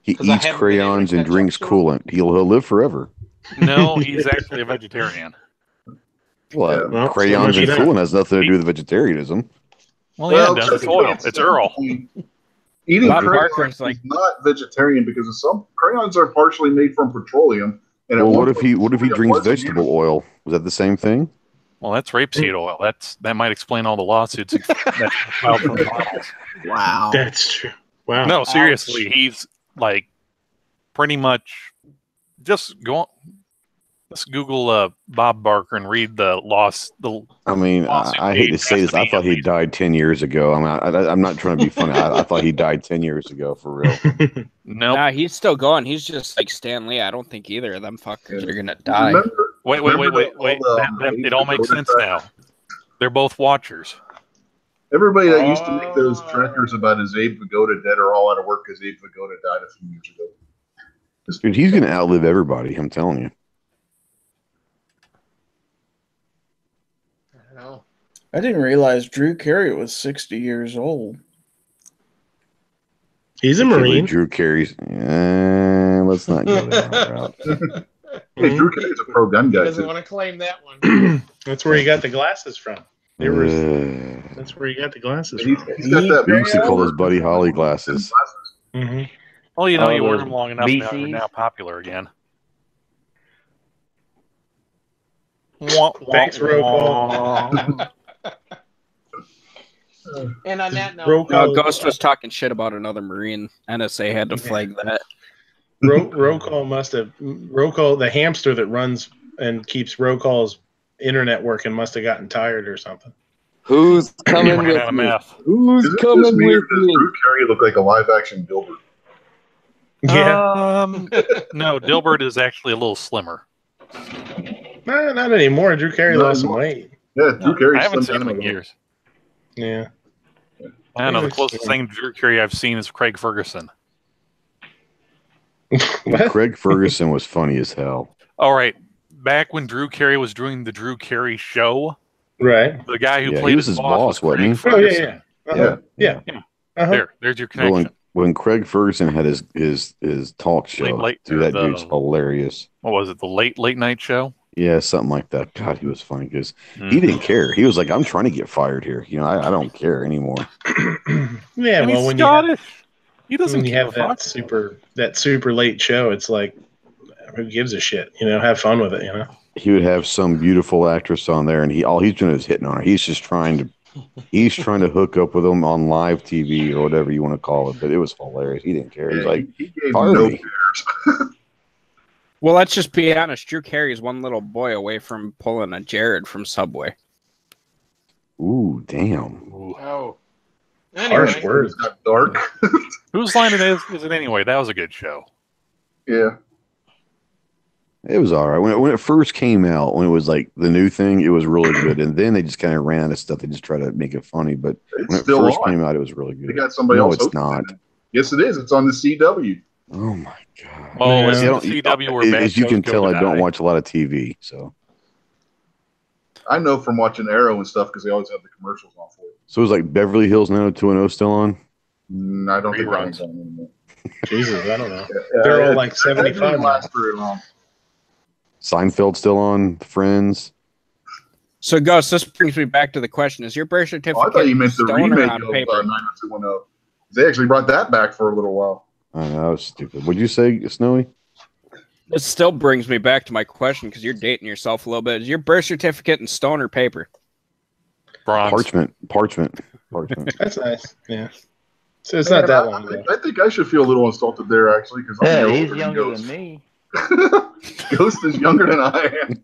He 'Cause I eats haven't been able to crayons and catch up drinks to him. coolant. He'll live forever. No, he's actually a vegetarian. Well, Well, crayons so and much coolant has nothing to do with vegetarianism. Well, yeah, it does. It's oil. It's Earl. Eating Bob crayons Barker's like- is not vegetarian because some crayons are partially made from petroleum. And at Well, one what if he point, petroleum drinks wasn't vegetable used. oil? Was that the same thing? Well, that's rapeseed oil. That might explain all the lawsuits that filed from the bottles. Wow. That's true. Wow. No, seriously, he's like pretty much just go. Let's Google Bob Barker and read the loss. I mean, I hate to say this. I thought he died 10 years ago. I'm not trying to be funny. I thought he died 10 years ago, for real. No, Nah, he's still going. He's just like Stan Lee. I don't think either of them fuckers are gonna die. Remember wait. all the It all makes sense now. They're both watchers. Everybody that used to make those trackers about his Abe Vigoda dead are all out of work because Abe Vigoda died a few years ago. Dude, he's going to outlive everybody. I'm telling you. I don't know. I didn't realize Drew Carey was 60 years old. He's a Marine. Drew Carey's. Let's not go down that route. Hey, Drew Carey's a pro gun He guy doesn't too. want to claim that one. That's where he got the glasses from. That's where he got the glasses from. He's got that He used to call those Buddy Holly glasses. Mm-hmm. Well, you know, you wear those them long enough now, they're BCs? now popular again. Thanks, roll call. And on that note, Ghost was talking shit about another Marine. NSA had to flag that. Roll must have the hamster that runs and keeps roll call's internet working must have gotten tired or something. Who's coming Ran with out of me? math. Who's Is it coming just me or with does me? Drew Carey look like a live action Dilbert? Yeah. No, Dilbert is actually a little slimmer. No, not anymore. Drew Carey lost some weight. Yeah, Drew Carey. I haven't seen him in years. Yeah. I don't know. The closest thing to Drew Carey I've seen is Craig Ferguson. Craig Ferguson was funny as hell. All right. Back when Drew Carey was doing the Drew Carey show, right? The guy who Yeah, played he was his boss, Craig wasn't he? Ferguson. Yeah. There's your connection. When Craig Ferguson had his talk show, dude, that dude's hilarious. What was it? The late night show? Yeah, something like that. God, he was funny because he didn't care. He was like, "I'm trying to get fired here. You know, I don't care anymore." Yeah, And well, he's when Scottish. He doesn't have that super late show. It's like, who gives a shit? You know, have fun with it. You know. He would have some beautiful actress on there, and all he's doing is hitting on her. He's just trying to hook up with them on live TV or whatever you want to call it. But it was hilarious. He didn't care. He's like, "Fire me." Well, let's just be honest. Drew Carey is one little boy away from pulling a Jared from Subway. Ooh, damn. Oh. Harsh words. Got dark. Whose line is it anyway? That was a good show. Yeah. It was all right. When it first came out, when it was like the new thing, it was really good. And then they just kind of ran out of stuff. They just try to make it funny. But when it still first on. came out, it was really good. They got somebody no, else. it's hosting not. it. Yes, it is. It's on the CW. Oh my god. Oh, it's See, the CW where bad as you shows can go tell, to I don't die. watch a lot of TV. So I know from watching Arrow and stuff because they always have the commercials on for it. it was like Beverly Hills 90210 still on. I don't think Reruns. that's on anymore. Jesus, I don't know. They're all like 75 That didn't now. last very long. Seinfeld still on. Friends. So, Gus, this brings me back to the question: is your birth Oh, certificate I thought you meant the stone or remake on of paper? 90210. They actually brought that back for a little while. I know, that was stupid. What'd you say, Snowy? This still brings me back to my question because you're dating yourself a little bit. Is your birth certificate in stone or paper? Bronze. Parchment. That's nice. Yeah. So it's not that long ago. I think I should feel a little insulted there, actually, because Yeah, I'm he's older younger Ghost. than me. Ghost is younger than I am.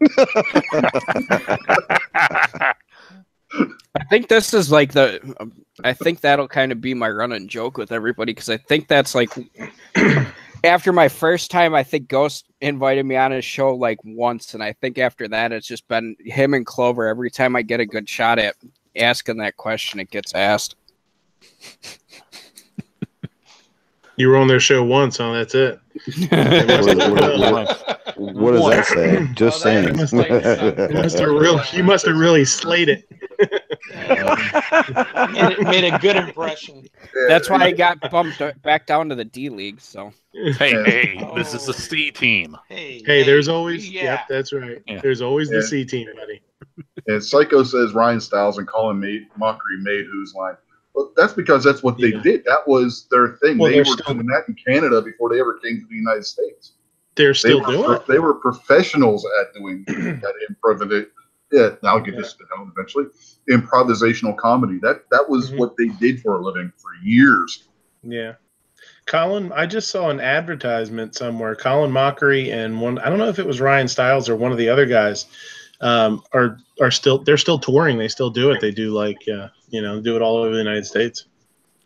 I think this is like I think that'll kind of be my running joke with everybody because I think that's like after my first time, I think Ghost invited me on his show like once, and I think after that it's just been him and Clover. Every time I get a good shot at asking that question, it gets asked. You were on their show once, huh? That's it. What does that say? Just saying. You must have really slayed it. Made a good impression. That's why I got bumped back down to the D League. So Hey, this is the C team. Hey, there's always. yeah. Yep, that's right. Yeah. There's always the Yeah. C team, buddy. And Psycho says Ryan Stiles and Colin Mockery made who's line. Well, that's because that's what they did. That was their thing. Well, they they're were still- doing that in Canada before they ever came to the United States. They're still doing it. They were professionals at doing that improv. Yeah, I'll get this down eventually. Improvisational comedy. That was what they did for a living for years. Yeah. Colin, I just saw an advertisement somewhere. Colin Mockery and one, I don't know if it was Ryan Stiles or one of the other guys, they're still touring. They still do it. They do like, do it all over the United States.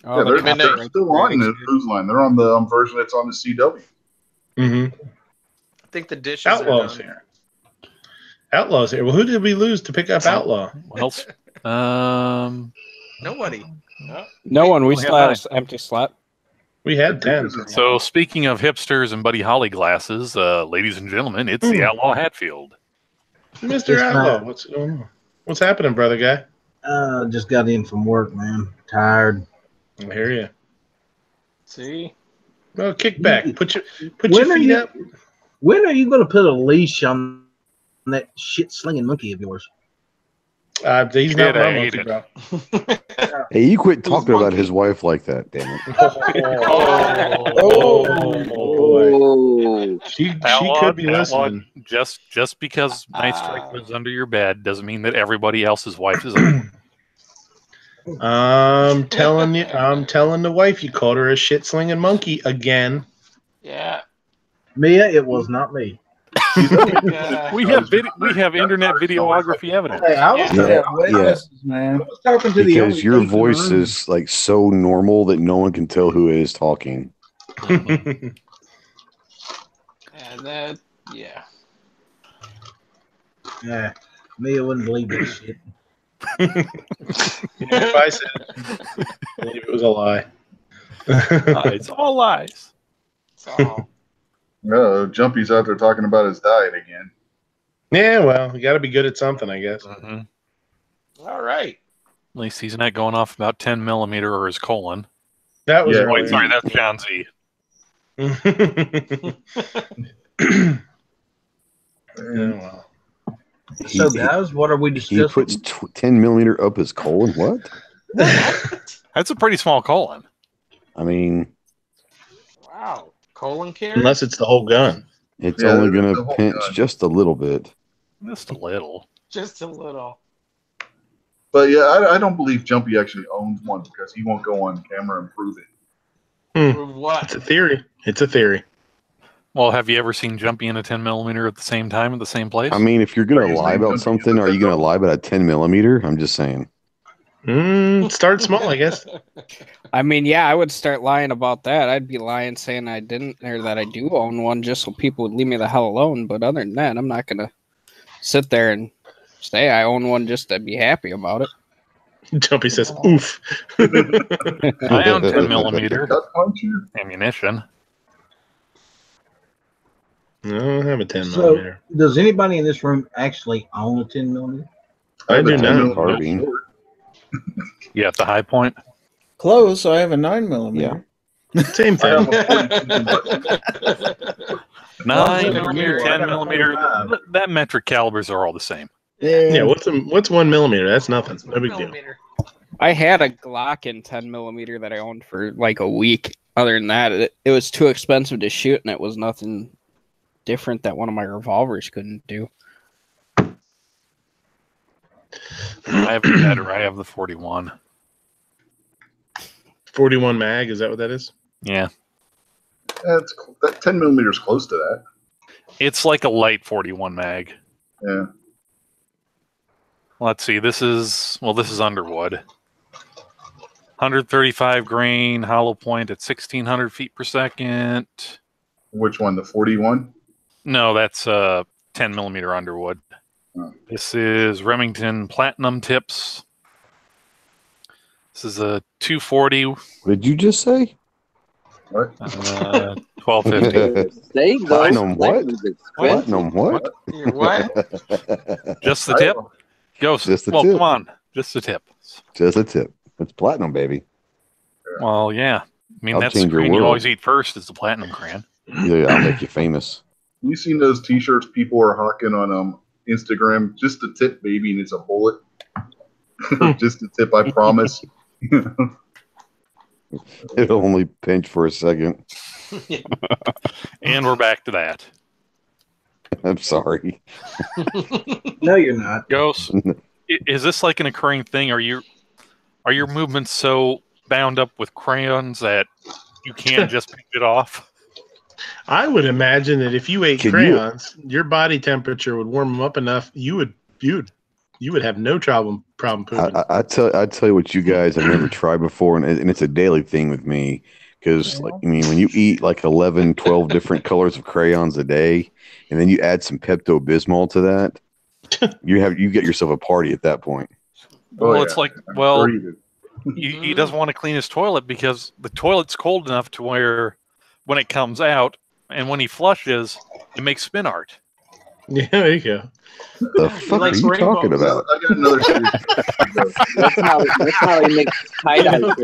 Oh, Yeah, the they're still on the cruise line. They're on the version that's on the CW. Mm-hmm. I think the dishes Outlaws are done. here. Outlaws here. Well, who did we lose to pick up Outlaw? Well, Nobody. No one. We only still have had an empty slot. We had 10. So speaking of hipsters and Buddy Holly glasses, ladies and gentlemen, it's the Outlaw Hatfield. Mr. Outlaw, what's going on? What's happening, brother guy? Just got in from work, man. Tired. I hear you. See? Well, kick back. Put your feet up. When are you going to put a leash on that shit-slinging monkey of yours? He's not my monkey, bro. Hey, you quit talking about his wife like that, damn it. Oh, she could be listening. Just because Night Strike lives under your bed doesn't mean that everybody else's wife is under. I'm telling the wife you called her a shit-slinging monkey again. Yeah. Mia, it was not me. We have internet videography evidence. Hey, I was man. I was talking to because your voice is like so normal that no one can tell who it is talking. And that, yeah. Yeah, Mia wouldn't believe this shit. If I said it, I believe it was a lie. It's all lies. It's all. No, Jumpy's out there talking about his diet again. Yeah, well, you got to be good at something, I guess. All right. At least he's not going off about 10 millimeter or his colon. That was wait, sorry, that's John Z. Well. So, guys, what are we discussing? He puts 10 millimeter up his colon. What? That's a pretty small colon. I mean, wow. Colon care? Unless it's the whole gun. It's only going to pinch just a little bit. Just a little. Just a little. But yeah, I don't believe Jumpy actually owns one because he won't go on camera and prove it. Prove what? It's a theory. It's a theory. Well, have you ever seen Jumpy in a 10 millimeter at the same time at the same place? I mean, if you're going to lie about something, are you going to lie about a 10 millimeter? I'm just saying. Start small, I guess. I mean, yeah, I would start lying about that. I'd be lying saying I didn't or that I do own one just so people would leave me the hell alone. But other than that, I'm not going to sit there and say I own one just to be happy about it. Jumpy says, oof. I own 10 millimeter ammunition. I don't have a 10 millimeter. Does anybody in this room actually own a 10 millimeter? I do not. Carbine. Yeah, at the high point. Close. I have a 9 millimeter. Yeah. Same thing. 9 millimeter, 10 millimeter. That metric calibers are all the same. Yeah. What's 1 millimeter? That's nothing. No big deal. I had a Glock in 10 millimeter that I owned for like a week. Other than that, it was too expensive to shoot, and it was nothing different that one of my revolvers couldn't do. I have better. I have the 41. 41 mag, is that what that is? Yeah. That 10 millimeter is close to that. It's like a light 41 mag. Yeah. Let's see. This is Underwood. 135 grain hollow point at 1,600 feet per second. Which one? The 41? No, that's 10 millimeter Underwood. Oh. This is Remington Platinum tips. This is a 240. What did you just say? What? 1250. Platinum what? Platinum what? What? Just the tip? Ghost. Just the well, tip. come on. Just the tip. Just a tip. It's platinum, baby. Well, yeah. I mean, I'll that's the change your crayon you world. always eat first is the platinum crayon. Yeah, I'll make you famous. You seen those T-shirts people are hawking on Instagram? Just a tip, baby, and it's a bullet. Just a tip, I promise. It'll only pinch for a second. And we're back to that. I'm sorry. No, you're not. Ghost, is this like an occurring thing? Are your movements so bound up with crayons that you can't just pick it off? I would imagine that if you ate crayons, your body temperature would warm them up enough. You would have no problem pooping. I tell you what you guys have never tried before, and it's a daily thing with me. Because, like, I mean, when you eat like 11, 12 different colors of crayons a day, and then you add some Pepto-Bismol to that, you get yourself a party at that point. Well, it's like, well, he doesn't want to clean his toilet because the toilet's cold enough to where when it comes out and when he flushes, it makes spin art. Yeah, there you go. The fuck are you talking about? I got another serious That's how he makes tie-dye shirts.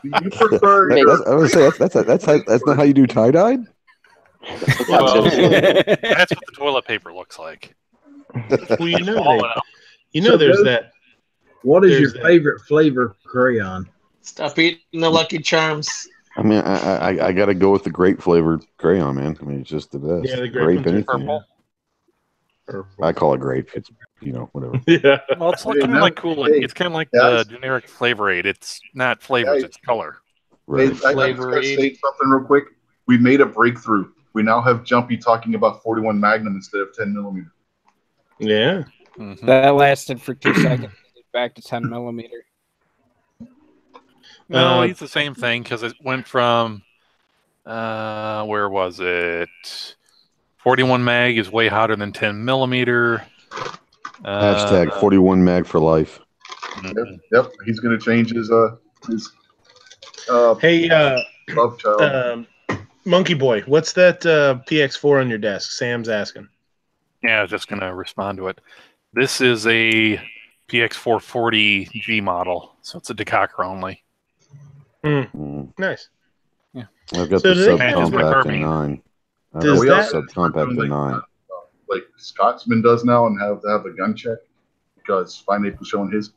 Do you prefer I would say that's not how you do tie dye. Well, that's what the toilet paper looks like. Well, you know, All out. So there's Joe, that. What is there's your that- favorite flavor crayon? Stop eating the Lucky Charms. I mean, I got to go with the grape flavored crayon, man. I mean, it's just the best. Yeah, the grape ones are anything. Purple. I call it grape. It's whatever. Yeah. Well, it's kind of like cool. It's kind of like the generic Flavor Aid. It's not flavors; it's color. Hey, I just gotta say something real quick. We made a breakthrough. We now have Jumpy talking about 41 Magnum instead of 10 millimeter. Yeah. Mm-hmm. That lasted for 2 seconds. Back to 10 millimeter. No, it's the same thing because it went from where was it? 41 mag is way hotter than 10 millimeter. Hashtag 41 mag for life. Yep. He's gonna change his Hey, love child. Monkey Boy, what's that PX4 on your desk? Sam's asking. Yeah, I was just gonna respond to it. This is a PX440G model, so it's a decocker only. Nice. Yeah. I've got So the do they have- subcompact in 9. Does we that- also subcompact in 9. Like Scotsman does now, and have to have a gun check because Fine Ape was showing his.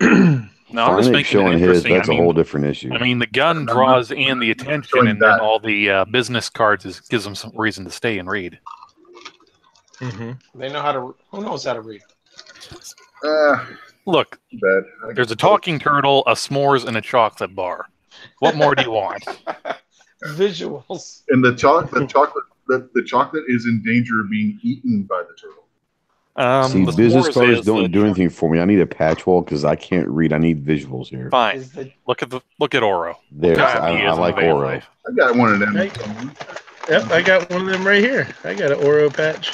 No, I'm just Fine Ape making it showing his. interesting. That's a whole different issue. I mean, the gun draws in the attention, and then all the business cards gives them some reason to stay and read. They know how to. Who knows how to read? Look, there's a talking turtle, a s'mores, and a chocolate bar. What more do you want? Visuals. And the chocolate is in danger of being eaten by the turtle. See, the business s'mores cards is don't do anything for me. I need a patch wall because I can't read. I need visuals here. Fine. Look at Oro. There, Look I how he is like in Van Oro. Life. I got one of them. Yep, I got one of them right here. I got an Oro patch.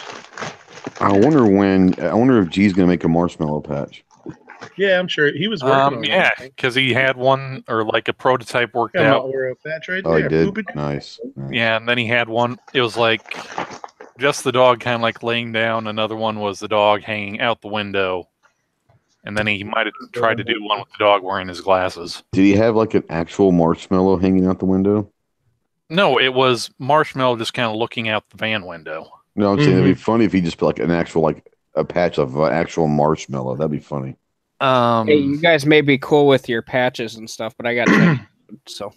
I wonder if G's gonna make a marshmallow patch. Yeah, I'm sure he was working on it. Yeah, because he had one or like a prototype worked Got my out. Oro patch right Oh, he there. did. Boop it. Nice. Yeah, and then he had one. It was like just the dog kind of like laying down. Another one was the dog hanging out the window. And then he might have tried to do one with the dog wearing his glasses. Did he have like an actual marshmallow hanging out the window? No, it was Marshmallow just kind of looking out the van window. No, I'm saying it'd be funny if he just put like an actual like a patch of actual marshmallow. That'd be funny. Hey, you guys may be cool with your patches and stuff, but I got so.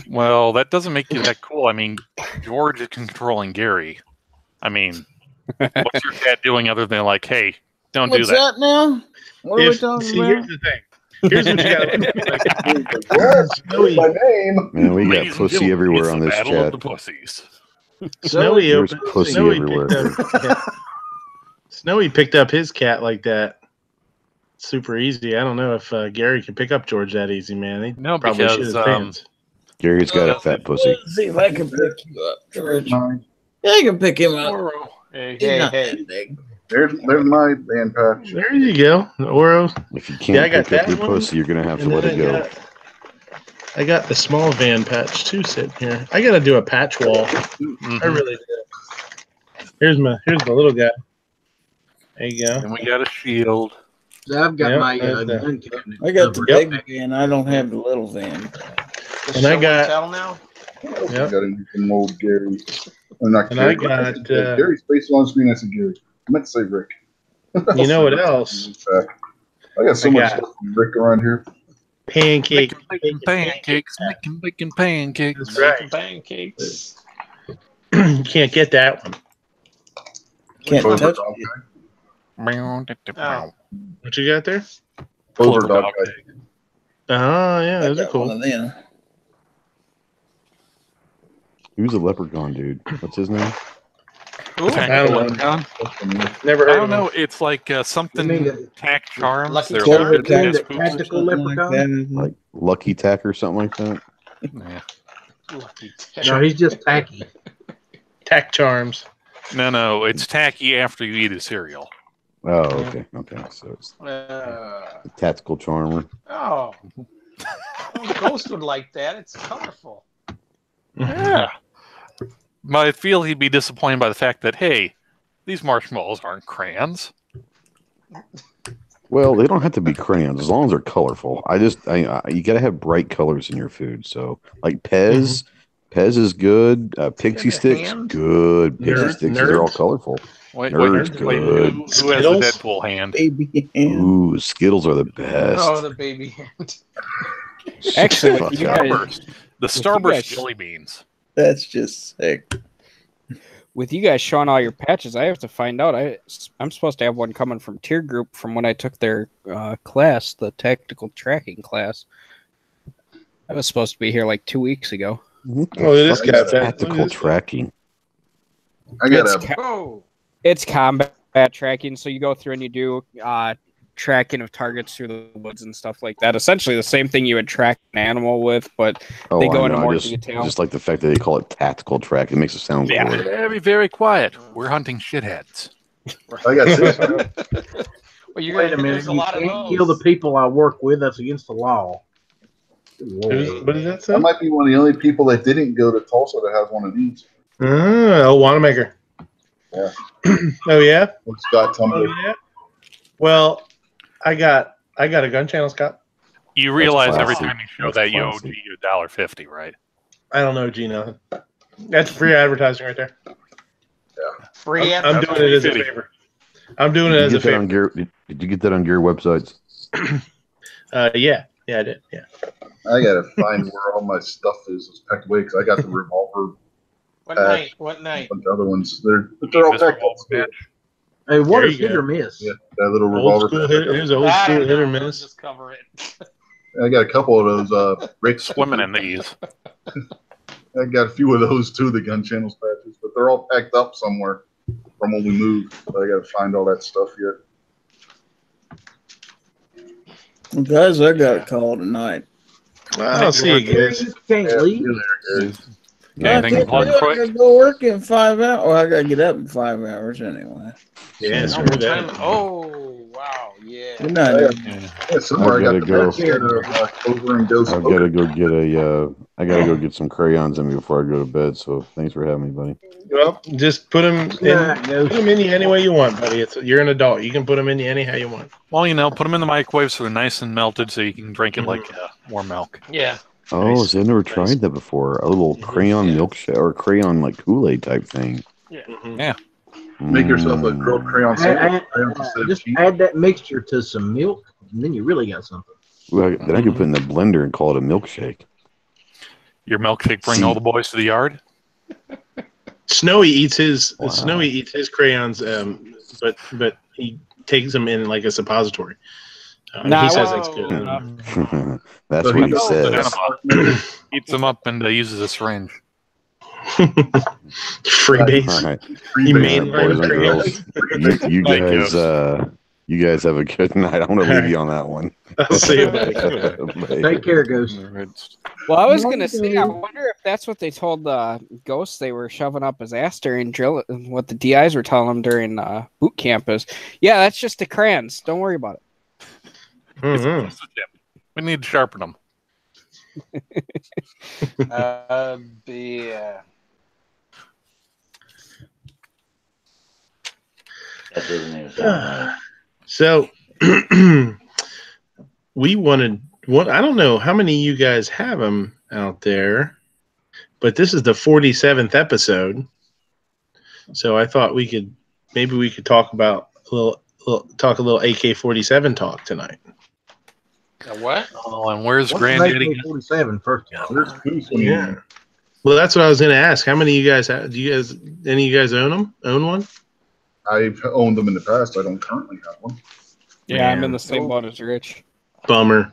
Well, that doesn't make you that cool. I mean, George is controlling Gary. I mean, what's your cat doing other than like, hey, don't do What's that? that now? What are we talking See, about? here's the thing. Here's what you got. Snowy, My name. Man, we Ladies got and pussy gentlemen, everywhere it's on the this battle of chat. the pussies. Snowy There's opened. pussy Snowy everywhere. Snowy picked up his cat like that. Super easy. I don't know if Gary can pick up George that easy, man. He No, probably because, shit his pants. Gary's got a fat pussy. Let's see if I can pick you up, George. Yeah, I can pick him up. Hey, He's hey, not hey. that big. There's my band patch. There you go, Oro. If you Yeah, I can't got pick up that your one, pussy, you're gonna have to and let then it go. I got the small van patch too sitting here. I got to do a patch wall. I really do. Here's my little guy. There you go. And we got a shield. So I've got Yep, my there's the- gun cabinet. I got the covered. big van. I don't have the little van. And I got- Tell now. Yep. Got some old Gary. Or not And I Gary. got, I said Gary's face on screen. I said Gary. I meant to say Rick. You know what else? I got so I much got- stuff from Rick around here. Pancake. Making pancakes, making pancakes. That's right. Pancakes. You can't get that one. Can't Clover touch dog it. guy. Oh. What you got there? Clover dog dog. guy. Oh, yeah, I those are got cool. one of them. Who's a leprechaun dude? What's his name? I don't know. Never heard I of don't them. know. It's like something You mean the- tack charms. Lucky They're Charms? weird Mean ass the poops. tactical leprechaun? Like Lucky Tack or something like that? Yeah. Lucky No, he's just tacky. Tack charms. No, it's tacky after you eat a cereal. Oh, okay. So it's the tactical charmer. Oh, Ghost would like that. It's colorful. Yeah. I feel he'd be disappointed by the fact that, hey, these marshmallows aren't crayons. Well, they don't have to be crayons as long as they're colorful. You got to have bright colors in your food. So, like Pez, Pez is good. Pixie sticks, good. Pixie sticks, they're all colorful. Wait, Nerds, good. who has the Deadpool hand? Baby hand. Ooh, Skittles are the best. Oh, the baby hand. Actually, Fuck with you out. guys, The Starburst jelly beans. That's just sick. with you guys showing all your patches, I have to find out. I'm supposed to have one coming from Tier Group from when I took their class, the tactical tracking class. I was supposed to be here like 2 weeks ago. Oh, this guy tactical tracking. It's combat tracking. So you go through and you do tracking of targets through the woods and stuff like that. Essentially the same thing you would track an animal with, but they go into more detail. Just like the fact that they call it tactical track, it makes it sound good. Very, very quiet. We're hunting shitheads. I got this. Well, Wait a minute. You can't kill the people I work with. That's against the law. What does that say? I might be one of the only people that didn't go to Tulsa that has one of these. Oh, Wanamaker. Yeah. Oh, yeah? Scott Tumblr. Oh, yeah? Well, I got a gun channel, Scott. You realize every time you show that you owe G $1.50, right? I don't know G nothing. That's free advertising right there. Yeah. Free I'm doing it as a favor. I'm doing it as a favor. Did you get that on Gear websites? Yeah, I did. Yeah. I gotta find where all my stuff is. It's packed away because I got the revolver. What night? What night? A bunch of other ones. They're all packed up. Hey, what is hit or miss? Yeah, that little revolver. Here's old school hit or miss. Just cover it. I got a couple of those. Rick Swimming in these. I got a few of those too, the gun channels patches, but they're all packed up somewhere from when we moved. So I got to find all that stuff yet. Well, guys, I got a call tonight. I'll see you guys. You can't leave. I gotta go work in 5 hours. Well, I gotta get up in 5 hours anyway. Yeah, Oh, what time? Oh, wow, yeah. Good night, Somewhere I gotta go. I gotta go get some crayons in me before I go to bed. So thanks for having me, buddy. Well, just put them in you any way you want, buddy. You're an adult. You can put them in you anyhow you want. Well, put them in the microwave so they're nice and melted so you can drink it like warm milk. Yeah. Oh, see, I've never tried that before. A little crayon milkshake or crayon like Kool-Aid type thing. Yeah. Yeah. Make yourself a grilled crayon sandwich. Just add that mixture to some milk, and then you really got something. Well, then I could put it in the blender and call it a milkshake. Your milkshake bring all the boys to the yard? Snowy eats his crayons, but he takes them in like a suppository. He says it's good. That's what he says. Eats them up and uses a syringe. Freebase. Right. Boys and girls. You guys have a good night. I'm going to leave you on that one. I'll see you, buddy. Take care, Ghost. Well, I was going to say, I wonder if that's what they told Ghost they were shoving up his ass during drill, what the DIs were telling him during boot camp is, yeah, that's just the crayons. Don't worry about it. Mm-hmm. We need to sharpen them. Yeah. That doesn't even sound right. So we wanted one. I don't know how many of you guys have them out there, but this is the 47th episode. So I thought we could talk about a little AK-47 talk tonight. What? Oh, and where's Granddaddy? 47 first. Yeah. Well, that's what I was going to ask. How many of you guys have? Any of you guys own them? Own one? I've owned them in the past. I don't currently have one. Yeah, I'm in the same boat as Rich. Bummer.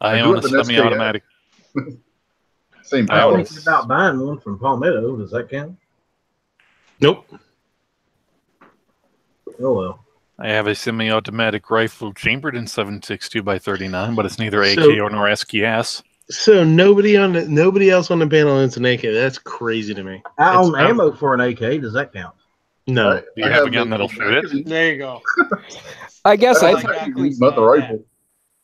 I own a semi-automatic. Same I power. was thinking about buying one from Palmetto. Does that count? Nope. Oh well. I have a semi-automatic rifle chambered in 7.62x39, but it's neither AK nor SKS. So nobody else on the panel owns an AK. That's crazy to me. I own ammo for an AK. Does that count? No. Do you have a gun that'll shoot it? There you go. I guess I I like technically, magazines, not the rifle.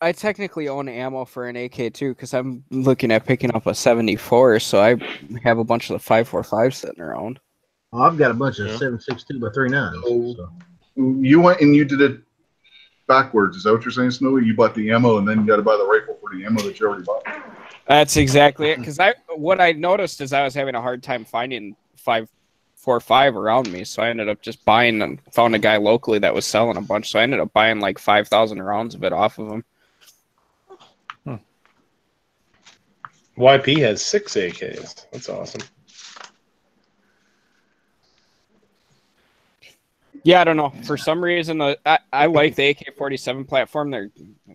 I technically own ammo for an AK too, because I'm looking at picking up a 74, so I have a bunch of the 5.45 sitting around. Oh, I've got a bunch of 7.62 by 3.9s. So. You went and you did it backwards. Is that what you're saying, Snowy? You bought the ammo and then you got to buy the rifle for the ammo that you already bought. That's exactly it. Because what I noticed is I was having a hard time finding 5.45 around me, so I ended up just buying and found a guy locally that was selling a bunch. So I ended up buying like 5,000 rounds of it off of him. YP has 6 AKs. That's awesome. Yeah, I don't know. For some reason, I like the AK-47 platform.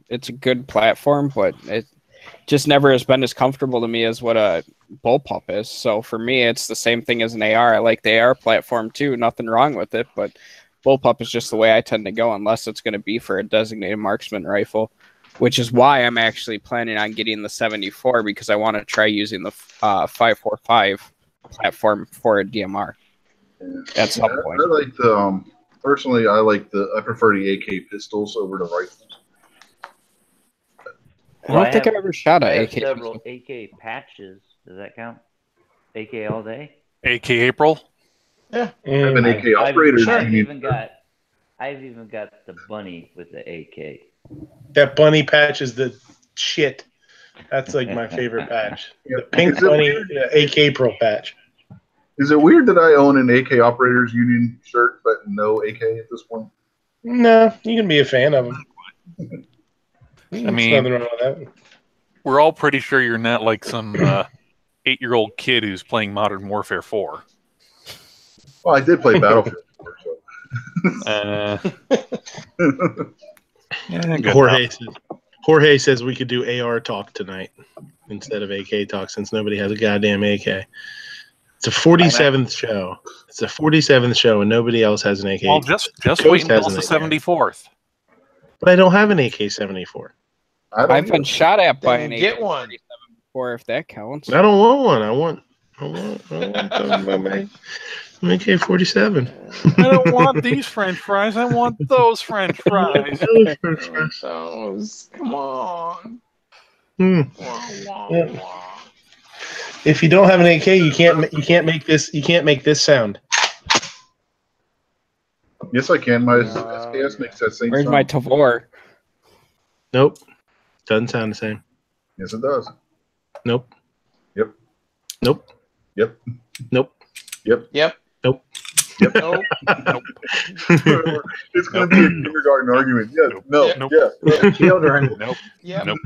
It's a good platform, but it just never has been as comfortable to me as what a bullpup is. So for me, it's the same thing as an AR. I like the AR platform too. Nothing wrong with it, but bullpup is just the way I tend to go, unless it's going to be for a designated marksman rifle, which is why I'm actually planning on getting the 74, because I want to try using the 5.45 platform for a DMR at some point. I like the personally. I prefer the AK pistols over the rifles. I don't think I've ever shot an I have AK. several AK patches. Does that count? AK all day? AK April? Yeah. I have an AK operator. I've even got the bunny with the AK. That bunny patch is the shit. That's like my favorite patch. The pink bunny AK Pro patch. Is it weird that I own an AK Operators Union shirt but no AK at this point? No, you can be a fan of them. I mean, nothing wrong with that. We're all pretty sure you're not like some 8-year-old kid who's playing Modern Warfare 4. Well, I did play Battlefield 4, so. Jorge says we could do AR talk tonight instead of AK talk, since nobody has a goddamn AK. It's a 47th show. It's a 47th show, and nobody else has an AK. Well, just wait until it's the 74th. But I don't have an AK-74. I've been shot at by an Get one before, if that counts. I don't want one. I want my AK-47. I don't want these French fries. I want those French fries. Those. Come on. If you don't have an AK, you can't make this sound. Yes, I can. My SKS makes that same Where's sound. my Tavor? Nope. Doesn't sound the same. Yes, it does. Nope. Yep. Nope. Yep. Nope. Yep. Yep. Nope. Yep. Nope. Nope. It's going to be a kindergarten argument. Yes. No. Nope. Yeah. Children. Nope. Yep. Nope.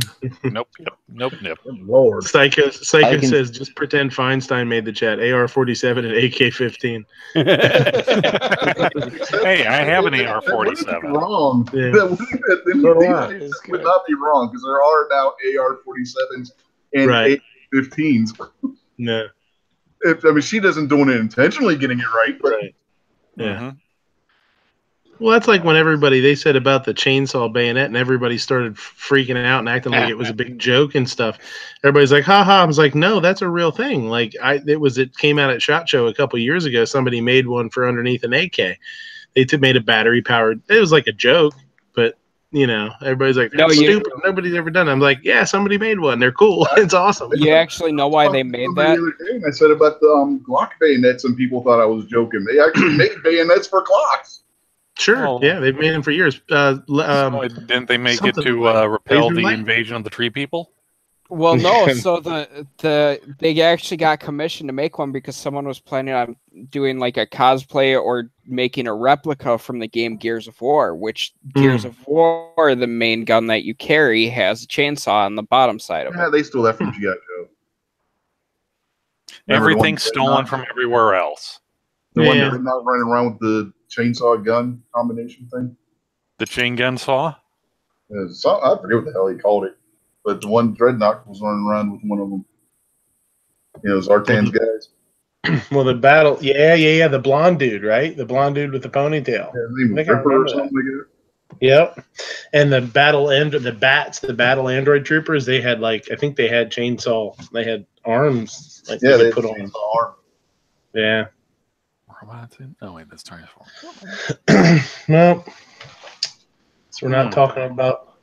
Nope. Nope. Nope. Lord. Psycho says, just pretend Feinstein made the chat. AR-47 and AK-15. Hey, I have an AR-47. Wrong. Yeah. That would not be wrong, because there are now AR-47s and AK-15s. No. She doesn't do it intentionally getting it right. But Yeah. Well, that's like when they said about the chainsaw bayonet, and everybody started freaking out and acting like it was a big joke and stuff. Everybody's like, "Ha ha!" I was like, "No, that's a real thing." Like it came out at SHOT Show a couple years ago. Somebody made one for underneath an AK. They made a battery powered. It was like a joke, but everybody's like, "That's stupid. Nobody's ever done it." I'm like, "Yeah, somebody made one. They're cool. It's awesome." You actually know why they made that? The other day, I said about the Glock bayonets, and people thought I was joking. They actually made bayonets for Glocks. Sure. Yeah, they've made them for years. Didn't they make it to repel the invasion of the tree people? Well, no. So they actually got commissioned to make one because someone was planning on doing like a cosplay or making a replica from the game Gears of War, which Gears of War, the main gun that you carry, has a chainsaw on the bottom side of it. Yeah, they stole that from G.I. Joe. Everything's stolen from everywhere else. The one that's not running around with the chainsaw gun combination thing. The chain gun saw? I forget what the hell he called it. But the one Dreadnought was running around with one of them. Zartan's guys. Well, the battle, the blonde dude, right? The blonde dude with the ponytail. Yeah, Ripper or something like that. Yep. And the battle android troopers, they had I think they had chainsaw, they had arms. They put had on arms. Yeah. robots in? Oh wait, that's Transform. No, so we're not talking about.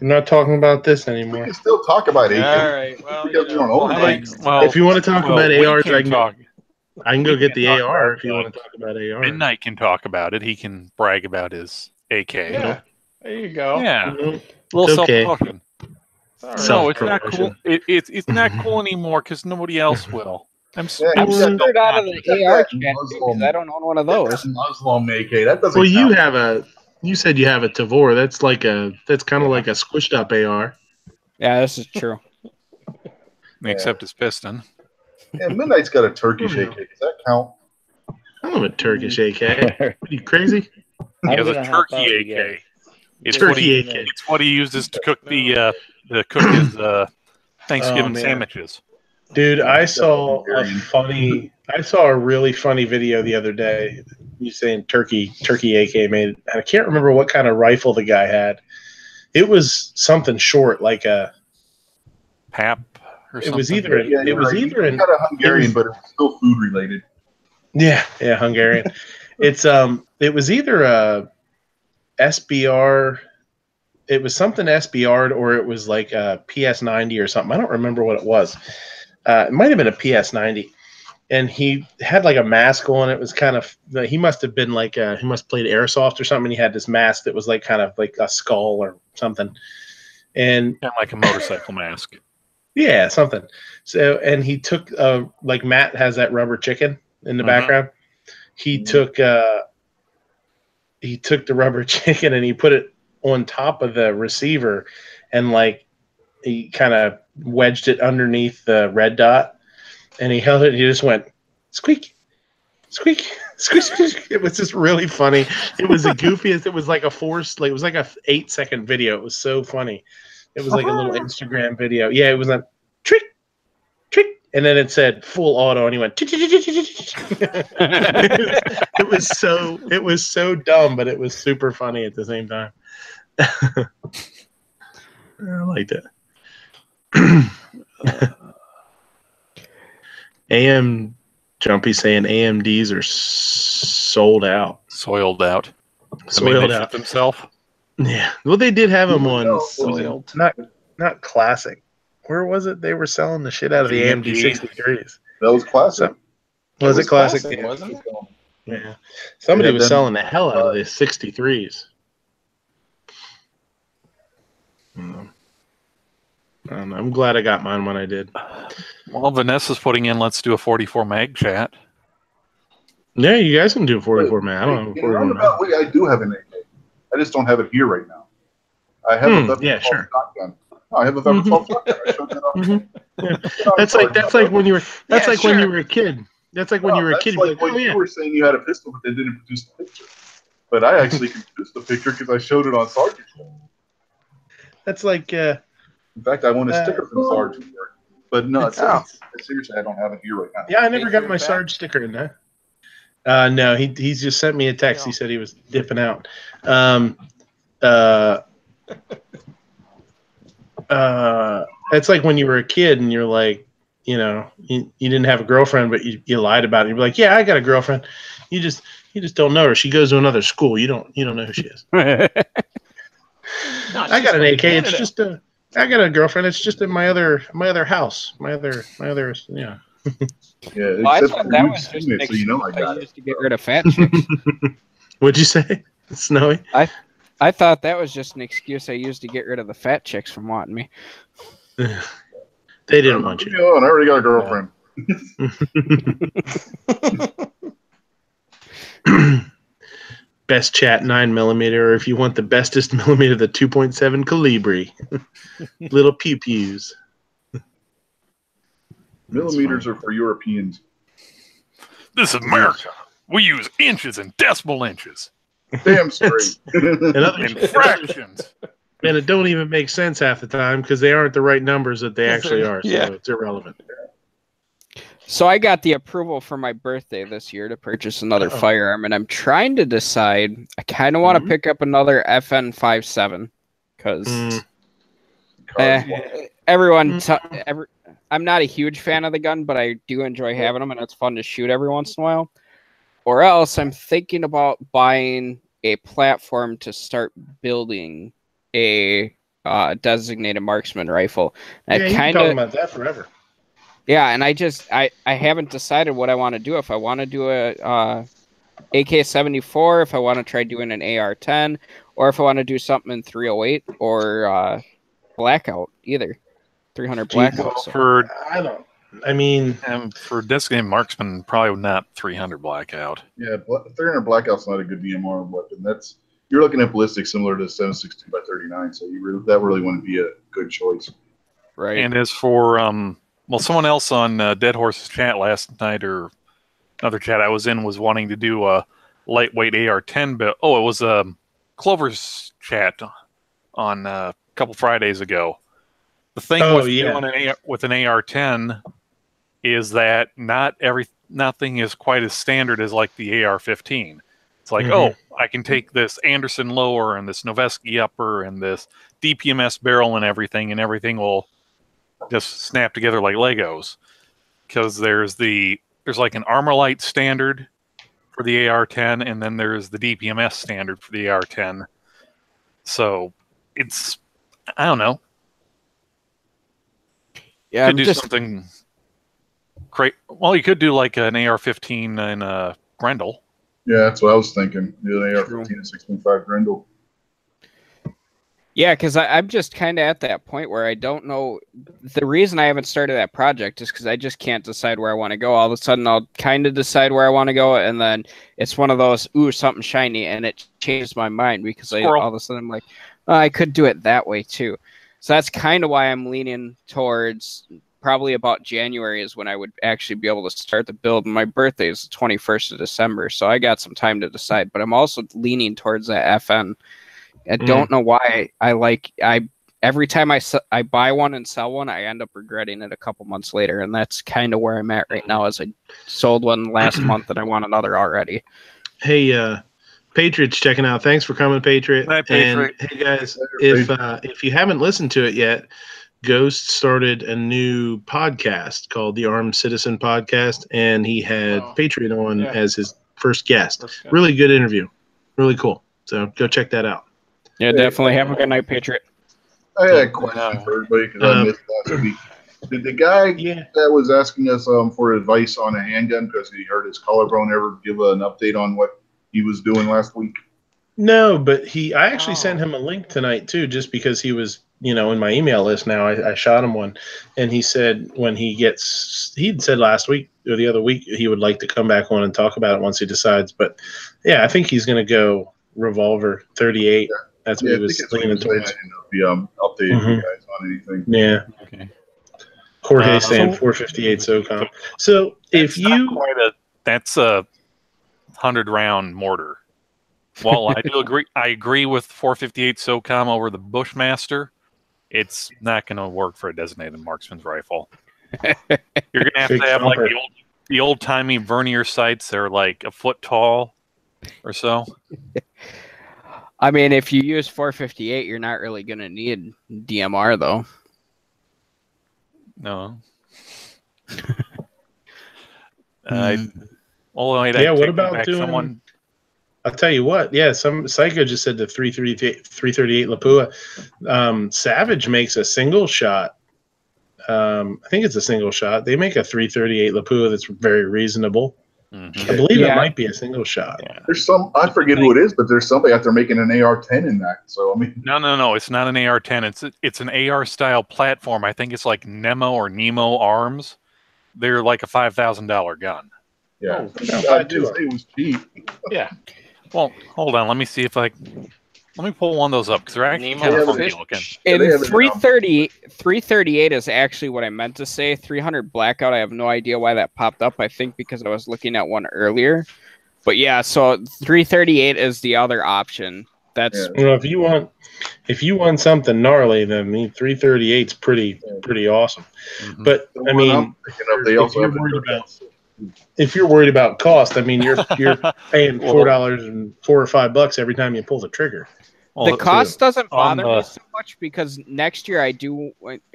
We're not talking about this anymore. We can still talk about AK. All right. Well, you know, If you want to talk about ARs, I can talk. I can go get the talk AR about if you want to talk about AR. Midnight can talk about it. He can brag about his AK. Yeah. There you go. Yeah. No, A little okay. self-promotion. All No, it's not Self-promotion. cool. It's not cool anymore because nobody else will. I'm I'm screwed out of the AR chat because I don't own one of those. Muslim AK. That doesn't. Well, you count. have a. You said you have a Tavor. That's like a. That's kind of like a squished up AR. Yeah, this is true. Except it's piston. Yeah, Midnight's got a Turkish AK. Does that count? I don't have a Turkish AK. Are you crazy? He has a turkey AK. It's turkey what AK. It's what he uses to cook the cook his Thanksgiving man. sandwiches. Dude, I saw a really funny video the other day. You saying turkey AK made. I can't remember what kind of rifle the guy had. It was something short, like a Pap or something. It was either He had a Hungarian, but it was still food related. Yeah, Hungarian. It was either a SBR. It was something SBR'd or it was like a PS90 or something. I don't remember what it was. It might have been a PS90. And he had like a mask on. It was kind of, he must have been like, he must have played Airsoft or something. He had this mask that was like kind of like a skull or something. And kind of like a motorcycle mask. Yeah, something. So, and he took, like Matt has that rubber chicken in the background. He took the rubber chicken and he put it on top of the receiver and like he kind of wedged it underneath the red dot and he held it and he just went squeak, squeak, squeak, squeak. It was just really funny. It was the goofiest. It was like it was like a 8-second video. It was so funny. It was like a little Instagram video. Yeah, it was a trick, trick. And then it said full auto, and he went. It was so dumb, but it was super funny at the same time. I like that. Jumpy saying AMDs are sold out. Soiled out. Soiled out himself. Yeah. Well, they did have them on. Soiled. Not classic. Where was it? They were selling the shit out of the AMD 63s. That was classic. Was it classic? Yeah. Wasn't it? Yeah. Somebody was selling the hell out of the 63s. I'm glad I got mine when I did. Well, Vanessa's putting in, let's do a 44 mag chat. Yeah, you guys can do a 44 mag. I don't have a 44 mag. I do have an AK. I just don't have it here right now. I have a shotgun. No, I have a Weapon 12 shotgun. I showed that off. That's like when you were when you were a kid. That's like when you were a kid. That's like when you were saying you had a pistol, but they didn't produce the picture. But I actually can produce the picture because I showed it on Sergeant. That's like. In fact, I want a sticker from Sergeant. But no, seriously, I don't have it here right now. Yeah, I never got my Sarge sticker in there. No, he's just sent me a text. He said he was dipping out. It's like when you were a kid and you're like, you didn't have a girlfriend, but you lied about it. You're like, yeah, I got a girlfriend. You just don't know her. She goes to another school. You don't know who she is. I got an AK. It's just I got a girlfriend. It's just in my other house. My other. Yeah. Yeah. Well, I thought that was just an excuse I used to get rid of fat chicks. What'd you say, Snowy? I thought that was just an excuse I used to get rid of the fat chicks from wanting me. They didn't want you. I already got a girlfriend. Best chat 9mm, or if you want the bestest millimeter, the 2.7 Calibri. Little pew pews. Millimeters are for Europeans. This is America. We use inches and decimal inches. Damn straight. And fractions. And it don't even make sense half the time because they aren't the right numbers that they actually are. So it's irrelevant. So I got the approval for my birthday this year to purchase another firearm, and I'm trying to decide. I kind of want to pick up another FN57 because I'm not a huge fan of the gun, but I do enjoy having them, and it's fun to shoot every once in a while. or else I'm thinking about buying a platform to start building a designated marksman rifle. Yeah, you've been talking about that forever. Yeah, and I haven't decided what I want to do. If I want to do a AK-74, if I want to try doing an AR-10, or if I want to do something in 308 or Blackout, either 300 Blackout. For I mean, for designated marksman, probably not 300 Blackout. Yeah, 300 Blackout's not a good DMR weapon. You're looking at ballistics similar to 7.62 by 39, so that really wouldn't be a good choice. Right. And as for someone else on Dead Horse's chat last night, or another chat I was in, was wanting to do a lightweight AR-10 build. Oh, it was Clover's chat on a couple Fridays ago. The thing with an AR-10 is that nothing is quite as standard as like the AR-15. It's like, I can take this Anderson lower and this Noveski upper and this DPMS barrel and everything will just snap together like Legos. Because there's like an Armorlight standard for the AR-10, and then there's the DPMS standard for the AR-10. So it's, I don't know. Yeah, could do something great. Well, you could do like an AR-15 and Grendel. Yeah, that's what I was thinking. Do an AR-15 and 6.5 Grendel. Yeah, because I'm just kind of at that point where I don't know. The reason I haven't started that project is because I just can't decide where I want to go. All of a sudden, I'll kind of decide where I want to go, and then it's one of those, ooh, something shiny, and it changes my mind because all of a sudden I'm like, oh, I could do it that way too. So that's kind of why I'm leaning towards probably about January is when I would actually be able to start the build. And my birthday is the 21st of December, so I got some time to decide. But I'm also leaning towards that FN. I don't know why every time I buy one and sell one, I end up regretting it a couple months later, and that's kind of where I'm at right now. As I sold one last month, and I want another already. Hey, Patriot's checking out. Thanks for coming, Patriot. Hi, Patriot. And hey guys, if you haven't listened to it yet, Ghost started a new podcast called the Armed Citizen Podcast, and he had Patriot on as his first guest. Really good interview. Really cool. So go check that out. Yeah, definitely. Have a good night, Patriot. I had a question for everybody because I missed last week. Did the guy that was asking us for advice on a handgun because he hurt his collarbone ever give an update on what he was doing last week? No, but I actually sent him a link tonight too, just because he was, in my email list now. I shot him one, and he said he'd said last week or the other week he would like to come back on and talk about it once he decides. But yeah, I think he's going to go revolver 38. Yeah. That's what he was leaning towards. Updating you guys on anything. Yeah. Okay. Jorge saying 458 SOCOM. So if you that's a 100-round mortar. While I do agree, with 458 SOCOM over the Bushmaster. It's not going to work for a designated marksman's rifle. You're going to have like the old timey vernier sights. They're like a foot tall or so. I mean, if you use 458, you're not really going to need DMR, though. No. What about doing someone? I'll tell you what. Yeah, some Psycho just said the 338 Lapua. Savage makes a single shot. I think it's a single shot. They make a 338 Lapua that's very reasonable. I believe it might be a single shot. Yeah. There's I forget who it is, but there's somebody out there making an AR-10 in that. So I mean, no, it's not an AR-10. It's an AR style platform. I think it's like Nemo Arms. They're like a $5,000 gun. Yeah, it was cheap. Yeah. Well, hold on. Let me see if let me pull one of those up because they're actually kind of funky looking. And 338 is actually what I meant to say. 300 Blackout, I have no idea why that popped up. I think because I was looking at one earlier. But yeah, so 338 is the other option. That's if you want something gnarly, then 338's pretty awesome. Mm-hmm. But I mean, if you're worried about cost, I mean, you're paying $4 or $5 every time you pull the trigger. Well, the cost doesn't On bother the- me so much because next year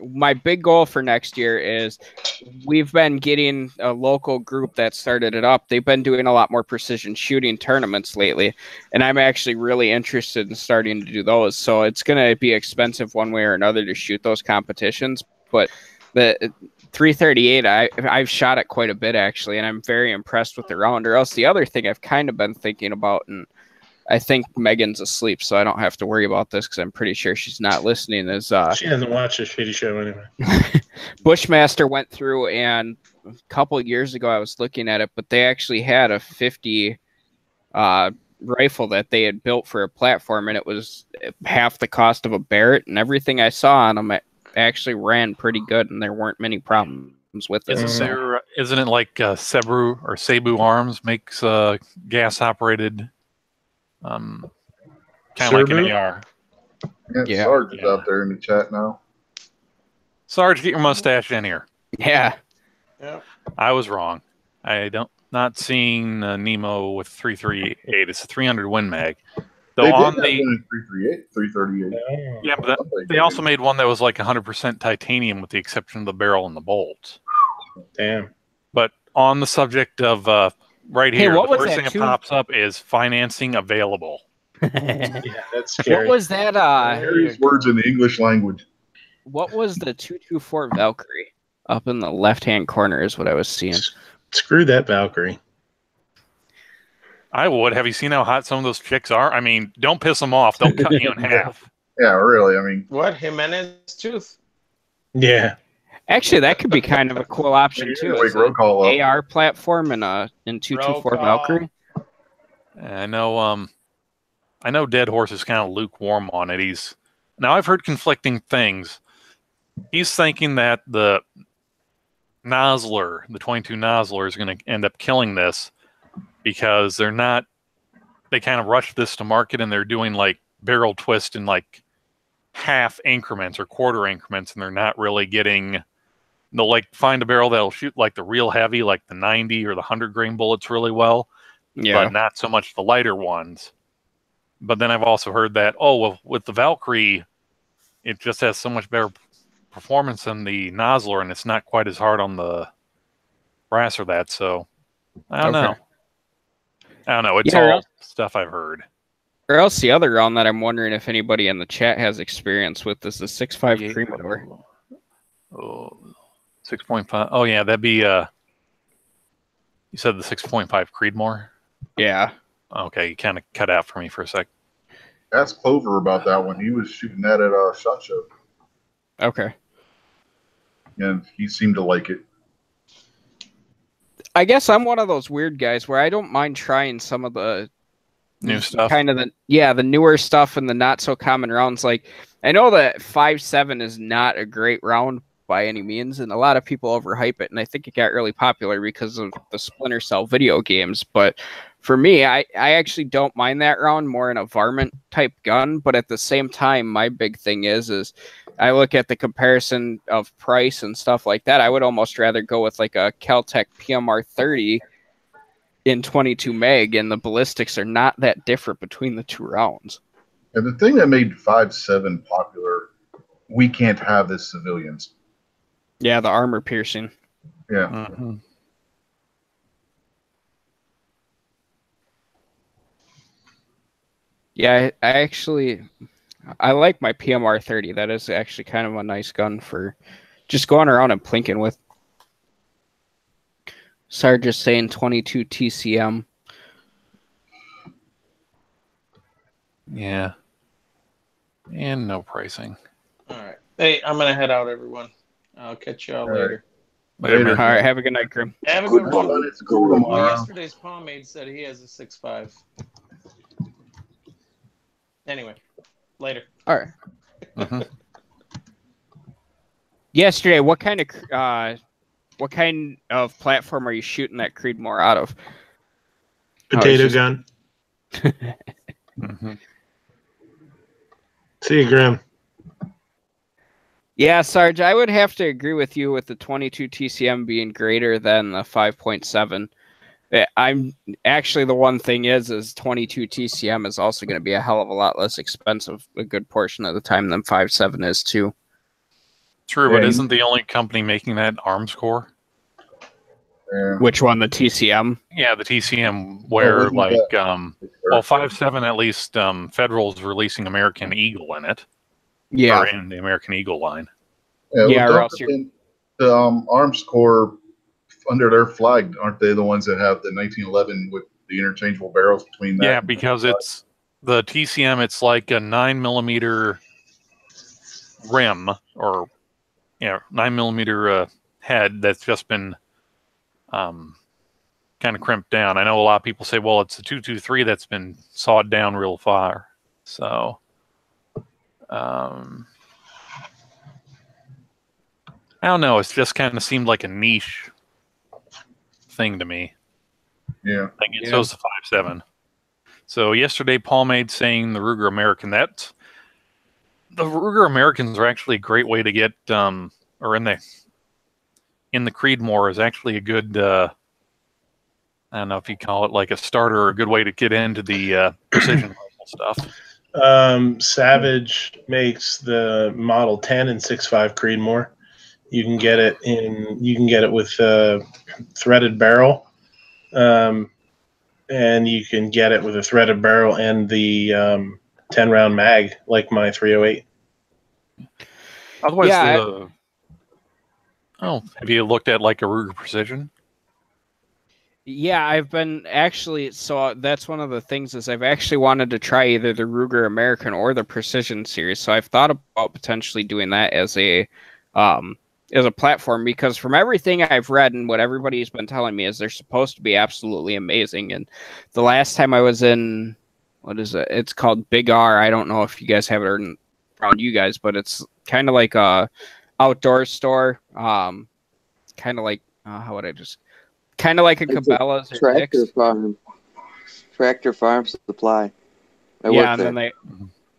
my big goal for next year is we've been getting a local group that started it up. They've been doing a lot more precision shooting tournaments lately, and I'm actually really interested in starting to do those. So it's going to be expensive one way or another to shoot those competitions, but the 338 I've shot it quite a bit actually, and I'm very impressed with the round. Or else the other thing I've kind of been thinking about, and I think Megan's asleep, so I don't have to worry about this because I'm pretty sure she's not listening. Is she hasn't watched a shitty show anyway. Bushmaster went through, and a couple of years ago I was looking at it, but they actually had a 50 rifle that they had built for a platform, and it was half the cost of a Barrett, and everything I saw on them actually ran pretty good, and there weren't many problems with it. Isn't it like Cebu Arms makes gas operated? Kind of like an AR. Yeah, Sarge is out there in the chat now. Sarge, get your mustache in here. Yeah. I was wrong. Not seeing Nemo with 338. It's a 300 Win Mag. Though They on did the have one in 338. yeah, but they also made one that was like 100% titanium, with the exception of the barrel and the bolts. Damn. But on the subject of right Hey, here, what the was first that thing that pops up is financing available. Yeah, that's scary. What was that? Various words in the English language. What was the 224 Valkyrie? Up in the left-hand corner is what I was seeing. Screw that Valkyrie. I would. Have you seen how hot some of those chicks are? I mean, don't piss them off. They'll cut you in half. Yeah, really. I mean, What? Jimenez tooth? Yeah. Actually, that could be kind of a cool option too. Wake roll call up. AR platform and in 224 Valkyrie. I know. Dead Horse is kind of lukewarm on it. Now I've heard conflicting things. He's thinking that the Nosler, the 22 Nosler, is going to end up killing this because they kind of rushed this to market, and they're doing like barrel twist in like half increments or quarter increments, and they're not really getting. They'll like find a barrel that'll shoot like the real heavy, like the 90 or the 100 grain bullets really well, but not so much the lighter ones. But then I've also heard that, with the Valkyrie, it just has so much better performance than the Nosler, and it's not quite as hard on the brass or that. So I don't know. It's all stuff I've heard. Or else the other round that I'm wondering if anybody in the chat has experience with is the 6.5 Creamador. 6.5. Oh yeah, that'd be you said the 6.5 Creedmoor? Yeah. Okay, you kind of cut out for me for a sec. Ask Clover about that one. He was shooting that at a SHOT Show. Okay. And he seemed to like it. I guess I'm one of those weird guys where I don't mind trying some of the new stuff. Kind of the newer stuff and the not so common rounds. Like, I know that 5.7 is not a great round by any means, and a lot of people overhype it, and I think it got really popular because of the Splinter Cell video games. But for me, I actually don't mind that round more in a varmint type gun. But at the same time, my big thing is I look at the comparison of price and stuff like that. I would almost rather go with like a Kel-Tec PMR 30 in 22 meg, and the ballistics are not that different between the two rounds. And the thing that made 5.7 popular, we can't have as civilians. Yeah, the armor piercing. Yeah. Mm-hmm. Yeah, I like my PMR 30. That is actually kind of a nice gun for just going around and plinking with. Sarge just saying 22 TCM. Yeah. And no pricing. All right. Hey, I'm going to head out, everyone. I'll catch y'all later. Later. All right, have a good night, Grim. Have a good one. Let's go tomorrow. Yesterday's pomade said he has a 6.5. Anyway, later. All right. Mm-hmm. Yesterday, what kind of platform are you shooting that Creedmoor out of? Potato gun. Mm-hmm. See you, Grim. Yeah, Sarge, I would have to agree with you with the 22 TCM being greater than the 5.7. I'm actually, the one thing is 22 TCM is also going to be a hell of a lot less expensive a good portion of the time than 5.7 is too. True, but isn't the only company making that Arms Core? Yeah. Which one, the TCM? Yeah, the TCM, where well, 5.7 at least Federal's releasing American Eagle in it. Yeah, or in the American Eagle line. Yeah, well, the Arms Corps under their flag, aren't they the ones that have the 1911 with the interchangeable barrels between that? Yeah, because it's the TCM. It's like a 9mm rim, or 9mm head that's just been kind of crimped down. I know a lot of people say, well, it's a 223 that's been sawed down real far. So, I don't know. It's just kind of seemed like a niche thing to me. Yeah. Like it shows the 5.7. So yesterday, Paul made saying the Ruger American. The Ruger Americans are actually a great way to get, or in the Creedmoor is actually a good. I don't know if you call it like a starter or a good way to get into the precision rifle stuff. Savage makes the Model 10 and 6.5 Creedmoor. You can get it with threaded barrel, and you can get it with a threaded barrel and the 10-round mag, like my 308. Otherwise, have you looked at like a Ruger Precision? Yeah, I've been actually, so that's one of the things is I've actually wanted to try either the Ruger American or the Precision series. So I've thought about potentially doing that as a platform, because from everything I've read and what everybody's been telling me is they're supposed to be absolutely amazing. And the last time I was in, what is it? It's called Big R. I don't know if you guys have it around you guys, but it's kind of like a outdoor store. Kind of like, how would I just... Kind of like a Cabela's or Tractor Farm. Tractor Farm Supply. Oh,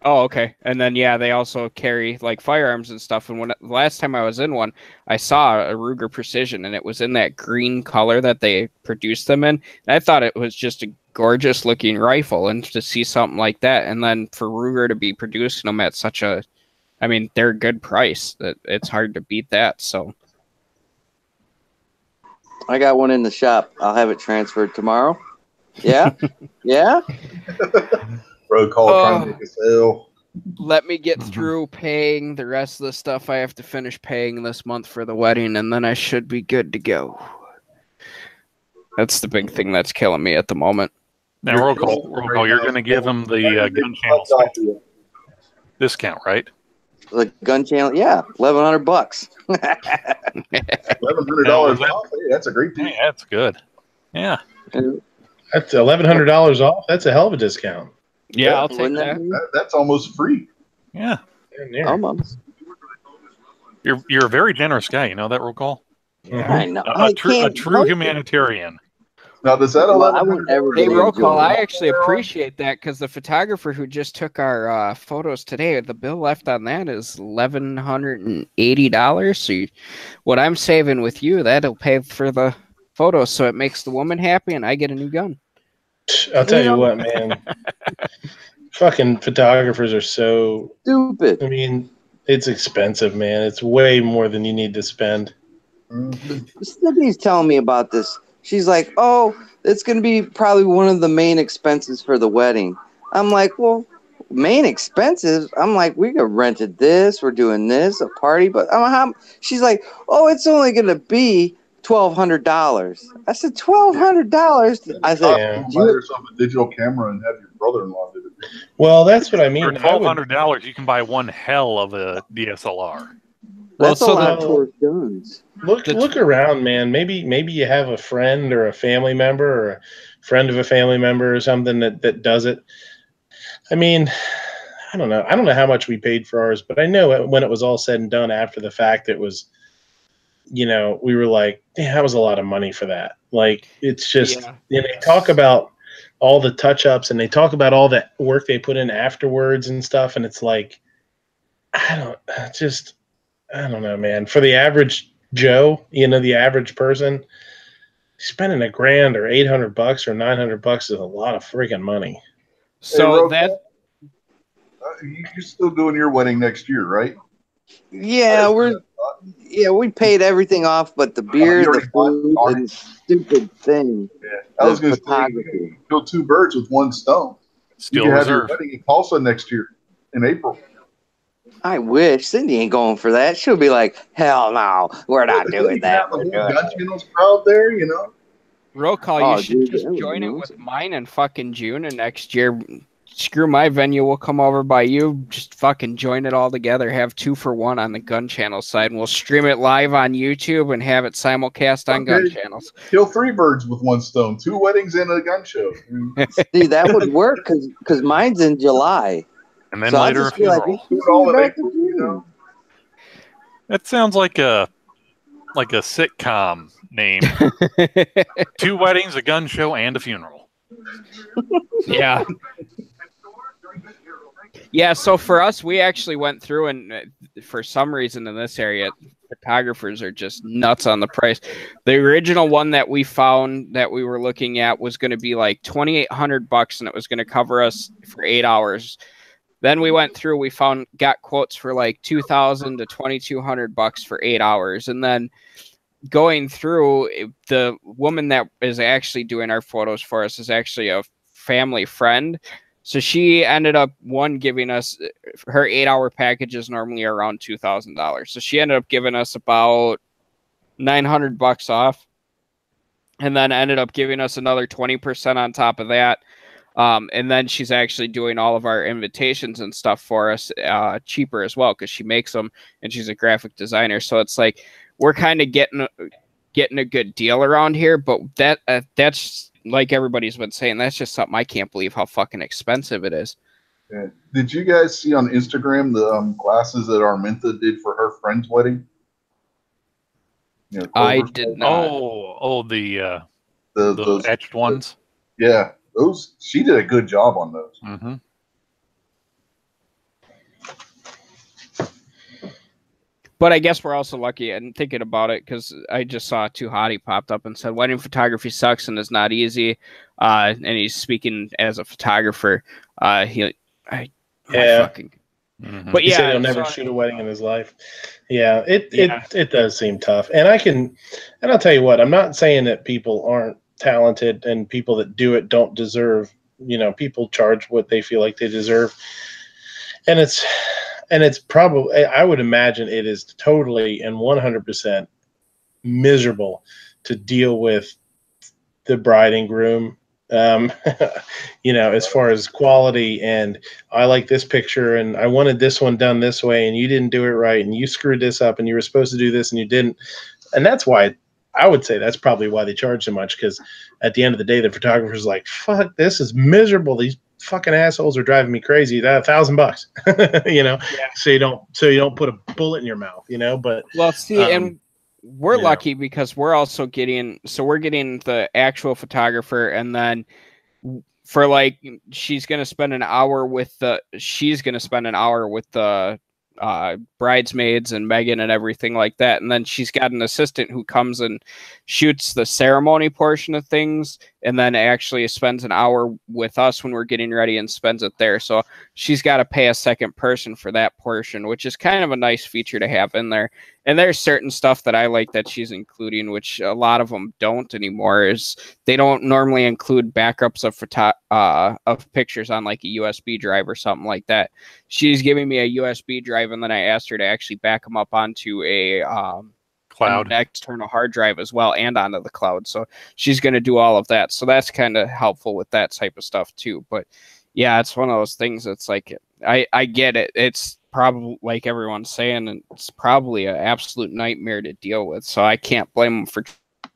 okay. And then, they also carry like firearms and stuff. And the last time I was in one, I saw a Ruger Precision, and it was in that green color that they produced them in. And I thought it was just a gorgeous looking rifle, and to see something like that, and then for Ruger to be producing them at such a, I mean, they're a good price. That it's hard to beat that. So. I got one in the shop. I'll have it transferred tomorrow. Yeah? Yeah? Bro, trying to make a sale. Let me get through paying the rest of the stuff I have to finish paying this month for the wedding, and then I should be good to go. That's the big thing that's killing me at the moment. Now, roll call, you're going to give them the gun channel discount, right? The gun channel, yeah, $1,100. $1,100 off. Hey, that's a great deal. Hey, that's good. Yeah, that's $1,100 off. That's a hell of a discount. Yeah, I'll take that. That's almost free. Yeah, almost. You're a very generous guy. You know that, roll call. Mm-hmm. I know. A true humanitarian. Now, does that Hey, roll call. I actually appreciate that, because the photographer who just took our photos today, the bill left on that is $1,180. So what I'm saving with you, that'll pay for the photos, so it makes the woman happy, and I get a new gun. I'll tell you what, man. Fucking photographers are so stupid. I mean, it's expensive, man. It's way more than you need to spend. Snippy's telling me about this. She's like, oh, it's going to be probably one of the main expenses for the wedding. I'm like, well, main expenses? I'm like, we could rented this. We're doing this, a party. But she's like, oh, it's only going to be $1,200. I said, $1,200? I said, buy yourself a digital camera and have your brother-in-law do it. Well, that's what I mean. For $1,200, you can buy one hell of a DSLR. That's a lot towards guns. Look around, man. Maybe you have a friend or a family member or a friend of a family member or something that does it. I mean, I don't know. I don't know how much we paid for ours, but I know when it was all said and done after the fact, it was, we were like, damn, that was a lot of money for that. Like, it's just, they talk about all the touch-ups and they talk about all that work they put in afterwards and stuff, and it's like, I don't know, man. For the average Joe, the average person, spending $1,000 or $800 or $900 is a lot of freaking money. So Hey, you're still doing your wedding next year, right? Yeah, we paid everything off, but the beer, the food, and stupid thing. Yeah, I was the going to say, photography. kill two birds with one stone. Still you can have your reserve. wedding in Tulsa next year in April. I wish Cindy ain't going for that. She'll be like, "Hell no, we're not doing that." The whole gun channels crowd there, you know. Roll call. Oh, You should dude, just that would join be it awesome. with mine in fucking June, and next year, screw my venue. We'll come over by you. Just fucking join it all together. Have 2 for 1 on the gun channel side, and we'll stream it live on YouTube and have it simulcast on gun channels. Kill 3 birds with one stone. 2 weddings and a gun show. See, that would work because mine's in July. And then So later a I'll just be like, funeral. "We should do it back in June." That sounds like a sitcom name. 2 weddings, a gun show, and a funeral. Yeah. Yeah, so for us, we actually went through, and for some reason in this area, photographers are just nuts on the price. The original one that we found that we were looking at was going to be like $2,800, and it was going to cover us for 8 hours. Then we went through, we got quotes for like $2,000 to $2,200 for 8 hours. And then going through, the woman that is actually doing our photos for us is actually a family friend. So she ended up giving us, her 8-hour package is normally around $2,000. So she ended up giving us about $900 off, and then ended up giving us another 20% on top of that. And then she's actually doing all of our invitations and stuff for us cheaper as well, because she makes them and she's a graphic designer. So it's like we're kind of getting a good deal around here. But that's like everybody's been saying, that's just something I can't believe how fucking expensive it is. Yeah. Did you guys see on Instagram the glasses that Arminta did for her friend's wedding? You know, I did not. The etched ones. Yeah, those. She did a good job on those. Mm-hmm. But I guess we're also lucky, and thinking about it, because I just saw Too Hottie popped up and said wedding photography sucks and is not easy. And he's speaking as a photographer. Yeah. Mm-hmm. But He yeah, said he'll never shoot a wedding in his life. Yeah, it does seem tough. And I'll tell you what, I'm not saying that people aren't talented and people that do it don't deserve, people charge what they feel like they deserve. And it's probably, I would imagine it is totally and 100% miserable to deal with the bride and groom, as far as quality, and I like this picture and I wanted this one done this way and you didn't do it right and you screwed this up and you were supposed to do this and you didn't. And that's why I would say that's probably why they charge so much, because at the end of the day, the photographer's like, fuck, this is miserable. These fucking assholes are driving me crazy. That $1,000, so you don't put a bullet in your mouth, but well, see, and we're lucky because we're also getting the actual photographer, and then for like she's gonna spend an hour with the bridesmaids and Megan and everything like that, and then she's got an assistant who comes and shoots the ceremony portion of things, and then actually spends an hour with us when we're getting ready and spends it there. So she's got to pay a second person for that portion, which is kind of a nice feature to have in there. And there's certain stuff that I like that she's including, which a lot of them don't anymore, is they don't normally include backups of pictures on like a USB drive or something like that. She's giving me a USB drive, and then I asked her to actually back them up onto a cloud, an external hard drive as well, and onto the cloud. So she's going to do all of that. So that's kind of helpful with that type of stuff too. But yeah, it's one of those things that's like, I get it. It's probably, like everyone's saying, and it's probably an absolute nightmare to deal with. So I can't blame them for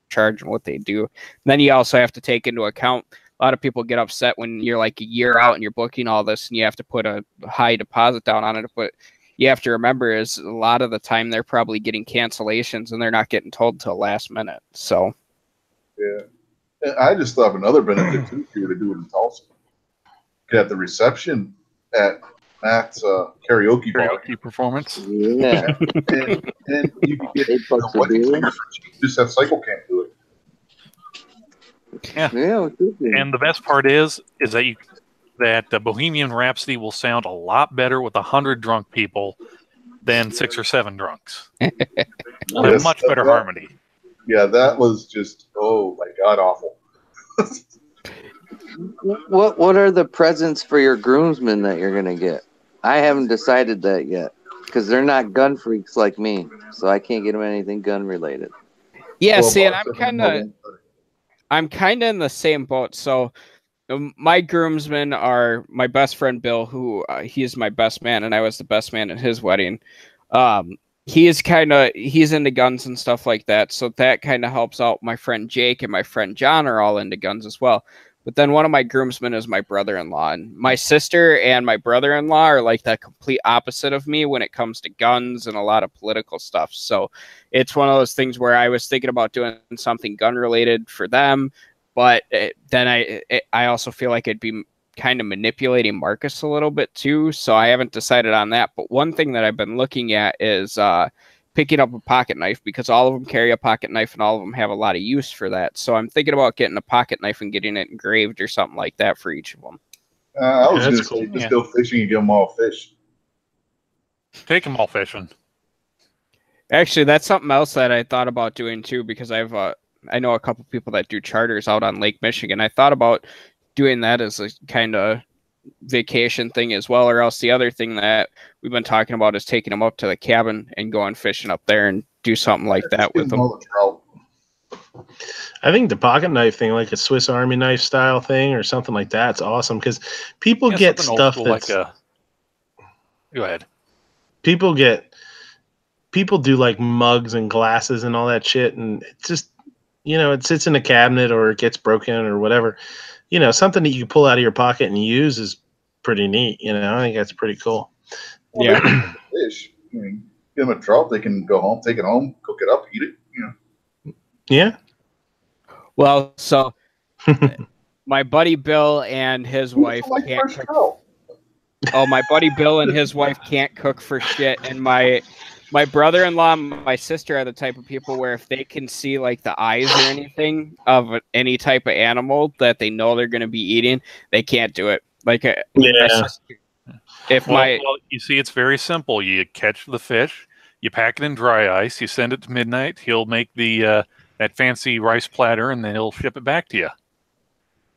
charging what they do. And then you also have to take into account, a lot of people get upset when you're like a year out and you're booking all this and you have to put a high deposit down on it. But you have to remember is a lot of the time they're probably getting cancellations and they're not getting told till last minute. So yeah, and I just thought of another benefit too if you were to do it in Tulsa. You could have the reception at Matt's karaoke performance. Yeah, and you could get the wedding singer for cheap. Just have Cycle Camp do it. Yeah. And the best part is that the Bohemian Rhapsody will sound a lot better with 100 drunk people than 6 or 7 drunks. We'll have much better harmony. Yeah, that was just my god, awful. What are the presents for your groomsmen that you're gonna get? I haven't decided that yet because they're not gun freaks like me, so I can't get them anything gun related. Yeah, see, and I'm kind of in the same boat. So my groomsmen are my best friend Bill, who he is my best man, and I was the best man at his wedding. He's into guns and stuff like that, so that kind of helps out. My friend Jake and my friend John are all into guns as well. But then one of my groomsmen is my brother-in-law, and my sister and my brother-in-law are like the complete opposite of me when it comes to guns and a lot of political stuff. So it's one of those things where I was thinking about doing something gun-related for them, but then I also feel like it'd be kind of manipulating Marcus a little bit too, so I haven't decided on that. But one thing that I've been looking at is picking up a pocket knife, because all of them carry a pocket knife and all of them have a lot of use for that. So I'm thinking about getting a pocket knife and getting it engraved or something like that for each of them. I was going to say, just go fishing and get them all fish. Take them all fishing. Actually, that's something else that I thought about doing too, because I know a couple people that do charters out on Lake Michigan. I thought about doing that as a kind of vacation thing as well, or else the other thing that we've been talking about is taking them up to the cabin and going fishing up there and do something like that with them. I think the pocket knife thing, like a Swiss Army knife style thing or something like that, it's awesome because people get stuff that's. Go ahead. People do like mugs and glasses and all that shit, and it's just, it sits in a cabinet or it gets broken or whatever. Something that you can pull out of your pocket and use is pretty neat. I think that's pretty cool. Well, yeah. Fish. Give them a trout. They can go home, take it home, cook it up, eat it. Yeah. Well, so my buddy Bill and his wife can't cook. Oh, my buddy Bill and his wife can't cook for shit, and my brother-in-law and my sister are the type of people where if they can see like the eyes or anything of any type of animal that they know they're going to be eating, they can't do it. Like, my sister, well, you see, it's very simple. You catch the fish, you pack it in dry ice, you send it to Midnight. He'll make the that fancy rice platter, and then he'll ship it back to you.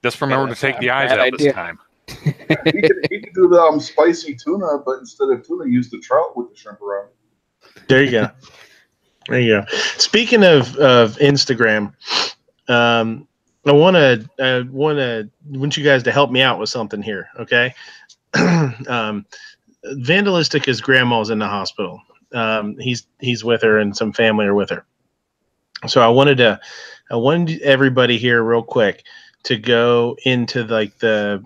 Just remember to take the eyes out this time. He could do the spicy tuna, but instead of tuna, use the trout with the shrimp around. There you go. There you go. Speaking of Instagram, I want you guys to help me out with something here, okay? Vandalistica's grandma's in the hospital. He's with her, and some family are with her. So I wanted everybody here real quick to go into like the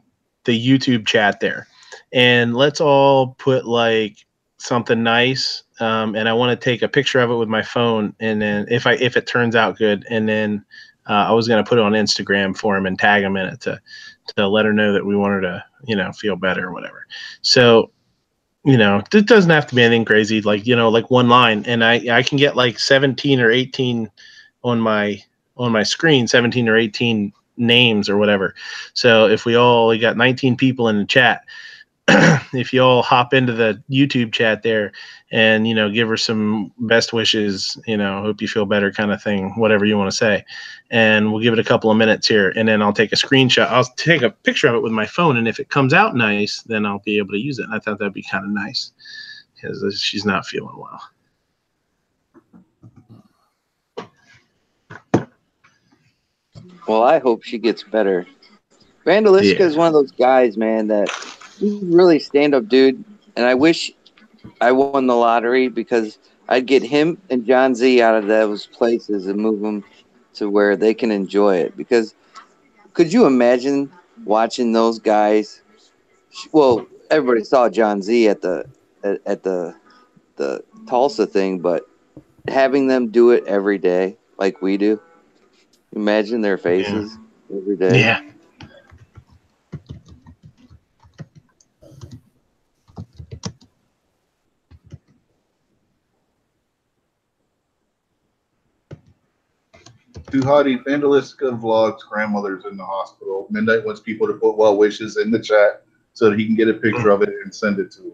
YouTube chat there, and let's all put like something nice. And I want to take a picture of it with my phone, and then if it turns out good, and then I was going to put it on Instagram for him and tag him in it to let her know that we want her to feel better or whatever. So it doesn't have to be anything crazy, like like one line, and I can get like 17 or 18 on my screen, 17 or 18 names or whatever. So if we got 19 people in the chat, if you all hop into the YouTube chat there and give her some best wishes, hope you feel better kind of thing, whatever you want to say, and we'll give it a couple of minutes here, and then I'll take a screenshot. I'll take a picture of it with my phone, and if it comes out nice, then I'll be able to use it. And I thought that'd be kind of nice because she's not feeling well. Well, I hope she gets better. Vandalisca is one of those guys, man, that he's really stand-up dude, and I wish I won the lottery because I'd get him and John Z out of those places and move them to where they can enjoy it. Because could you imagine watching those guys? Well, everybody saw John Z at the Tulsa thing, but having them do it every day like we do, imagine their faces every day. Yeah. Too Hottie Vandalistica vlogs grandmother's in the hospital. Midnight wants people to put well wishes in the chat so that he can get a picture of it and send it to him.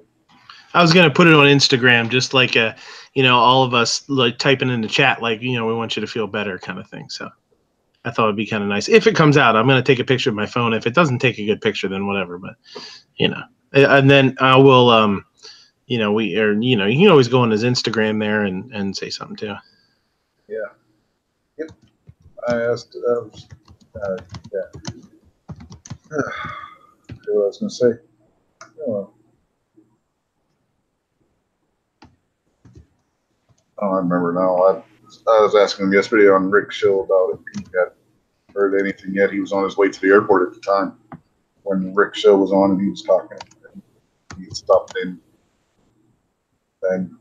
I was gonna put it on Instagram, just like all of us like typing in the chat, like we want you to feel better, kind of thing. So I thought it'd be kind of nice if it comes out. I'm gonna take a picture of my phone. If it doesn't take a good picture, then whatever. But and then I will you can always go on his Instagram there and say something too. Yeah. Yep. I asked. Yeah. What I was gonna say. Oh. I don't remember now. I was asking him yesterday on Rick's show about it. He hadn't heard anything yet. He was on his way to the airport at the time when Rick's show was on, and he was talking. And he stopped in. And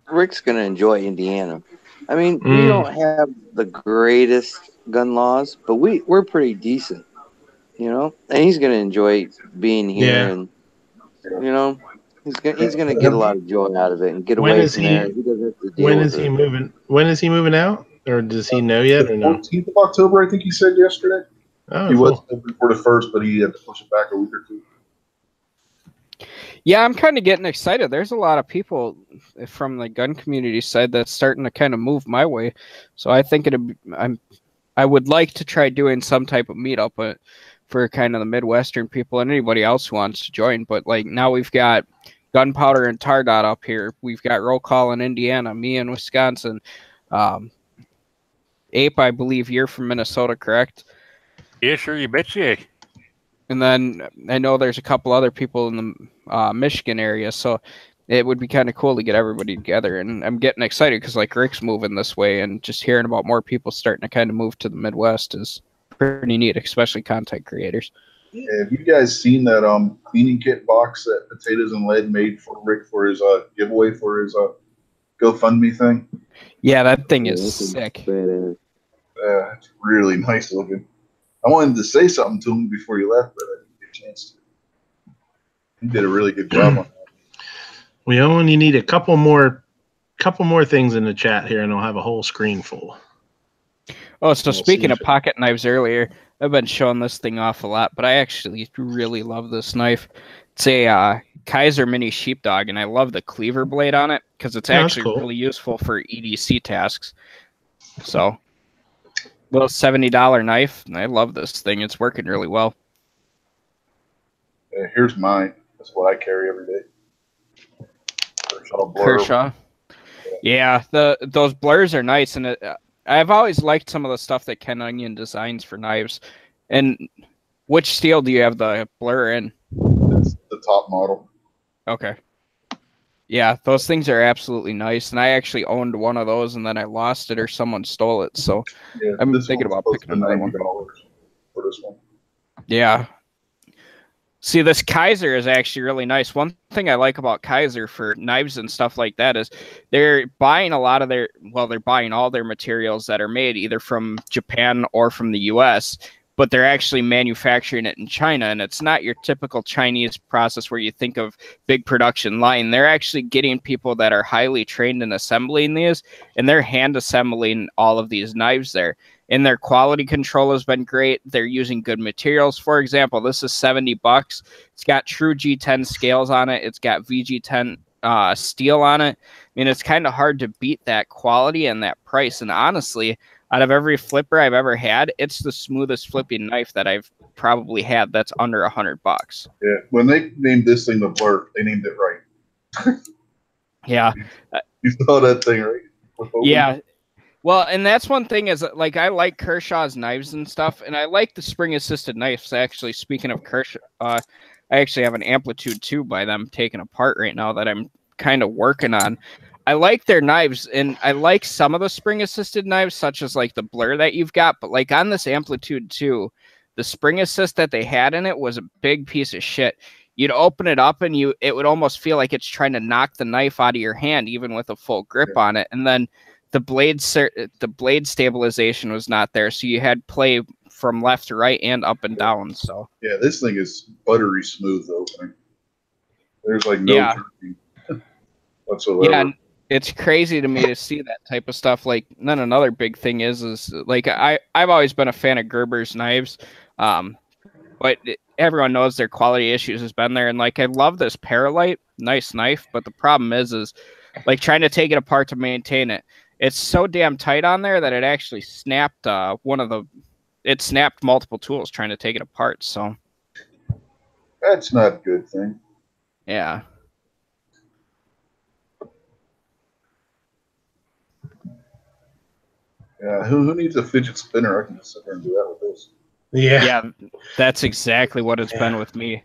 Rick's gonna enjoy Indiana. I mean, we don't have the greatest gun laws, but we're pretty decent, and he's gonna enjoy being here, and he's gonna get a lot of joy out of it and get away from there. He doesn't have to deal with it. Moving? When is he moving out, or does he know yet, or no? 14th of October, I think he said yesterday. Oh, he cool. was moving for the 1st, but he had to push it back a week or two. Yeah, I'm kind of getting excited. There's a lot of people from the gun community side that's starting to kind of move my way. So I think I would like to try doing some type of meetup, but for kind of the Midwestern people and anybody else who wants to join. But like now we've got Gunpowder and Tardot up here. We've got Roll Call in Indiana, me in Wisconsin. Ape, I believe you're from Minnesota, correct? Yeah, sure, you betcha. And then I know there's a couple other people in the Michigan area, so it would be kind of cool to get everybody together. And I'm getting excited because like Rick's moving this way, and just hearing about more people starting to kind of move to the Midwest is pretty neat, especially content creators. Yeah, have you guys seen that cleaning kit box that Potatoes and Lead made for Rick for his giveaway for his GoFundMe thing? Yeah, that thing is sick. It's really nice looking. I wanted to say something to him before he left, but I didn't get a chance to. He did a really good job on that. We only need a couple more things in the chat here, and I'll have a whole screen full. Oh, so speaking of pocket knives earlier, I've been showing this thing off a lot, but I actually really love this knife. It's a Kaiser Mini Sheepdog, and I love the cleaver blade on it because it's actually really useful for EDC tasks. So, little $70 knife. I love this thing. It's working really well. Here's mine. That's what I carry every day. Kershaw. Yeah, those blurs are nice, and I've always liked some of the stuff that Ken Onion designs for knives. And which steel do you have the blur in? It's the top model. Okay. Yeah, those things are absolutely nice, and I actually owned one of those, and then I lost it or someone stole it. So yeah, I'm thinking about picking another one. For this one. Yeah. See, this Kaiser is actually really nice. One thing I like about Kaiser for knives and stuff like that is they're buying a lot of they're buying all their materials that are made either from Japan or from the US, but they're actually manufacturing it in China. And it's not your typical Chinese process where you think of big production line. They're actually getting people that are highly trained in assembling these, and they're hand assembling all of these knives there. And their quality control has been great. They're using good materials. For example, this is $70. It's got true G10 scales on it. It's got VG10 steel on it. I mean, it's kind of hard to beat that quality and that price. And honestly, out of every flipper I've ever had, it's the smoothest flipping knife that I've probably had that's under $100. Yeah, when they named this thing the Blur, they named it right. Yeah. You saw that thing, right? Yeah. Well, and that's one thing is like I like Kershaw's knives and stuff, and I like the spring-assisted knives. Actually, speaking of Kershaw, I actually have an Amplitude 2 by them taken apart right now that I'm kind of working on. I like their knives, and I like some of the spring-assisted knives, such as like the Blur that you've got. But like on this Amplitude 2, the spring assist that they had in it was a big piece of shit. You'd open it up, and it would almost feel like it's trying to knock the knife out of your hand, even with a full grip on it, and then the blade stabilization was not there, so you had play from left to right and up and down. So yeah, this thing is buttery smooth opening. There's like no jerking whatsoever. Yeah, it's crazy to me to see that type of stuff. Like, then another big thing is like I've always been a fan of Gerber's knives, but everyone knows their quality issues has been there. And like, I love this Paralite, nice knife, but the problem is like trying to take it apart to maintain it. It's so damn tight on there that it actually snapped it snapped multiple tools trying to take it apart. So That's not a good thing. yeah. Yeah, who needs a fidget spinner? I can just sit there and do that with this. Yeah, that's exactly what it's been with me.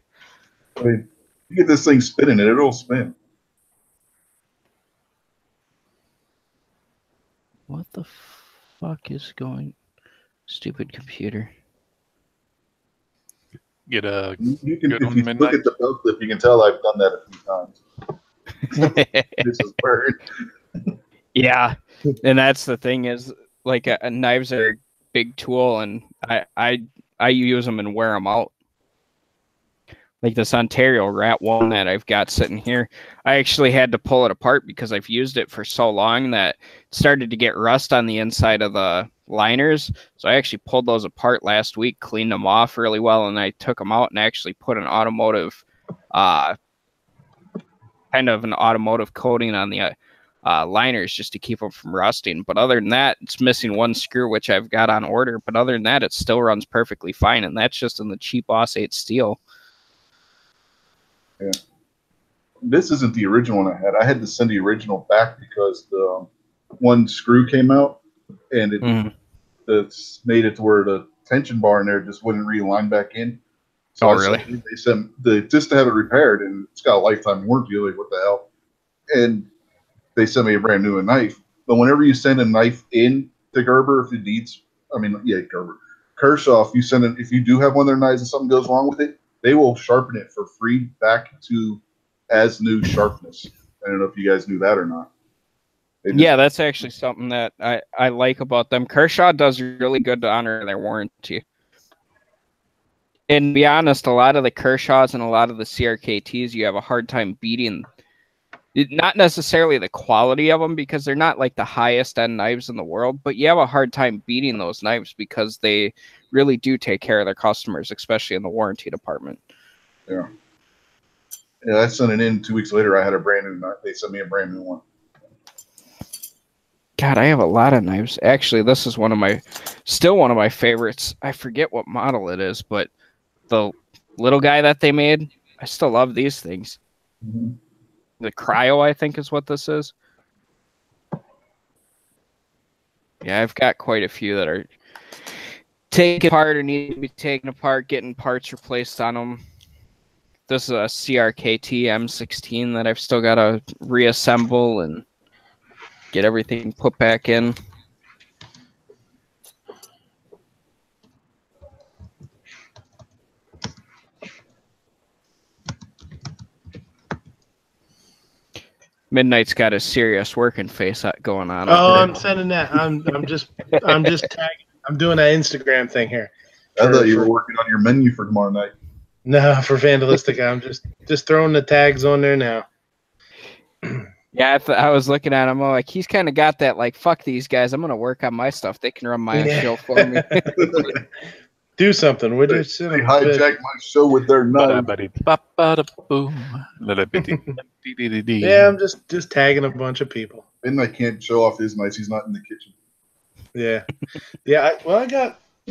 I mean, you get this thing spinning and it'll spin. What the fuck is going? Stupid computer. Get a. You can, if you look at the belt clip, you can tell I've done that a few times. This is weird. Yeah, and that's the thing is like knives are a big tool, and I use them and wear them out. Like this Ontario Rat 1 that I've got sitting here, I actually had to pull it apart because I've used it for so long that it started to get rust on the inside of the liners. So I actually pulled those apart last week, cleaned them off really well, and I took them out and actually put an automotive, kind of an automotive coating on the liners just to keep them from rusting. But other than that, it's missing one screw, which I've got on order. But other than that, it still runs perfectly fine, and that's just in the cheap Boss 8 steel. Yeah. This isn't the original one I had. I had to send the original back because the one screw came out and it's made it to where the tension bar in there just wouldn't realign back in. So really? They sent just to have it repaired, and it's got a lifetime warranty. Like, what the hell? And they sent me a brand new knife. But whenever you send a knife in to Gerber, if it needs, Gerber, Kershaw, if you send it, if you do have one of their knives and something goes wrong with it, they will sharpen it for free back to as new sharpness. I don't know if you guys knew that or not. Yeah, that's actually something that I like about them. Kershaw does really good to honor their warranty. And to be honest, a lot of the Kershaws and a lot of the CRKTs, you have a hard time beating. Not necessarily the quality of them because they're not like the highest end knives in the world, but you have a hard time beating those knives because they really do take care of their customers, especially in the warranty department. Yeah. Yeah, I sent it in 2 weeks later. I had a brand new knife. They sent me a brand new one. God, I have a lot of knives. Actually, this is still one of my favorites. I forget what model it is, but the little guy that they made, I still love these things. Mm-hmm. The Cryo, I think, is what this is. Yeah, I've got quite a few that are taken apart or need to be taken apart, getting parts replaced on them. This is a CRKT M16 that I've still got to reassemble and get everything put back in. Midnight's got a serious working face going on. Oh, I'm sending that. I'm just tagging. I'm doing that Instagram thing here. I thought you were working on your menu for tomorrow night. No, for Vandalistic. I'm just throwing the tags on there now. Yeah, I was looking at him. I'm like, he's kind of got that. Like, fuck these guys. I'm gonna work on my stuff. They can run my show for me. Do something. Would you? They hijack my show with their knife. Yeah, I'm just tagging a bunch of people. Midnight can't show off his knives. He's not in the kitchen. Yeah, yeah.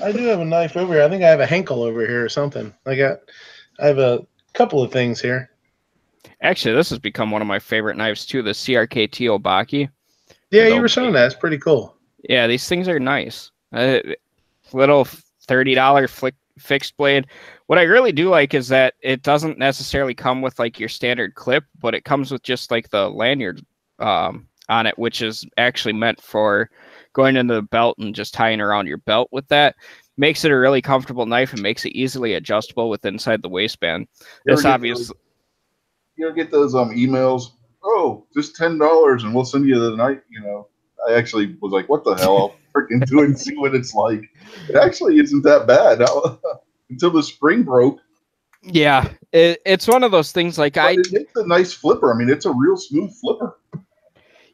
I do have a knife over here. I think I have a Henkel over here or something. I have a couple of things here. Actually, this has become one of my favorite knives too. The CRKT Obaki. Yeah, you were showing that. It's pretty cool. Yeah, these things are nice. Little $30 fixed blade. What I really do like is that it doesn't necessarily come with like your standard clip, but it comes with just like the lanyard on it, which is actually meant for going into the belt and just tying around your belt with that. Makes it a really comfortable knife and makes it easily adjustable with inside the waistband. This obviously. You get those emails. Oh, just $10 and we'll send you the knife. I actually was like, what the hell? I'll freaking do it and see what it's like. It actually isn't that bad until the spring broke. Yeah, it's one of those things like It's a nice flipper. I mean, it's a real smooth flipper.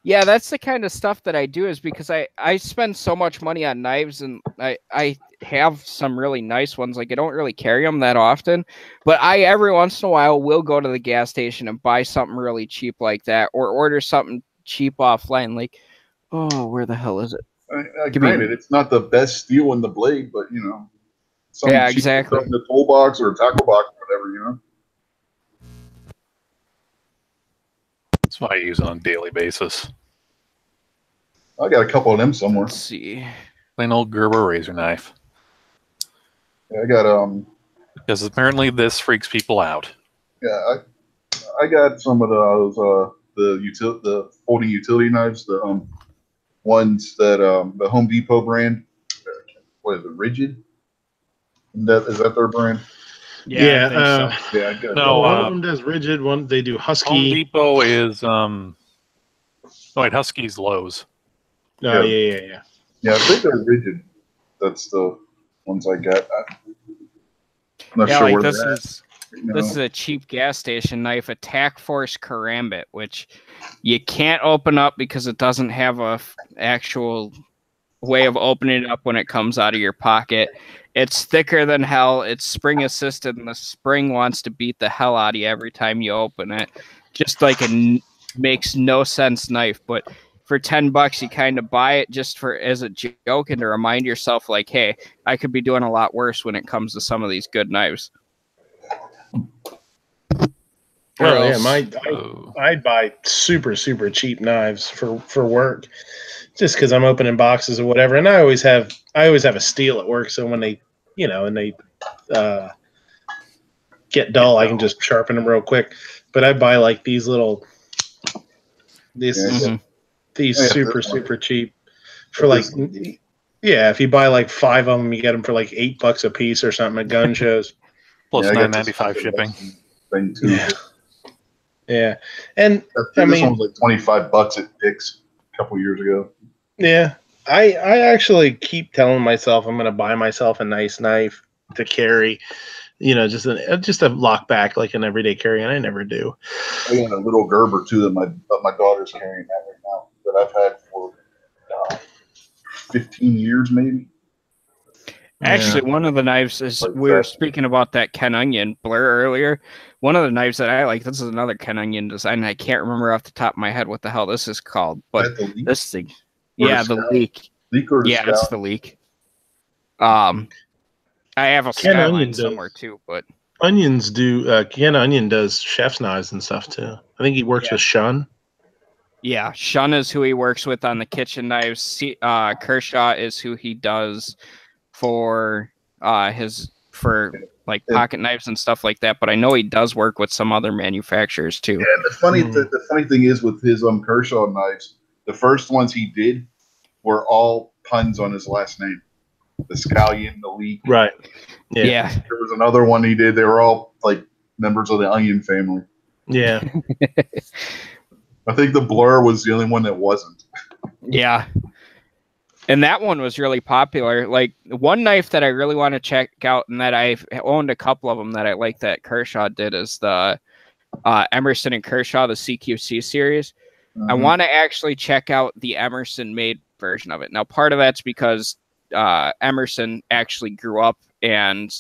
Yeah, that's the kind of stuff that I do, is because I spend so much money on knives, and I have some really nice ones. Like, I don't really carry them that often, but I every once in a while will go to the gas station and buy something really cheap like that, or order something cheap offline. Like, oh, where the hell is it? Granted, it's not the best steel in the blade, but you know, something Yeah, cheap exactly. in the toolbox or a tackle box or whatever, you know. That's why I use it on a daily basis. I got a couple of them somewhere. Let's see. Plain old Gerber razor knife. Yeah, I got because apparently this freaks people out. Yeah, I got some of those the folding utility knives, the ones that the Home Depot brand. What is it? Rigid? Is that their brand? Yeah, I think so. Yeah, I got No, one of them does Rigid. One they do Husky. Home Depot is wait, Husky's Lowe's. Oh yeah. Yeah, I think they're Rigid. That's the ones I got. I'm not sure like where this they're is at. this is a cheap gas station knife, Attack Force Karambit, which you can't open up because it doesn't have a actual way of opening it up when it comes out of your pocket. It's thicker than hell. It's spring assisted, and the spring wants to beat the hell out of you every time you open it. Just like makes no sense knife, but for $10 you kind of buy it just for as a joke and to remind yourself, like, hey, I could be doing a lot worse when it comes to some of these good knives. Oh yeah, I'd buy super cheap knives for work, just because I'm opening boxes or whatever, and I always have a steel at work, so when they get dull, I can just sharpen them real quick. But I buy like these super cheap for like if you buy like 5 of them, you get them for like $8 a piece or something at gun shows. Plus $9.95 shipping. Thing too. Yeah, and I mean, this one was like $25 at Dick's a couple years ago. Yeah, I actually keep telling myself I'm going to buy myself a nice knife to carry, just a lock back like an everyday carry, and I never do. I got a little Gerber too that my daughter's carrying that right now that I've had for 15 years maybe. Actually, one of the knives is we were speaking about that Ken Onion blur earlier. One of the knives that I like, this is another Ken Onion design. I can't remember off the top of my head what the hell this is called, but this thing, the leak. It's the leak. I have a Skyline somewhere too, but Onions do. Ken Onion does chef's knives and stuff too. I think he works with Shun. Yeah, Shun is who he works with on the kitchen knives. Kershaw is who he does for pocket knives and stuff like that, but I know he does work with some other manufacturers too. Yeah, the funny thing is with his Kershaw knives, the first ones he did were all puns on his last name. The Scallion, the Leak. Right. Yeah. There was another one he did. They were all like members of the Onion family. Yeah. I think the Blur was the only one that wasn't. Yeah. And that one was really popular. Like, one knife that I really want to check out, and that I've owned a couple of them that I like that Kershaw did, is the Emerson and Kershaw, the CQC series. Mm-hmm. I want to actually check out the Emerson made version of it. Now, part of that's because Emerson actually grew up and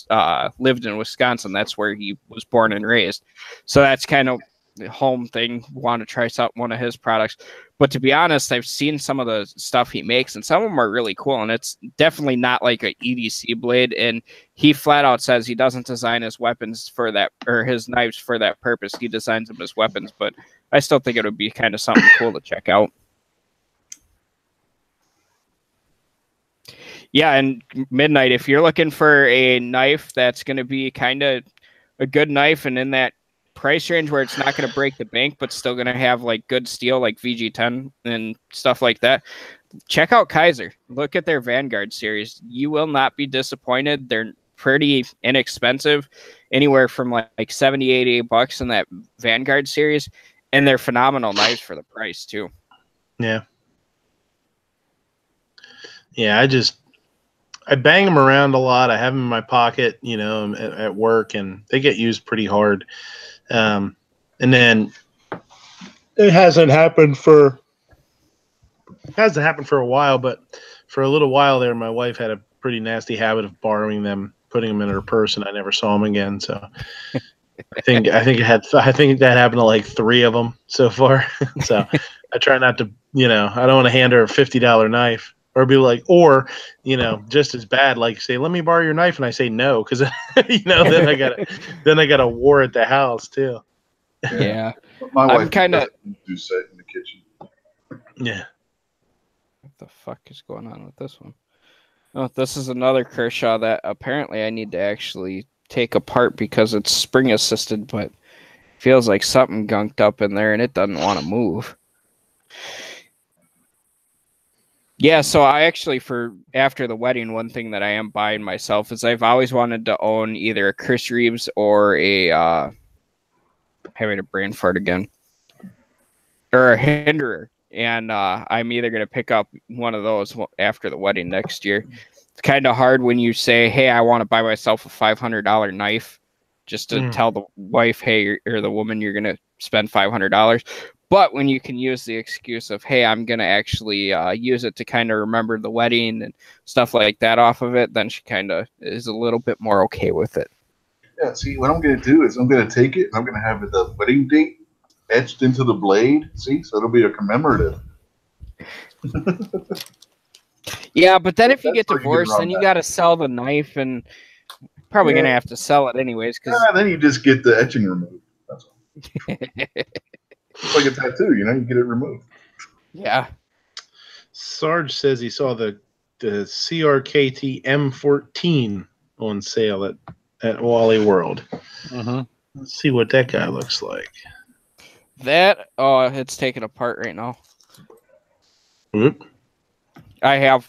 lived in Wisconsin. That's where he was born and raised. So that's kind of the home thing. Want to try out one of his products. But to be honest, I've seen some of the stuff he makes, and some of them are really cool. And it's definitely not like an EDC blade. And he flat out says he doesn't design his weapons for that, or his knives for that purpose. He designs them as weapons. But I still think it would be kind of something cool to check out. Yeah, and Midnight, if you're looking for a knife that's going to be kind of a good knife and in that price range where it's not going to break the bank, but still going to have like good steel, like VG10 and stuff like that, check out Kaiser. Look at their Vanguard series. You will not be disappointed. They're pretty inexpensive, anywhere from like $70, $80 in that Vanguard series, and they're phenomenal knives for the price too. Yeah. Yeah, I bang them around a lot. I have them in my pocket, at work, and they get used pretty hard. And then it hasn't happened for hasn't happened for a while, but for a little while there, my wife had a pretty nasty habit of borrowing them, putting them in her purse, and I never saw them again. So I think that happened to like 3 of them so far. So I try not to, I don't want to hand her a $50 knife. Or be like, just as bad, like say, let me borrow your knife, and I say no, because then I got a war at the house too. Yeah. My wife kind of do sit in the kitchen. Yeah. What the fuck is going on with this one? Oh, this is another Kershaw that apparently I need to actually take apart because it's spring assisted, but feels like something gunked up in there and it doesn't want to move. Yeah, so I actually, for after the wedding, one thing that I am buying myself is I've always wanted to own either a Chris Reeves or having a brain fart again, or a Hinderer. And I'm either going to pick up one of those after the wedding next year. It's kind of hard when you say, hey, I want to buy myself a $500 knife, just to tell the wife, hey, or the woman, you're going to spend $500. But when you can use the excuse of, hey, I'm going to actually use it to kind of remember the wedding and stuff like that off of it, then she kind of is a little bit more okay with it. Yeah, see, what I'm going to do is I'm going to take it and I'm going to have the wedding date etched into the blade. See, so it'll be a commemorative. Yeah, but then if you get divorced, then you got to sell the knife and probably going to have to sell it anyways. Then you just get the etching removed. That's all. It's like a tattoo, you get it removed. Yeah. Sarge says he saw the CRKT M14 on sale at Wally World. Let's see what that guy looks like. It's taken apart right now. Whoop. I have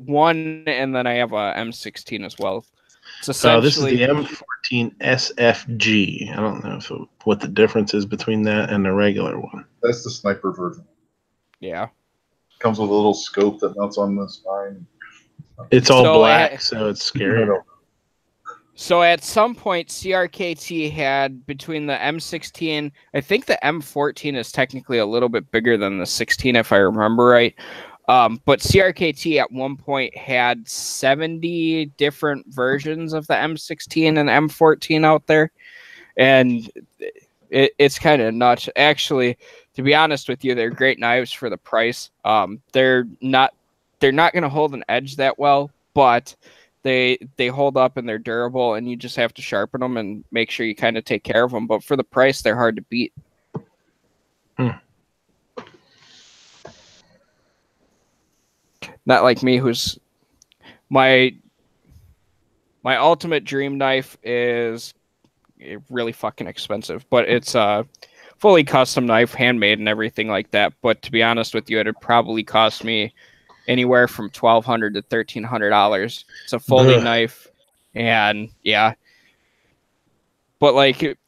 one, and then I have a M16 as well. It's essentially this is the M14 SFG. I don't know what the difference is between that and the regular one. That's the sniper version. Yeah. Comes with a little scope that mounts on the spine. It's all black, so it's scary. So at some point, CRKT had between the M16, I think the M14 is technically a little bit bigger than the 16, if I remember right. But CRKT at one point had 70 different versions of the M16 and M14 out there. And it's kind of nuts. Actually, to be honest with you, they're great knives for the price. They're not going to hold an edge that well, but they hold up and they're durable, and you just have to sharpen them and make sure you kind of take care of them. But for the price, they're hard to beat. Not like me, who's my ultimate dream knife is really fucking expensive, but it's a fully custom knife, handmade and everything like that. But to be honest with you, it'd probably cost me anywhere from $1,200 to $1,300. It's a folding knife, and yeah. But like,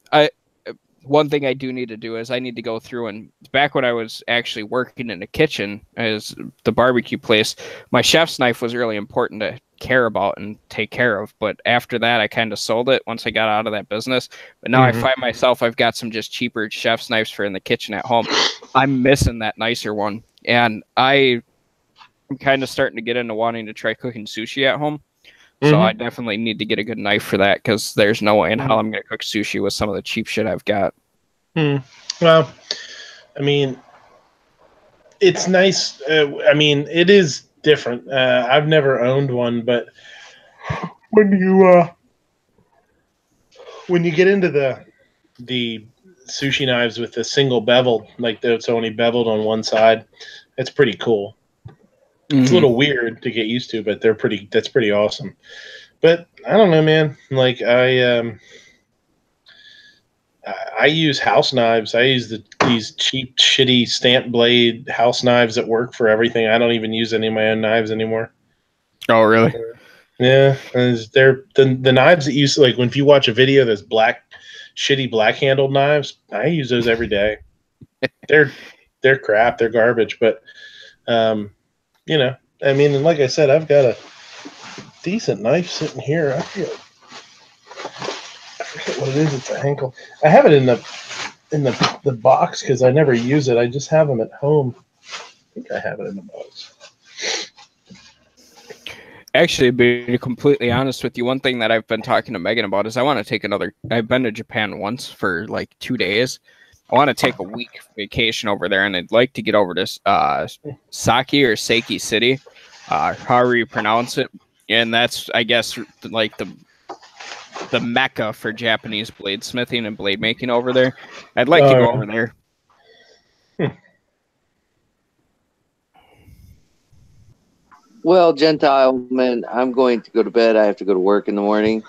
one thing I do need to do is I need to go through, and back when I was actually working in the kitchen as the barbecue place, my chef's knife was really important to care about and take care of. But after that, I kind of sold it once I got out of that business. But now I find myself, I've got some just cheaper chef's knives for in the kitchen at home. I'm missing that nicer one. And I'm kind of starting to get into wanting to try cooking sushi at home. So I definitely need to get a good knife for that, because there's no way in hell I'm going to cook sushi with some of the cheap shit I've got. Well, I mean, it's nice. I mean, it is different. I've never owned one, but when you get into the sushi knives with the single bevel, like it's only beveled on one side, it's pretty cool. It's a little weird to get used to, but that's pretty awesome. But I don't know, man. Like I use house knives. I use these cheap, shitty stamp blade house knives that work for everything. I don't even use any of my own knives anymore. Oh, really? Yeah. They're the knives that you like if you watch a video, those shitty black handled knives. I use those every day. They're crap. They're garbage. But I mean, and like I said, I've got a decent knife sitting here. I forget what it is. It's a Henkel. I have it in the box because I never use it. I just have them at home. think I have it in the box. Actually, to be completely honest with you, one thing that I've been talking to Megan about is I want to take another. I've been to Japan once for like 2 days. I want to take a week vacation over there, and I'd like to get over to Saki or Seiki City, however you pronounce it. And that's, I guess, like the mecca for Japanese bladesmithing and blade making over there. I'd like to go over there. Well, Gentile man, I'm going to go to bed. I have to go to work in the morning.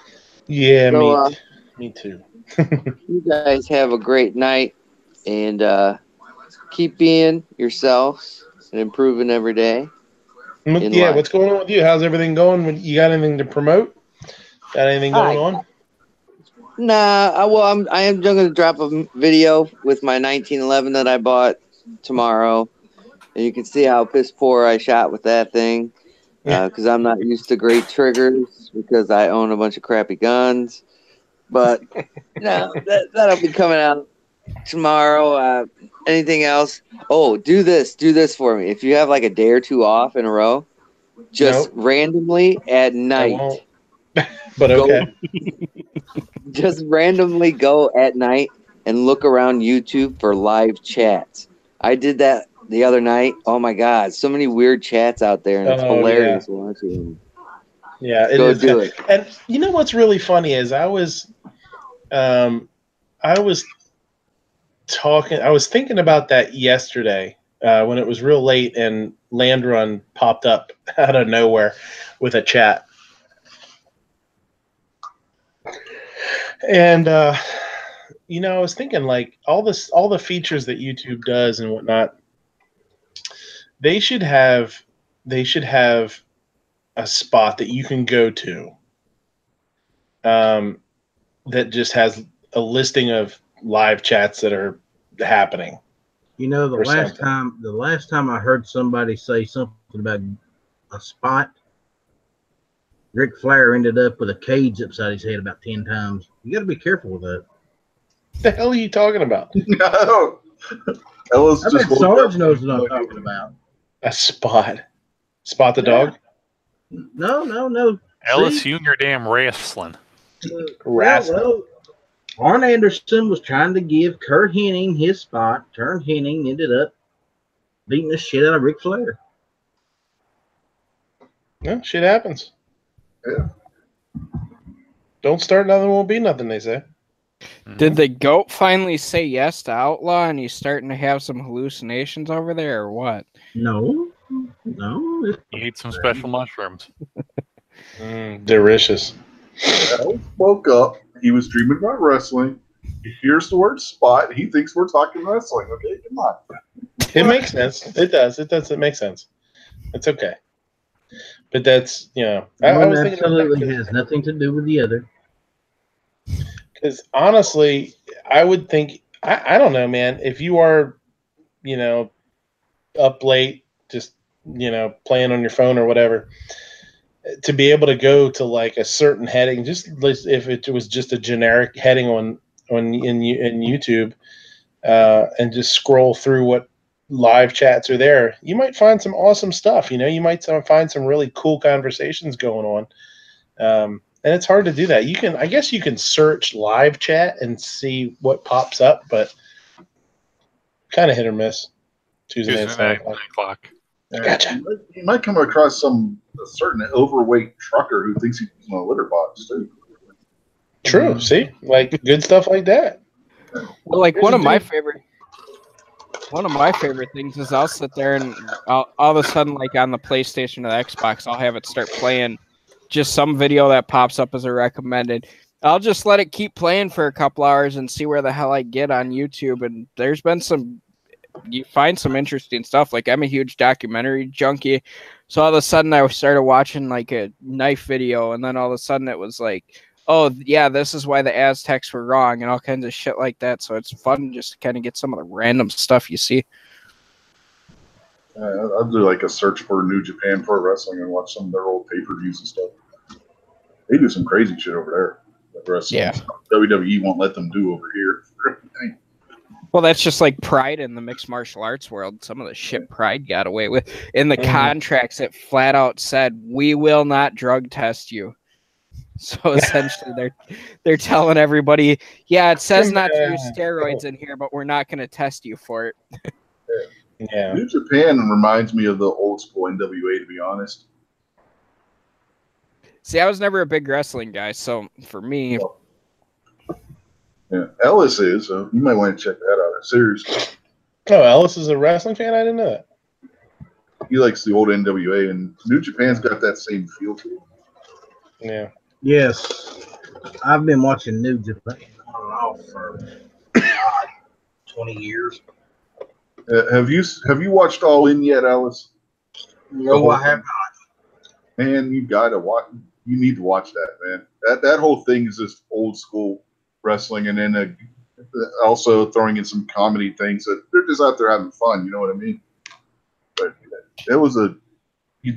Yeah, So, me too. You guys have a great night, and keep being yourselves and improving every day. Yeah, what's going on with you? How's everything going? You got anything to promote? Got anything going on? Nah, I am going to drop a video with my 1911 that I bought tomorrow, and you can see how piss poor I shot with that thing. Because I'm not used to great triggers because I own a bunch of crappy guns. But no, that'll be coming out tomorrow. Anything else? Oh, do this for me. If you have like a day or two off in a row, just randomly at night. But okay. Just randomly go at night and look around YouTube for live chats. I did that the other night. Oh my God, so many weird chats out there, and it's hilarious watching them. Yeah, it Go is. do it. And you know what's really funny is I was thinking about that yesterday when it was real late and Land Run popped up out of nowhere with a chat. And I was thinking like all the features that YouTube does and whatnot, they should have a spot that you can go to that just has a listing of live chats that are happening. The last time I heard somebody say something about a spot, Ric Flair ended up with a cage upside his head about 10 times. You got to be careful with that. What the hell are you talking about? Ellis I bet Sarge knows what I'm talking about. A spot. Spot the dog? No. Ellis, you and your damn wrestling. Well, Arn Anderson was trying to give Kurt Hennig his spot. Kurt Hennig ended up beating the shit out of Ric Flair. Yeah, shit happens. Yeah. Don't start nothing, won't be nothing, they say. Did the goat finally say yes to Outlaw and he's starting to have some hallucinations over there or what? No. You ate some special mushrooms. Delicious. Ellis woke up. He was dreaming about wrestling. He hears the word spot. He thinks we're talking wrestling. Okay, come on. It makes sense. It does. It makes sense. It's okay. But that's, I was thinking absolutely has nothing to do with the other. Because honestly, I would think, I don't know, man, if you are, up late, just, playing on your phone or whatever, to be able to go to like a certain heading, just if it was just a generic heading in YouTube, and just scroll through what live chats are there, you might find some awesome stuff. You might find some really cool conversations going on. And it's hard to do that. I guess you can search live chat and see what pops up, but kind of hit or miss. Tuesday night, 9 o'clock. Gotcha. You might come across a certain overweight trucker who thinks he's on a litter box too. True. See, like good stuff like that. Well, like one of my favorite things is I'll sit there and all of a sudden, like on the PlayStation or the Xbox, I'll have it start playing just some video that pops up as a recommended. I'll just let it keep playing for a couple hours and see where the hell I get on YouTube. And there's been you find some interesting stuff. Like I'm a huge documentary junkie. So all of a sudden I started watching like a knife video. And then all of a sudden it was like, oh yeah, this is why the Aztecs were wrong and all kinds of shit like that. So it's fun just to kind of get some of the random stuff you see. I'll do like a search for New Japan Pro Wrestling and watch some of their old pay-per-views and stuff. They do some crazy shit over there. The wrestling stuff WWE won't let them do over here. Well, that's just like Pride in the mixed martial arts world. Some of the shit Pride got away with. In the contracts, it flat out said, "We will not drug test you." So essentially, they're telling everybody, "Yeah, it says not to use steroids in here, but we're not going to test you for it." Yeah. New Japan reminds me of the old school NWA, to be honest. See, I was never a big wrestling guy, so for me, Yeah, Ellis is, so you might want to check that out. Seriously. Oh, Ellis is a wrestling fan? I didn't know that. He likes the old NWA, and New Japan's got that same feel to it. Yeah. Yes, I've been watching New Japan on and off for 20 years. Have you watched All In yet, Alice? No, I have not. Man, you gotta watch. You need to watch that, man. That whole thing is just old school wrestling, and then also throwing in some comedy things. That they're just out there having fun. You know what I mean? But it was the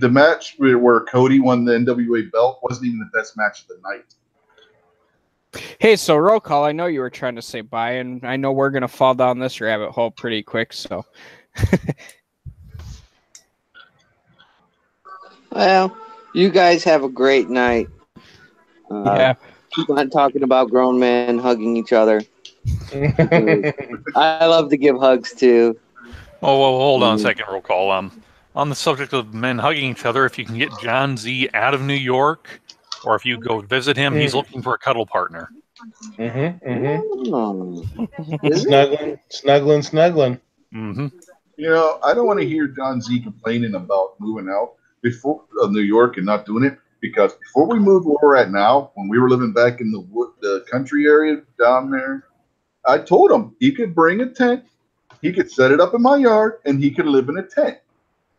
match where Cody won the NWA belt wasn't even the best match of the night. hey, so roll call. I know you were trying to say bye, and I know we're gonna fall down this rabbit hole pretty quick. So, Well, you guys have a great night. yeah. Keep on talking about grown men hugging each other. I love to give hugs too. Oh, well, hold on a second, roll call. On the subject of men hugging each other, if you can get John Z out of New York, or if you go visit him, he's looking for a cuddle partner. Snuggling. Mm-hmm. You know, I don't want to hear John Z complaining about moving out before New York and not doing it, because before we moved where we're at now, when we were living back in the country area down there, I told him he could bring a tent, he could set it up in my yard, and he could live in a tent.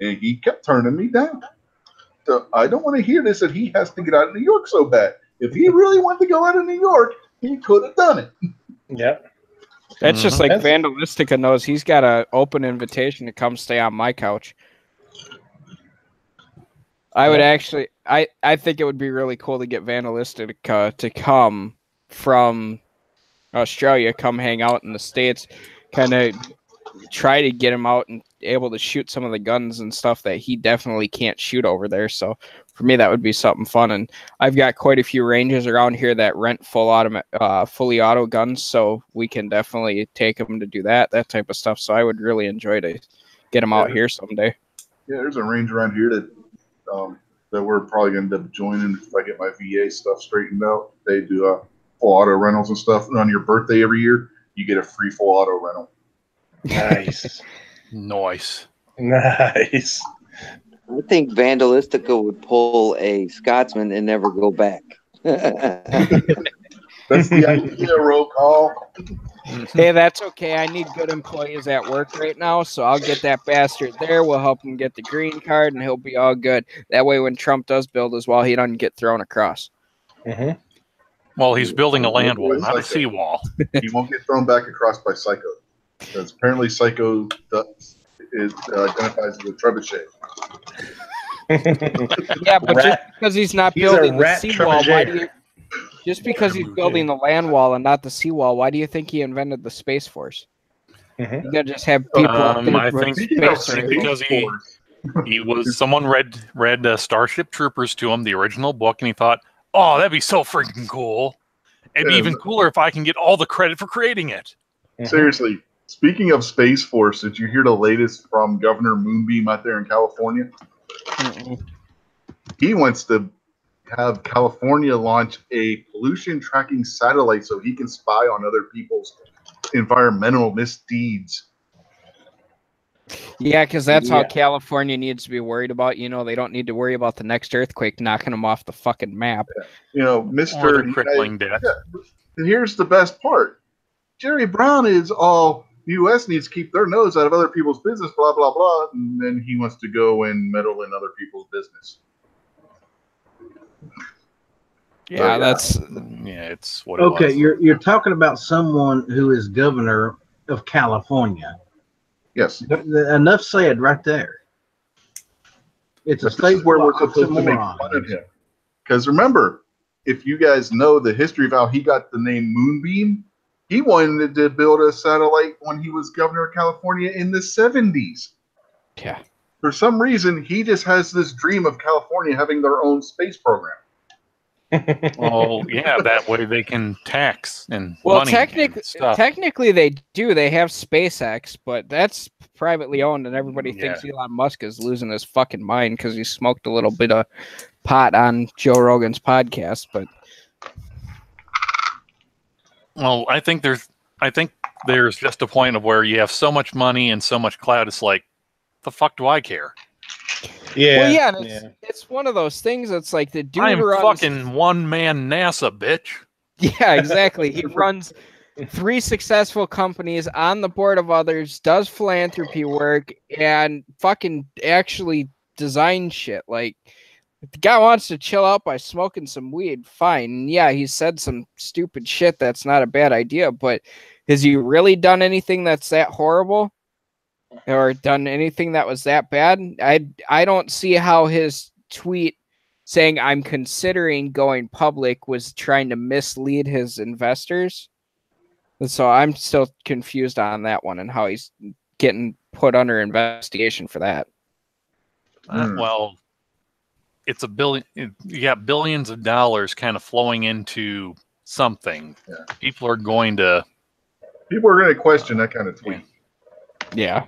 And he kept turning me down. So I don't want to hear this that he has to get out of New York so bad. If he really wanted to go out of New York, he could have done it. Yep. That's just like Vandalistica knows he's got an open invitation to come stay on my couch. I would actually, I think it would be really cool to get Vandalistica to come from Australia, come hang out in the States, kind of try to get him out and able to shoot some of the guns and stuff that he definitely can't shoot over there. So for me, that would be something fun. And I've got quite a few ranges around here that rent fully auto guns, so we can definitely take them to do that type of stuff. So I would really enjoy to get him out here someday. Yeah, there's a range around here that we're probably going to end up joining if I get my VA stuff straightened out. They do full auto rentals and stuff. And on your birthday every year, you get a free full auto rental. Nice. Nice. Nice. I think Vandalistica would pull a Scotsman and never go back. That's the idea, roll call. Hey, that's okay. I need good employees at work right now, so I'll get that bastard there. We'll help him get the green card, and he'll be all good. That way, when Trump does build his wall, he doesn't get thrown across. Mm-hmm. Well, he's building a land wall, not a seawall. He won't get thrown back across by Psycho. Because apparently Psycho identifies as a trebuchet. Yeah, but just because he's not building the seawall, why do you... Just because he's building the land wall and not the seawall, why do you think he invented the Space Force? You gotta just have people. I think because he was someone read Starship Troopers to him, the original book, and he thought, "Oh, that'd be so freaking cool! It'd be even cooler if I can get all the credit for creating it." Seriously, speaking of Space Force, did you hear the latest from Governor Moonbeam out there in California? He wants to have California launch a pollution tracking satellite so he can spy on other people's environmental misdeeds. Yeah, because that's how California needs to be worried about. You know, they don't need to worry about the next earthquake knocking them off the fucking map. You know, Mr. crippling debt. And here's the best part. Jerry Brown is all U.S. needs to keep their nose out of other people's business, blah, blah, blah. And then he wants to go and meddle in other people's business. Yeah, it's what it okay, was. you're talking about someone who is governor of California. Yes. Enough said right there. It's a state where we're supposed to make fun of him. Because remember, if you guys know the history of how he got the name Moonbeam, He wanted to build a satellite when he was governor of California in the 70s. Yeah. For some reason, he just has this dream of California having their own space program. Well, yeah, that way they can tax and Well, money and stuff. technically they do. They have SpaceX, but that's privately owned, and everybody thinks Elon Musk is losing his fucking mind because he smoked a little bit of pot on Joe Rogan's podcast. But well, I think there's just a point of where you have so much money and so much clout. It's like, the fuck do I care? Yeah. Well, yeah, it's one of those things. It's like the dude I am runs fucking one-man NASA, bitch. Yeah, exactly. He runs 3 successful companies, on the board of others, does philanthropy work, and fucking actually designs shit. Like, if the guy wants to chill out by smoking some weed, fine. And yeah, he said some stupid shit. That's not a bad idea, but has he really done anything that's that horrible? Or done anything that was that bad? I don't see how his tweet saying I'm considering going public was trying to mislead his investors. And so I'm still confused on that one and how he's getting put under investigation for that. Well, it's a billion. You got billions of dollars kind of flowing into something. Yeah. People are going to question that kind of tweet. Yeah.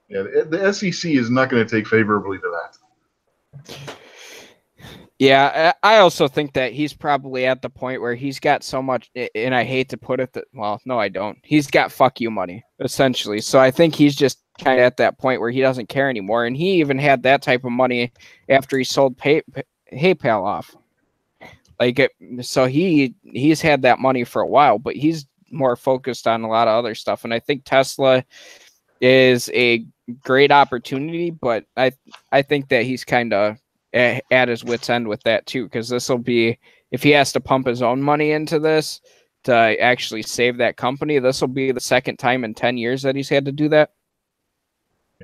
Yeah, the SEC is not going to take favorably to that. Yeah, I also think that he's probably at the point where he's got so much, and I hate to put it that, well, no, I don't. He's got fuck you money, essentially. So I think he's just kind of at that point where he doesn't care anymore. And he even had that type of money after he sold PayPal off. So he's had that money for a while, but he's more focused on a lot of other stuff. And I think Tesla is a great opportunity, but I think that he's kind of at his wit's end with that too, because this will be, if he has to pump his own money into this to actually save that company, this will be the second time in 10 years that he's had to do that.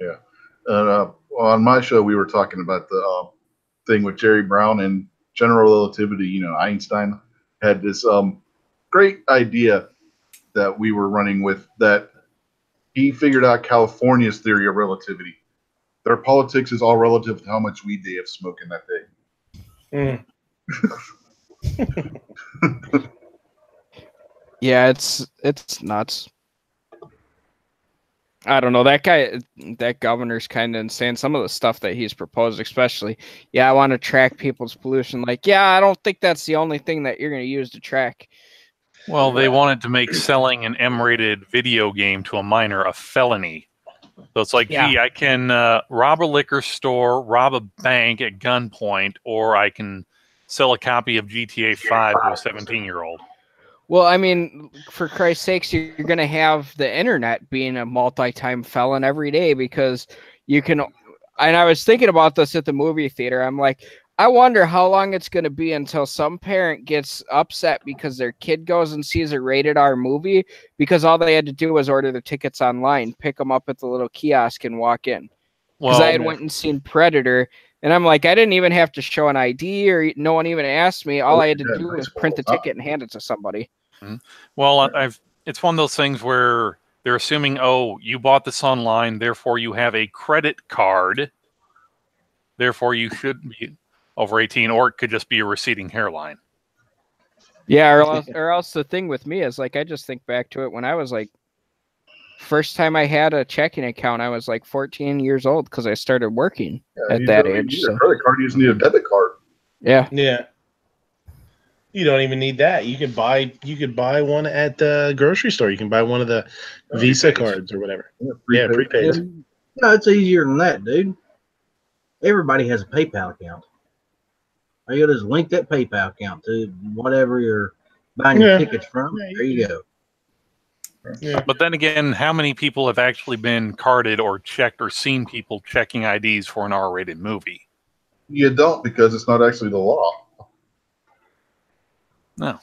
Yeah. On my show, we were talking about the thing with Jerry Brown and general relativity. Einstein had this great idea that we were running with, that he figured out California's theory of relativity. Their politics is all relative to how much weed they have smoking that day. Yeah, it's nuts. I don't know. That governor's kind of insane. Some of the stuff that he's proposed, especially, I want to track people's pollution. Like, I don't think that's the only thing that you're going to use to track. Well, they wanted to make selling an M-rated video game to a minor a felony. So it's like, gee, I can rob a liquor store, rob a bank at gunpoint, or I can sell a copy of GTA 5 to a 17-year-old. Well, I mean, for Christ's sakes, you're going to have the internet being a multi-time felon every day, because you can. And I was thinking about this at the movie theater. I'm like, I wonder how long it's going to be until some parent gets upset because their kid goes and sees a rated R movie because all they had to do was order the tickets online, pick them up at the little kiosk, and walk in. Because I had went and seen Predator, and I'm like, I didn't even have to show an ID, or no one even asked me. All I had to do was print the ticket and hand it to somebody. Well, it's one of those things where they're assuming, oh, you bought this online, therefore you have a credit card, therefore you should be over 18, or it could just be a receding hairline. Yeah, or else the thing with me is, like, I just think back to it when I was like, first time I had a checking account, I was like 14 years old because I started working at that age. You need a credit card, you just need a debit card. Yeah. Yeah. You don't even need that. You could buy one at the grocery store. You can buy one of the Visa cards or whatever. Yeah, prepaid. No, it's easier than that, dude. Everybody has a PayPal account. All you got to is link that PayPal account to whatever you're buying your tickets from. There you go. Yeah. But then again, how many people have actually been carded or checked or seen people checking IDs for an R-rated movie? You don't, because it's not actually the law. No.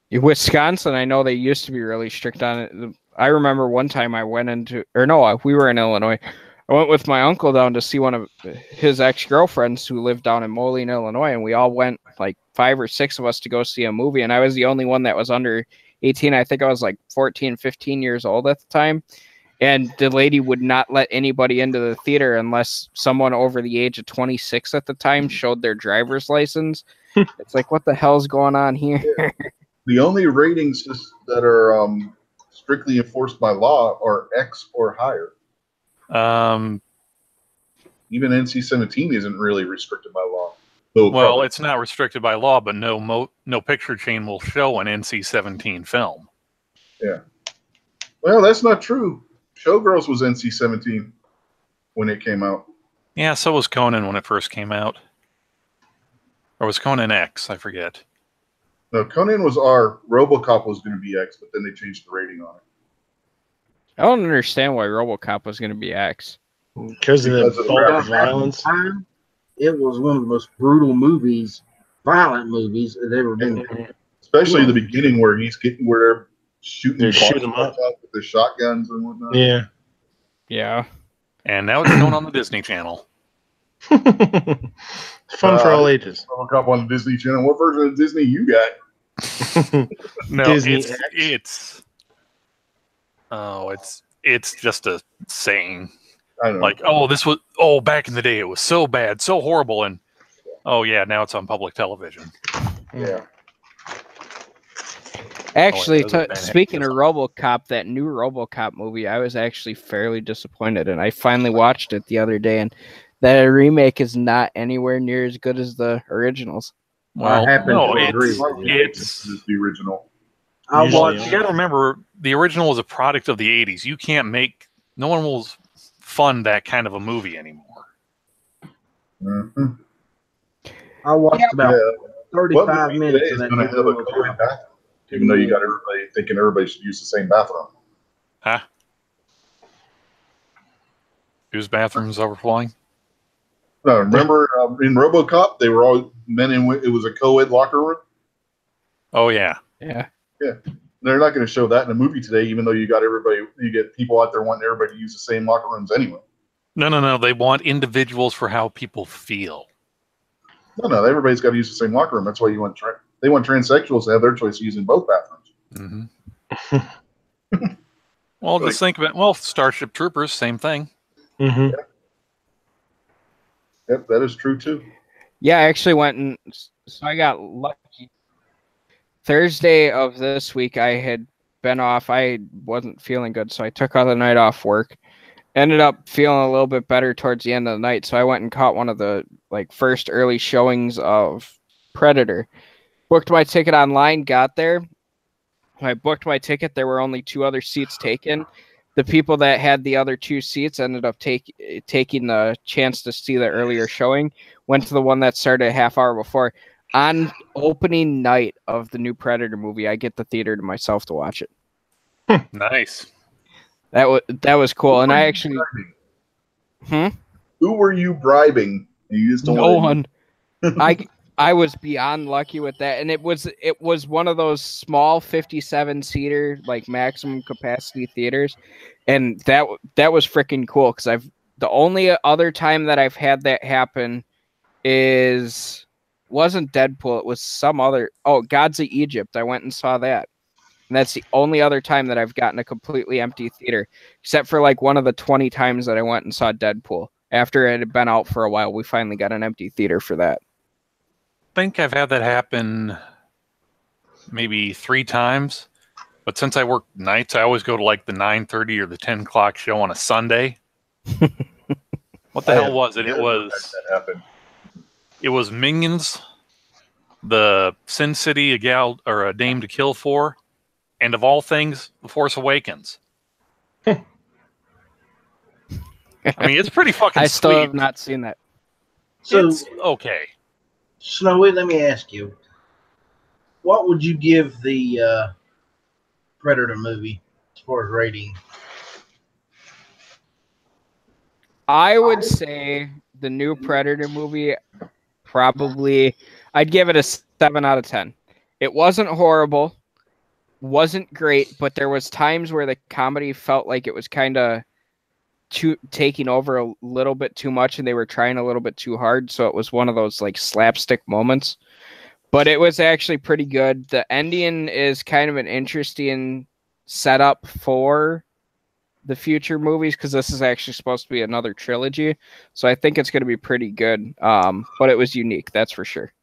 In Wisconsin, I know they used to be really strict on it. I remember one time I went we were in Illinois. I went with my uncle down to see one of his ex-girlfriends who lived down in Moline, Illinois, and we all went, like 5 or 6 of us, to go see a movie, and I was the only one that was under 18. I think I was like 14, 15 years old at the time. And the lady would not let anybody into the theater unless someone over the age of 26 at the time showed their driver's license. It's like, what the hell's going on here? The only ratings that are strictly enforced by law are X or higher. Even NC-17 isn't really restricted by law. Well, it's not restricted by law, but no picture chain will show an NC-17 film. Yeah. Well, that's not true. Showgirls was NC-17 when it came out. Yeah, so was Conan when it first came out. Or was Conan X? I forget. No, Conan was R. RoboCop was going to be X, but then they changed the rating on it. I don't understand why RoboCop was going to be X. Because of the bulk violence. It was one of the most brutal movies, violent movies that ever been. Especially the beginning where they're shooting them up with the shotguns and whatnot. Yeah. Yeah. And now it's shown on the Disney Channel. Fun for all ages. RoboCop on the Disney Channel. What version of Disney you got? No, Disney it's just a saying. I don't know. Like, back in the day it was so bad, so horrible, and yeah, now it's on public television. Yeah. Actually, speaking of RoboCop, that new RoboCop movie, I was actually fairly disappointed, and I finally watched it the other day, and that remake is not anywhere near as good as the originals. Well, it's the original. You got to remember, the original was a product of the 80s. You can't no one will fund that kind of a movie anymore. Mm-hmm. I watched about 35 minutes of that. Going to have a co-ed bathroom, even though you got everybody thinking everybody should use the same bathroom. Huh? Whose bathroom's overflowing? No, remember in RoboCop, they were all men in. It was a co-ed locker room. Oh yeah. Yeah. Yeah. They're not going to show that in a movie today, even though you get people out there wanting everybody to use the same locker rooms anyway. No. They want individuals for how people feel. No. Everybody's got to use the same locker room. That's why they want transsexuals to have their choice of using both bathrooms. Mm-hmm. Well, just think of it. Well, Starship Troopers, same thing. Mm-hmm. Yeah. Yep, that is true too. Yeah, I actually went so I got lucky. Thursday of this week, I had been off. I wasn't feeling good, so I took all the night off work. Ended up feeling a little bit better towards the end of the night, so I went and caught one of the first early showings of Predator. Booked my ticket online, got there. When I booked my ticket, there were only 2 other seats taken. The people that had the other 2 seats ended up taking the chance to see the earlier showing. Went to the one that started a half hour before. On opening night of the new Predator movie, I get the theater to myself to watch it. Nice. That was cool, and I actually. Who were you bribing? You just no one. I was beyond lucky with that, and it was one of those small 57-seater maximum capacity theaters, and that was freaking cool because the only other time that I've had that happen wasn't Deadpool, it was some other Gods of Egypt. I went and saw that. And that's the only other time that I've gotten a completely empty theater, except for one of the 20 times that I went and saw Deadpool. After it had been out for a while, we finally got an empty theater for that. I think I've had that happen maybe 3 times, but since I work nights, I always go to the 9:30 or the 10 o'clock show on a Sunday. What the hell was it? It was Minions, the Sin City, a Dame to Kill For, and of all things, The Force Awakens. I mean, it's pretty fucking I still sweet. have not seen that. So it's okay. Snowy, let me ask you, what would you give the Predator movie as far as rating? I would say the new Predator movie, probably, I'd give it a 7 out of 10. It wasn't horrible, wasn't great, but there was times where the comedy felt like it was kind of taking over a little bit too much, and they were trying a little bit too hard, so it was one of those slapstick moments. But it was actually pretty good. The ending is kind of an interesting setup for the future movies because this is actually supposed to be another trilogy. So I think it's going to be pretty good. But it was unique, that's for sure.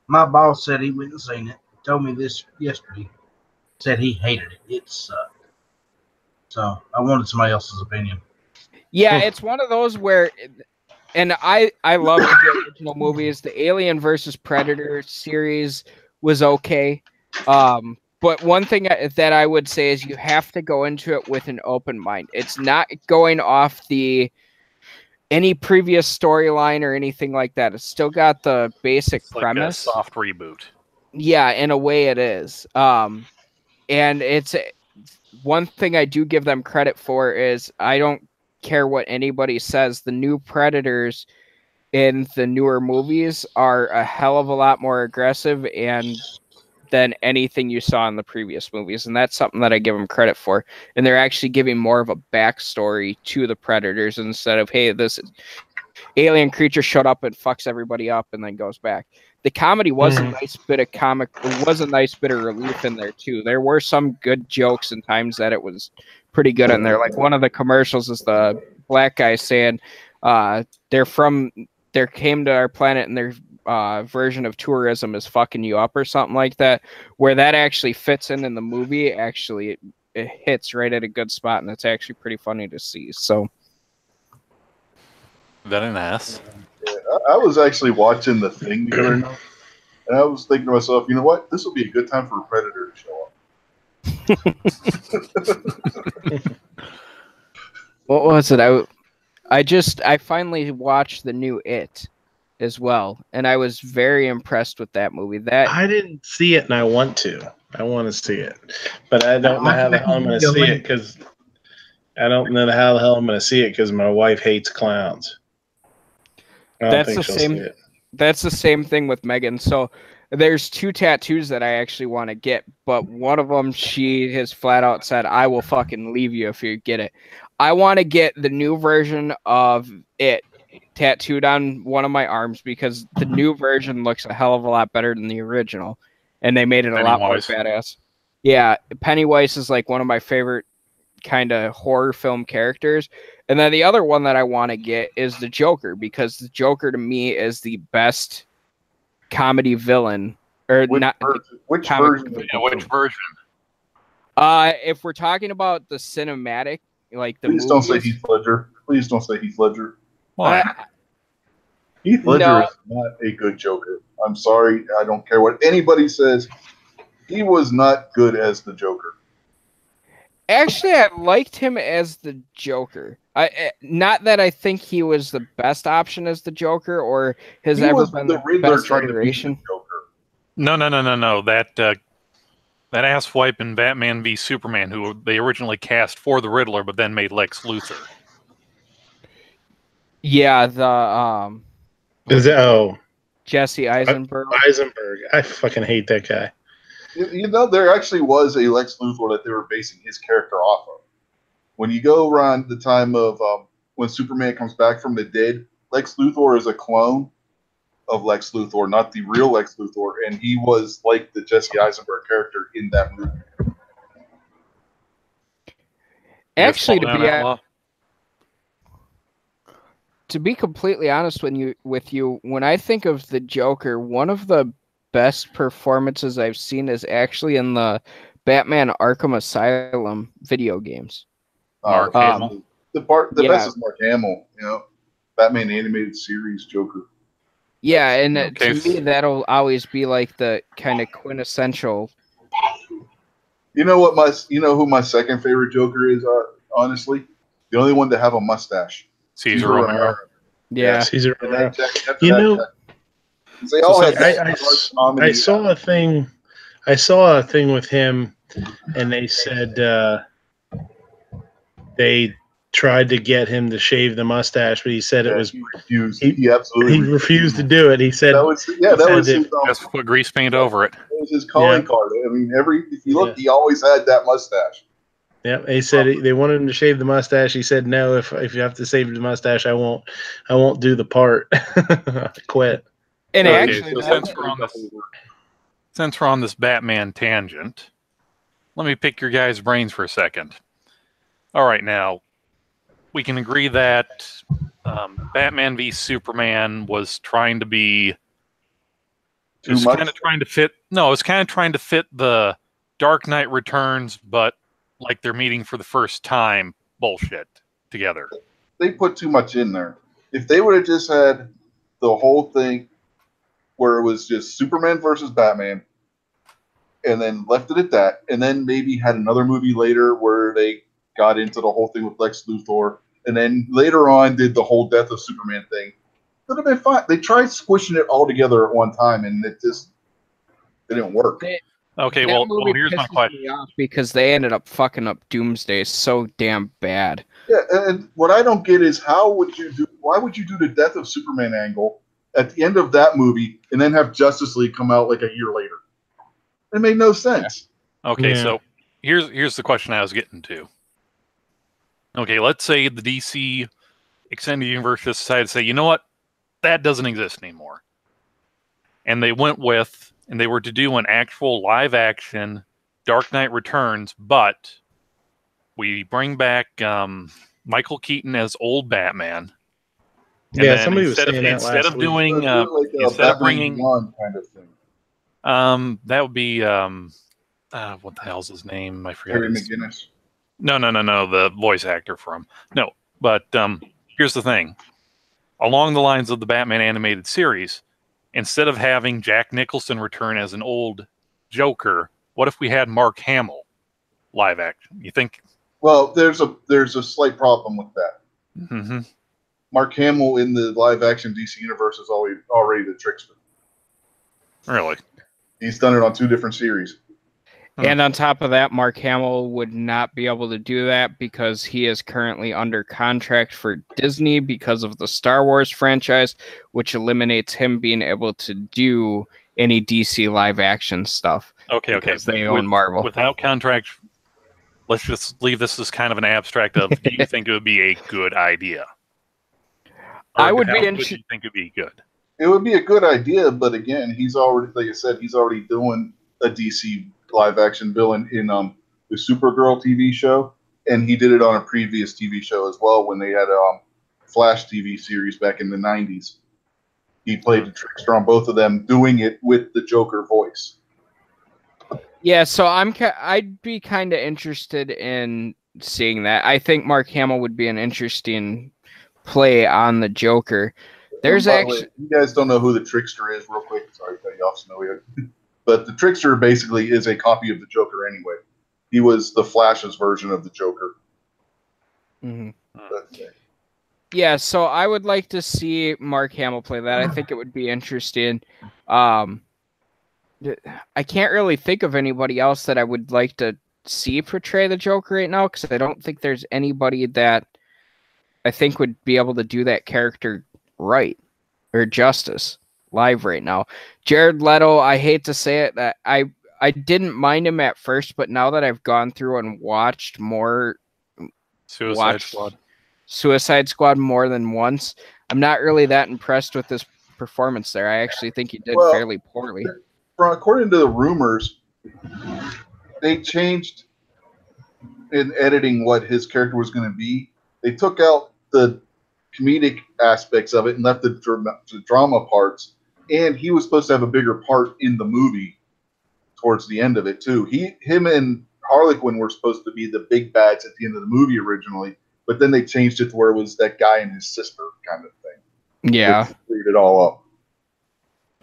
My boss said he wouldn't seen it. He told me this yesterday. Said he hated it. It sucked. So I wanted somebody else's opinion. Yeah, it's one of those where, and I love the original movies. The Alien versus Predator series was okay. But one thing that I would say is you have to go into it with an open mind. It's not going off any previous storyline or anything like that. It's still got the basic premise. Like a soft reboot. Yeah, in a way it is. And it's one thing I do give them credit for is I don't care what anybody says. The new Predators in the newer movies are a hell of a lot more aggressive than anything you saw in the previous movies. And that's something that I give them credit for. And they're actually giving more of a backstory to the Predators instead of, hey, this alien creature showed up and fucks everybody up and then goes back. The comedy was a nice bit of relief in there too. There were some good jokes and times that it was pretty good in there. Like one of the commercials is the black guy saying they came to our planet and their version of tourism is fucking you up or something like that, where that actually fits in the movie. Actually, it hits right at a good spot, and it's actually pretty funny to see. So very nice. Yeah, I was actually watching The Thing the other night, and I was thinking to myself, you know what? This will be a good time for a Predator to show up. What was it? I finally watched the new It as well, and I was very impressed with that movie. I didn't see it, and I want to. I want to see it, but I don't know how the hell I'm going to see it because I don't know how the hell I'm going to see it because my wife hates clowns. That's the same thing with Megan. So there's 2 tattoos that I actually want to get, but one of them she has flat out said, I will fucking leave you if you get it. I want to get the new version of It tattooed on one of my arms because the new version looks a hell of a lot better than the original, and they made it a lot more badass. Yeah, Pennywise is like one of my favorite kind of horror film characters. And then the other one that I want to get is the Joker, because the Joker to me is the best comedy villain. Or which version? Which version? If we're talking about the cinematic, like the Please don't say Heath Ledger. Please don't say Heath Ledger. Why? Heath Ledger is not a good Joker. I'm sorry. I don't care what anybody says. He was not good as the Joker. Actually, I liked him as the Joker. Not that I think he was the best option as the Joker or has ever been the best iteration. No. That asswipe in Batman v Superman, who they originally cast for the Riddler, but then made Lex Luthor. Yeah, Jesse Eisenberg. Eisenberg. I fucking hate that guy. You know, there actually was a Lex Luthor that they were basing his character off of. When you go around the time of when Superman comes back from the dead, Lex Luthor is a clone of Lex Luthor, not the real Lex Luthor, and he was like the Jesse Eisenberg character in that movie. Actually, to be completely honest with you, when I think of the Joker, one of the best performances I've seen is actually in the Batman Arkham Asylum video games. Mark Hamill. The best is Mark Hamill, you know, Batman animated series Joker. Yeah, and to me that'll always be like the kind of quintessential. You know who my second favorite Joker is? Honestly, the only one to have a mustache. Caesar Romero. Yeah, Caesar Romero. You know, I saw a thing. I saw a thing with him, and they said they tried to get him to shave the mustache, but he said it was refused. He absolutely refused to do it. He said that was just put grease paint over it. It was his calling card. I mean, if you look, he always had that mustache. Yeah, he said they wanted him to shave the mustache. He said, "No, if you have to shave the mustache, I won't do the part." Quit. And Okay, actually, so since we're on this Batman tangent, let me pick your guys' brains for a second. All right, now we can agree that Batman v Superman was trying to be Too much? kind of trying to fit. No, it was kind of trying to fit the Dark Knight Returns, but like they're meeting for the first time bullshit together. They put too much in there. If they would have just had the whole thing where it was just Superman versus Batman, and then left it at that, and then maybe had another movie later where they got into the whole thing with Lex Luthor, and then later on did the whole Death of Superman thing, would have been fine. They tried squishing it all together at one time, and it just didn't work. Okay, That well, movie here's my pisses question. me off because they ended up fucking up Doomsday so damn bad. Yeah, and what I don't get is why would you do the Death of Superman angle at the end of that movie and then have Justice League come out like a year later? It made no sense. Okay, so here's the question I was getting to. Okay, let's say the DC Extended Universe just decided to say, you know what, that doesn't exist anymore. And they went with, and they were to do an actual live action Dark Knight Returns, but we bring back Michael Keaton as old Batman. And Yeah, then somebody was saying that instead last of week. doing instead of bringing kind of thing. that would be what the hell's his name? I forgot. Terry McGinnis. No, the voice actor from. No, but here's the thing. Along the lines of the Batman animated series, instead of having Jack Nicholson return as an old Joker, what if we had Mark Hamill live action? You think? Well, there's a slight problem with that. Mm-hmm. Mark Hamill in the live action DC universe is already the trickster. Really? He's done it on 2 different series. And on top of that, Mark Hamill would not be able to do that because he is currently under contract for Disney because of the Star Wars franchise, which eliminates him being able to do any DC live action stuff. Okay. They own Marvel. Without contract, let's just leave this as kind of an abstract of, do you think it would be a good idea? Or I would be do you interested. think it'd be good? It would be a good idea, but again, he's already, like I said, he's already doing a DC live action villain in the Supergirl TV show, and he did it on a previous TV show as well when they had a Flash TV series back in the 90s. He played the trickster on both of them, doing it with the Joker voice. Yeah, so I'd be kind of interested in seeing that. I think Mark Hamill would be an interesting play on the Joker. There's actually, you guys don't know who the trickster is, real quick. Sorry to cut you off, Snowy. But the trickster basically is a copy of the Joker anyway. He was the Flash's version of the Joker. Mm-hmm. Yeah, so I would like to see Mark Hamill play that. I think it would be interesting. I can't really think of anybody else that I would like to see portray the Joker right now because I don't think there's anybody that I think would be able to do that character right or justice live right now. Jared Leto, I hate to say it, that I didn't mind him at first, but now that I've gone through and watched more Suicide Squad more than once, I'm not really that impressed with this performance there. I actually think he did fairly poorly. According to the rumors, they changed in editing what his character was going to be. They took out the comedic aspects of it and left the drama parts. And he was supposed to have a bigger part in the movie towards the end of it too. Him and Harley Quinn were supposed to be the big bads at the end of the movie originally, but then they changed it to where it was that guy and his sister kind of thing. Yeah, cleared it all up.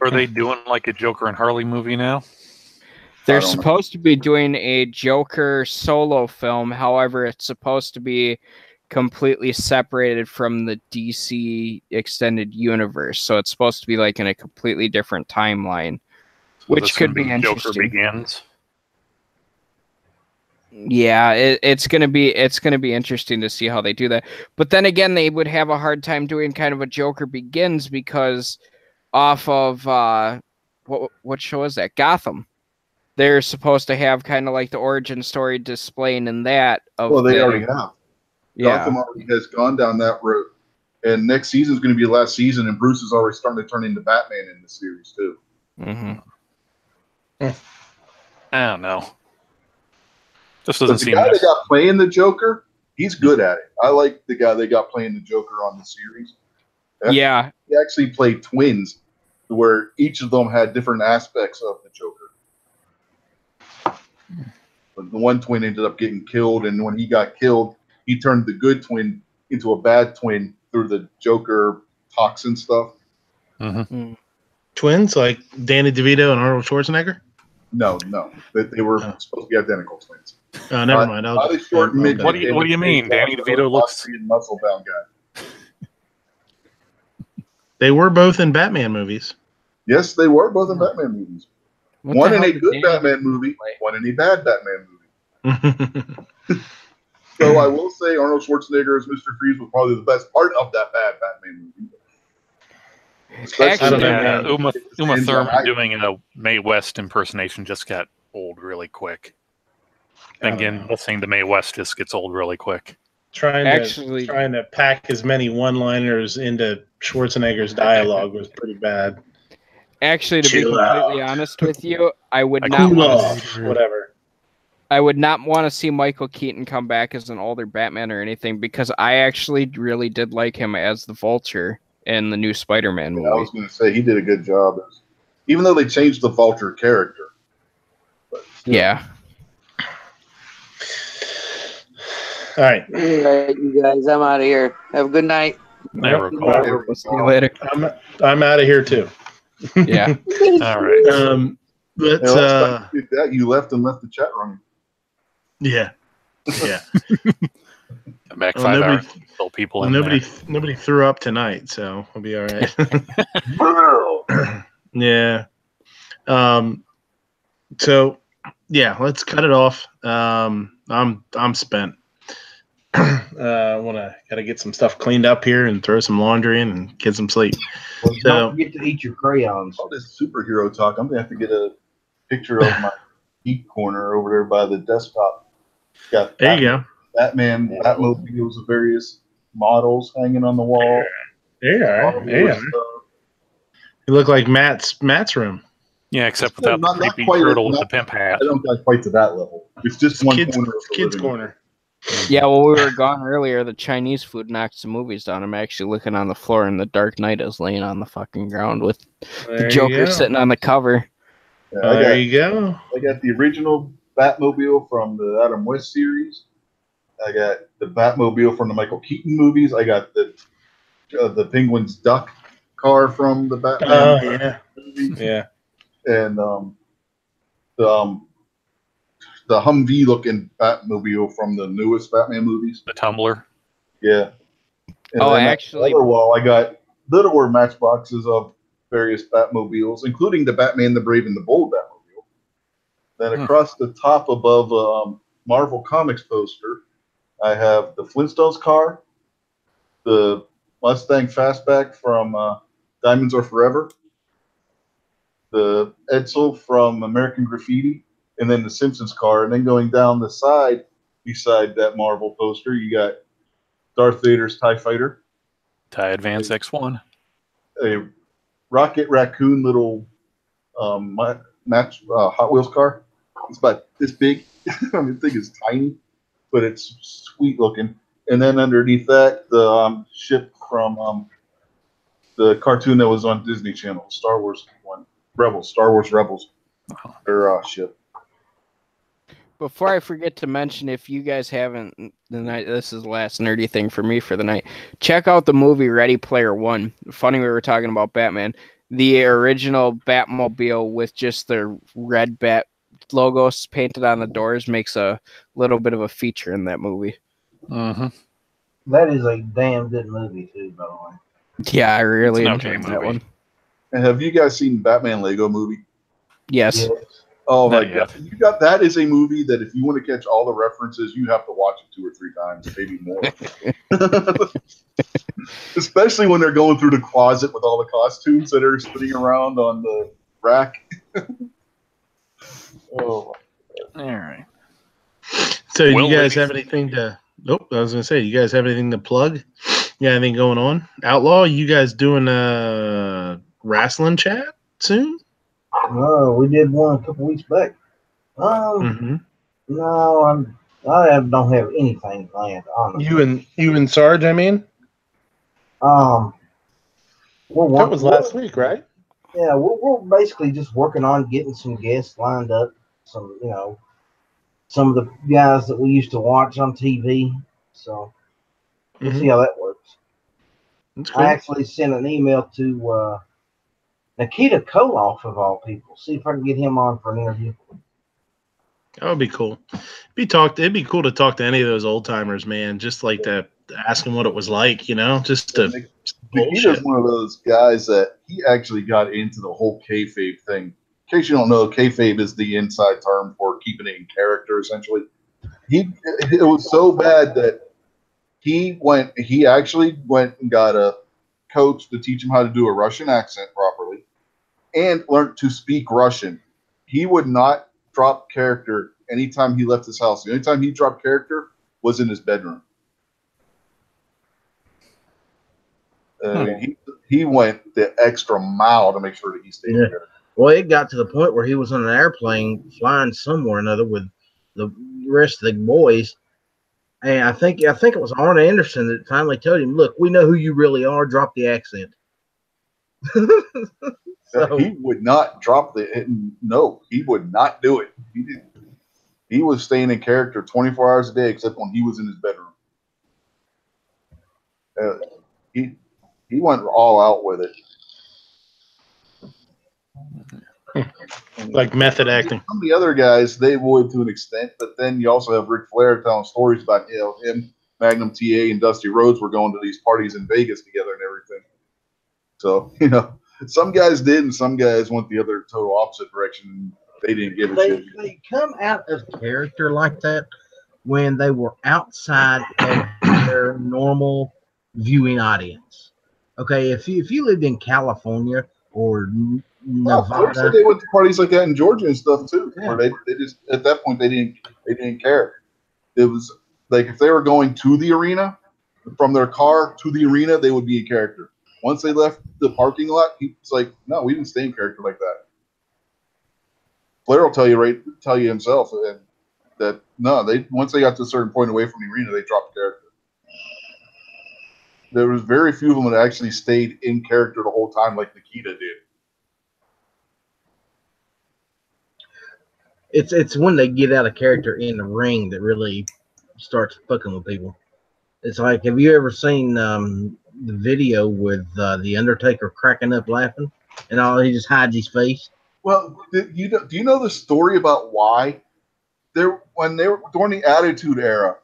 Are they doing like a Joker and Harley movie now? They're supposed to be doing a Joker solo film. However, it's supposed to be completely separated from the DC extended universe. So it's supposed to be like in a completely different timeline, which could be interesting. Joker Begins. Yeah, it's gonna be interesting to see how they do that. But then again, they would have a hard time doing kind of a Joker Begins because off of what show is that? Gotham. They're supposed to have kind of like the origin story displaying in that. Well, they already have. Yeah. Gotham already has gone down that road. And next season is going to be the last season, and Bruce is already starting to turn into Batman in the series too. I don't know. This But doesn't the seem. guy they got playing the Joker, he's good at it. I like the guy they got playing the Joker on the series. Yeah. He actually played twins, where each of them had different aspects of the Joker. But the one twin ended up getting killed, and when he got killed, he turned the good twin into a bad twin through the Joker toxin stuff. Twins like Danny DeVito and Arnold Schwarzenegger? No. They were supposed to be identical twins. Oh, never mind. Body short midget. What do you mean? Danny DeVito looks muscle bound guy. They were both in Batman movies. Yes, they were both in Batman movies. One in a good Batman movie, one in a bad Batman movie. So I will say Arnold Schwarzenegger as Mr. Freeze was probably the best part of that bad Batman movie. Especially Uma Thurman doing a Mae West impersonation just got old really quick. And again, listening to Mae West just gets old really quick. Trying to pack as many one-liners into Schwarzenegger's dialogue was pretty bad. Actually, to be completely honest with you, I would not Cool want off, whatever. I would not want to see Michael Keaton come back as an older Batman or anything, because I actually really did like him as the Vulture in the new Spider-Man movie. I was going to say he did a good job, even though they changed the Vulture character. But yeah. All right. All right, you guys, I'm out of here. Have a good night. We'll see you later. I'm out of here too. Yeah. All right. Let's. You left and left the chat running. Yeah. Yeah. Back 5 hours. Still people in Nobody threw up tonight, so we'll be all right. Yeah. So yeah, let's cut it off. I'm spent. Gotta get some stuff cleaned up here and throw some laundry in and get some sleep. Well, don't forget to eat your crayons. All this superhero talk. I'm gonna have to get a picture of my geek corner over there by the desktop. There you go. Batman, Batmobiles of various models hanging on the wall. There you are. There you are. You look like Matt's room. Yeah, except without the creepy turtle with the pimp hat. I don't got quite to that level. It's just one corner of the kids living corner. Yeah, well, we were gone earlier. The Chinese food knocked some movies down. I'm actually looking on the floor, and the Dark Knight is laying on the fucking ground with the Joker sitting on the cover. Yeah, there you go. I got the original Batmobile from the Adam West series. I got the Batmobile from the Michael Keaton movies. I got the Penguin's duck car from the Batman. Oh yeah, movie. Yeah. And the Humvee looking Batmobile from the newest Batman movies. The Tumbler. Yeah. And actually, on the other wall, I got littler matchboxes of various Batmobiles, including the Batman, the Brave, and the Bold Batmobile. Then across the top above Marvel Comics poster, I have the Flintstones car, the Mustang Fastback from Diamonds Are Forever, the Edsel from American Graffiti, and then the Simpsons car. And then going down the side, beside that Marvel poster, you got Darth Vader's TIE Fighter. TIE Advance X1. A Rocket Raccoon little Hot Wheels car. It's about this big. I mean, the thing is tiny, but it's sweet looking. And then underneath that, the ship from the cartoon that was on Disney Channel, Star Wars one, Star Wars Rebels, their ship. Before I forget to mention, if you guys haven't, this is the last nerdy thing for me for the night. Check out the movie Ready Player One. Funny we were talking about Batman. The original Batmobile with just the red bat logos painted on the doors makes a little bit of a feature in that movie. That is a damn good movie too, by the way. Yeah, I really enjoyed that one. And have you guys seen Batman Lego Movie? Yes. Oh my god! That is a movie that if you want to catch all the references, you have to watch it 2 or 3 times, maybe more. Especially when they're going through the closet with all the costumes that are spinning around on the rack. All right. So you guys have anything to? Nope. I was going to say, you guys have anything to plug? Yeah, anything going on? Outlaw, you guys doing a wrestling chat soon? Oh, we did one a couple weeks back. Mm-hmm. No, don't have anything planned. Honestly, You and Sarge, I mean? we're That was last week, right? Yeah, we're basically just working on getting some guests lined up. Some, some of the guys that we used to watch on TV. So we'll see how that works. That's cool. I actually sent an email to Nikita Koloff of all people. See if I can get him on for an interview. That would be cool. It'd be cool to talk to any of those old timers, man. Just like to ask them what it was like, just to Nikita's one of those guys that he actually got into the whole kayfabe thing. In case you don't know, kayfabe is the inside term for keeping it in character, essentially. It was so bad that he actually went and got a coach to teach him how to do a Russian accent properly and learned to speak Russian. He would not drop character anytime he left his house. The only time he dropped character was in his bedroom. He went the extra mile to make sure that he stayed together. Well, it got to the point where he was on an airplane flying somewhere or another with the rest of the boys. And I think it was Arn Anderson that finally told him, "Look, we know who you really are. Drop the accent." So he would not drop no, he would not do it. He didn't. He was staying in character 24 hours a day, except when he was in his bedroom. He went all out with it. Like method acting. Some of the other guys, they would to an extent, but then you also have Ric Flair telling stories about him, Magnum TA, and Dusty Rhodes were going to these parties in Vegas together and everything. So, some guys did, and some guys went the other total opposite direction. And they didn't give a shit. They come out of character like that when they were outside of their normal viewing audience. Okay, if you lived in California or Nevada, They went to parties like that in Georgia and stuff too. Yeah. Where they just at that point they didn't care. It was like if they were going to the arena from their car to the arena, they would be in character. Once they left the parking lot, it's like, no, we didn't stay in character like that. Flair will tell you himself that no, once they got to a certain point away from the arena, they dropped character. There was very few of them that actually stayed in character the whole time like Nikita did. It's when they get out of character in the ring that really starts fucking with people. It's like, have you ever seen the video with the Undertaker cracking up laughing and all? He just hides his face. Well, do you know the story about why when they were during the Attitude Era,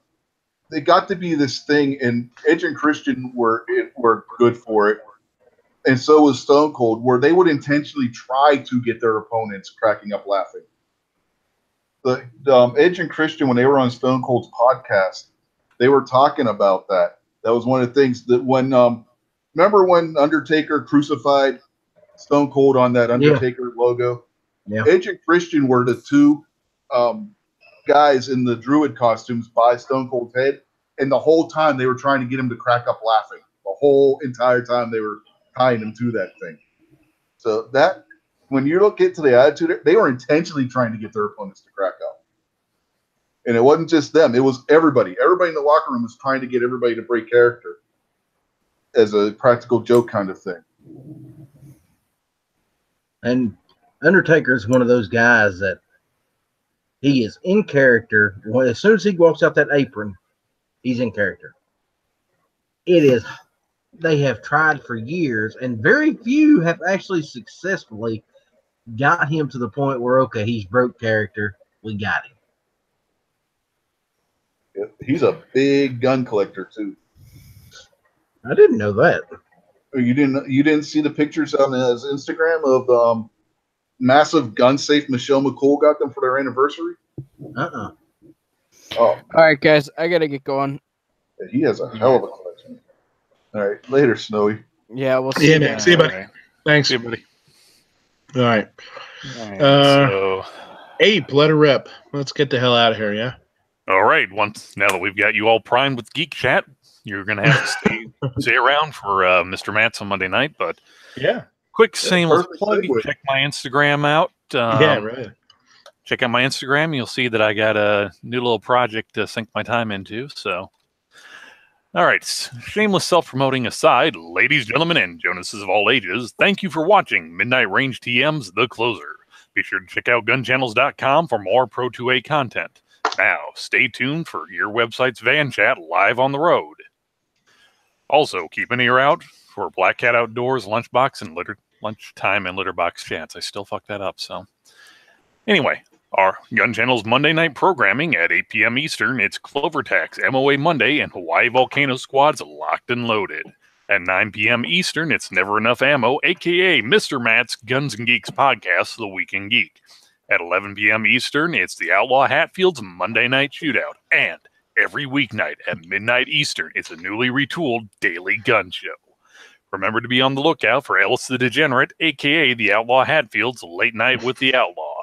they got to be this thing, and Edge and Christian were good for it, and so was Stone Cold, where they would intentionally try to get their opponents cracking up laughing. The Edge and Christian, when they were on Stone Cold's podcast, they were talking about that. That was one of the things that when remember when Undertaker crucified Stone Cold on that Undertaker logo? Yeah. Edge and Christian were the two guys in the Druid costumes by Stone Cold's head, and the whole time they were trying to get him to crack up laughing. The whole entire time they were tying him to that thing. So that when you look into the Attitude, they were intentionally trying to get their opponents to crack up. And it wasn't just them. It was everybody. Everybody in the locker room was trying to get everybody to break character as a practical joke kind of thing. And Undertaker is one of those guys that he is in character. As soon as he walks out that apron, he's in character. They have tried for years, and very few have actually successfully got him to the point where, okay, he's broke character. We got him. He's a big gun collector too. I didn't know that. You didn't see the pictures on his Instagram of massive gun safe Michelle McCool got them for their anniversary? Oh. All right, guys, I gotta get going. He has a hell of a collection. All right, later, Snowy. Yeah, we'll see. Yeah, see you, buddy. Right. Thanks. See you, buddy. All right. So, Ape, let her rip. Let's get the hell out of here, yeah? all right. Now that we've got you all primed with Geek Chat, you're going to have to stay around for Mr. Matt's on Monday night. But yeah, quick shameless plug. segue. Check my Instagram out. Yeah, right. Check out my Instagram. You'll see that I got a new little project to sink my time into. So, all right. Shameless self-promoting aside, ladies, gentlemen, and Jonases of all ages, thank you for watching Midnight Range TM's The Closer. Be sure to check out gunchannels.com for more Pro 2A content. Now, stay tuned for your website's van chat live on the road. Also, keep an ear out for Black Cat Outdoors, Lunchbox, and Lunchtime and Litterbox chats. I still fucked that up, so. Anyway, our Gun Channel's Monday night programming at 8 p.m. Eastern, it's Clover Tax, MOA Monday, and Hawaii Volcano Squads locked and loaded. At 9 p.m. Eastern, it's Never Enough Ammo, a.k.a. Mr. Matt's Guns and Geeks podcast, The Weekend Geek. At 11 p.m. Eastern, it's the Outlaw Hatfield's Monday Night Shootout. And every weeknight at midnight Eastern, it's a newly retooled daily gun show. Remember to be on the lookout for Ellis the Degenerate, a.k.a. the Outlaw Hatfield's Late Night with the Outlaw.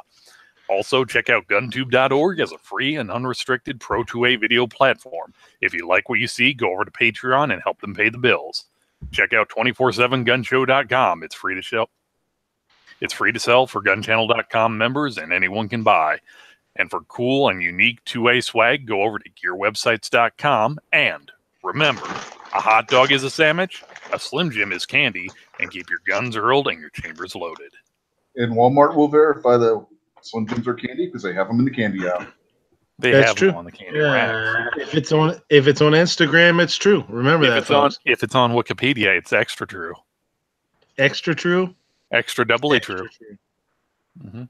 Also, check out guntube.org as a free and unrestricted Pro 2A video platform. If you like what you see, go over to Patreon and help them pay the bills. Check out 247gunshow.com. It's free to show. It's free to sell for gunchannel.com members, and anyone can buy. And for cool and unique 2A swag, go over to gearwebsites.com. And remember, a hot dog is a sandwich, a Slim Jim is candy, and keep your guns hurled and your chambers loaded. And Walmart will verify that Slim Jims are candy because they have them in the candy aisle. That's have true. Them on the candy rack. If it's on Instagram, it's true. Remember that. If it's on Wikipedia, it's extra true. Extra true. Extra doubly true. Mm-hmm.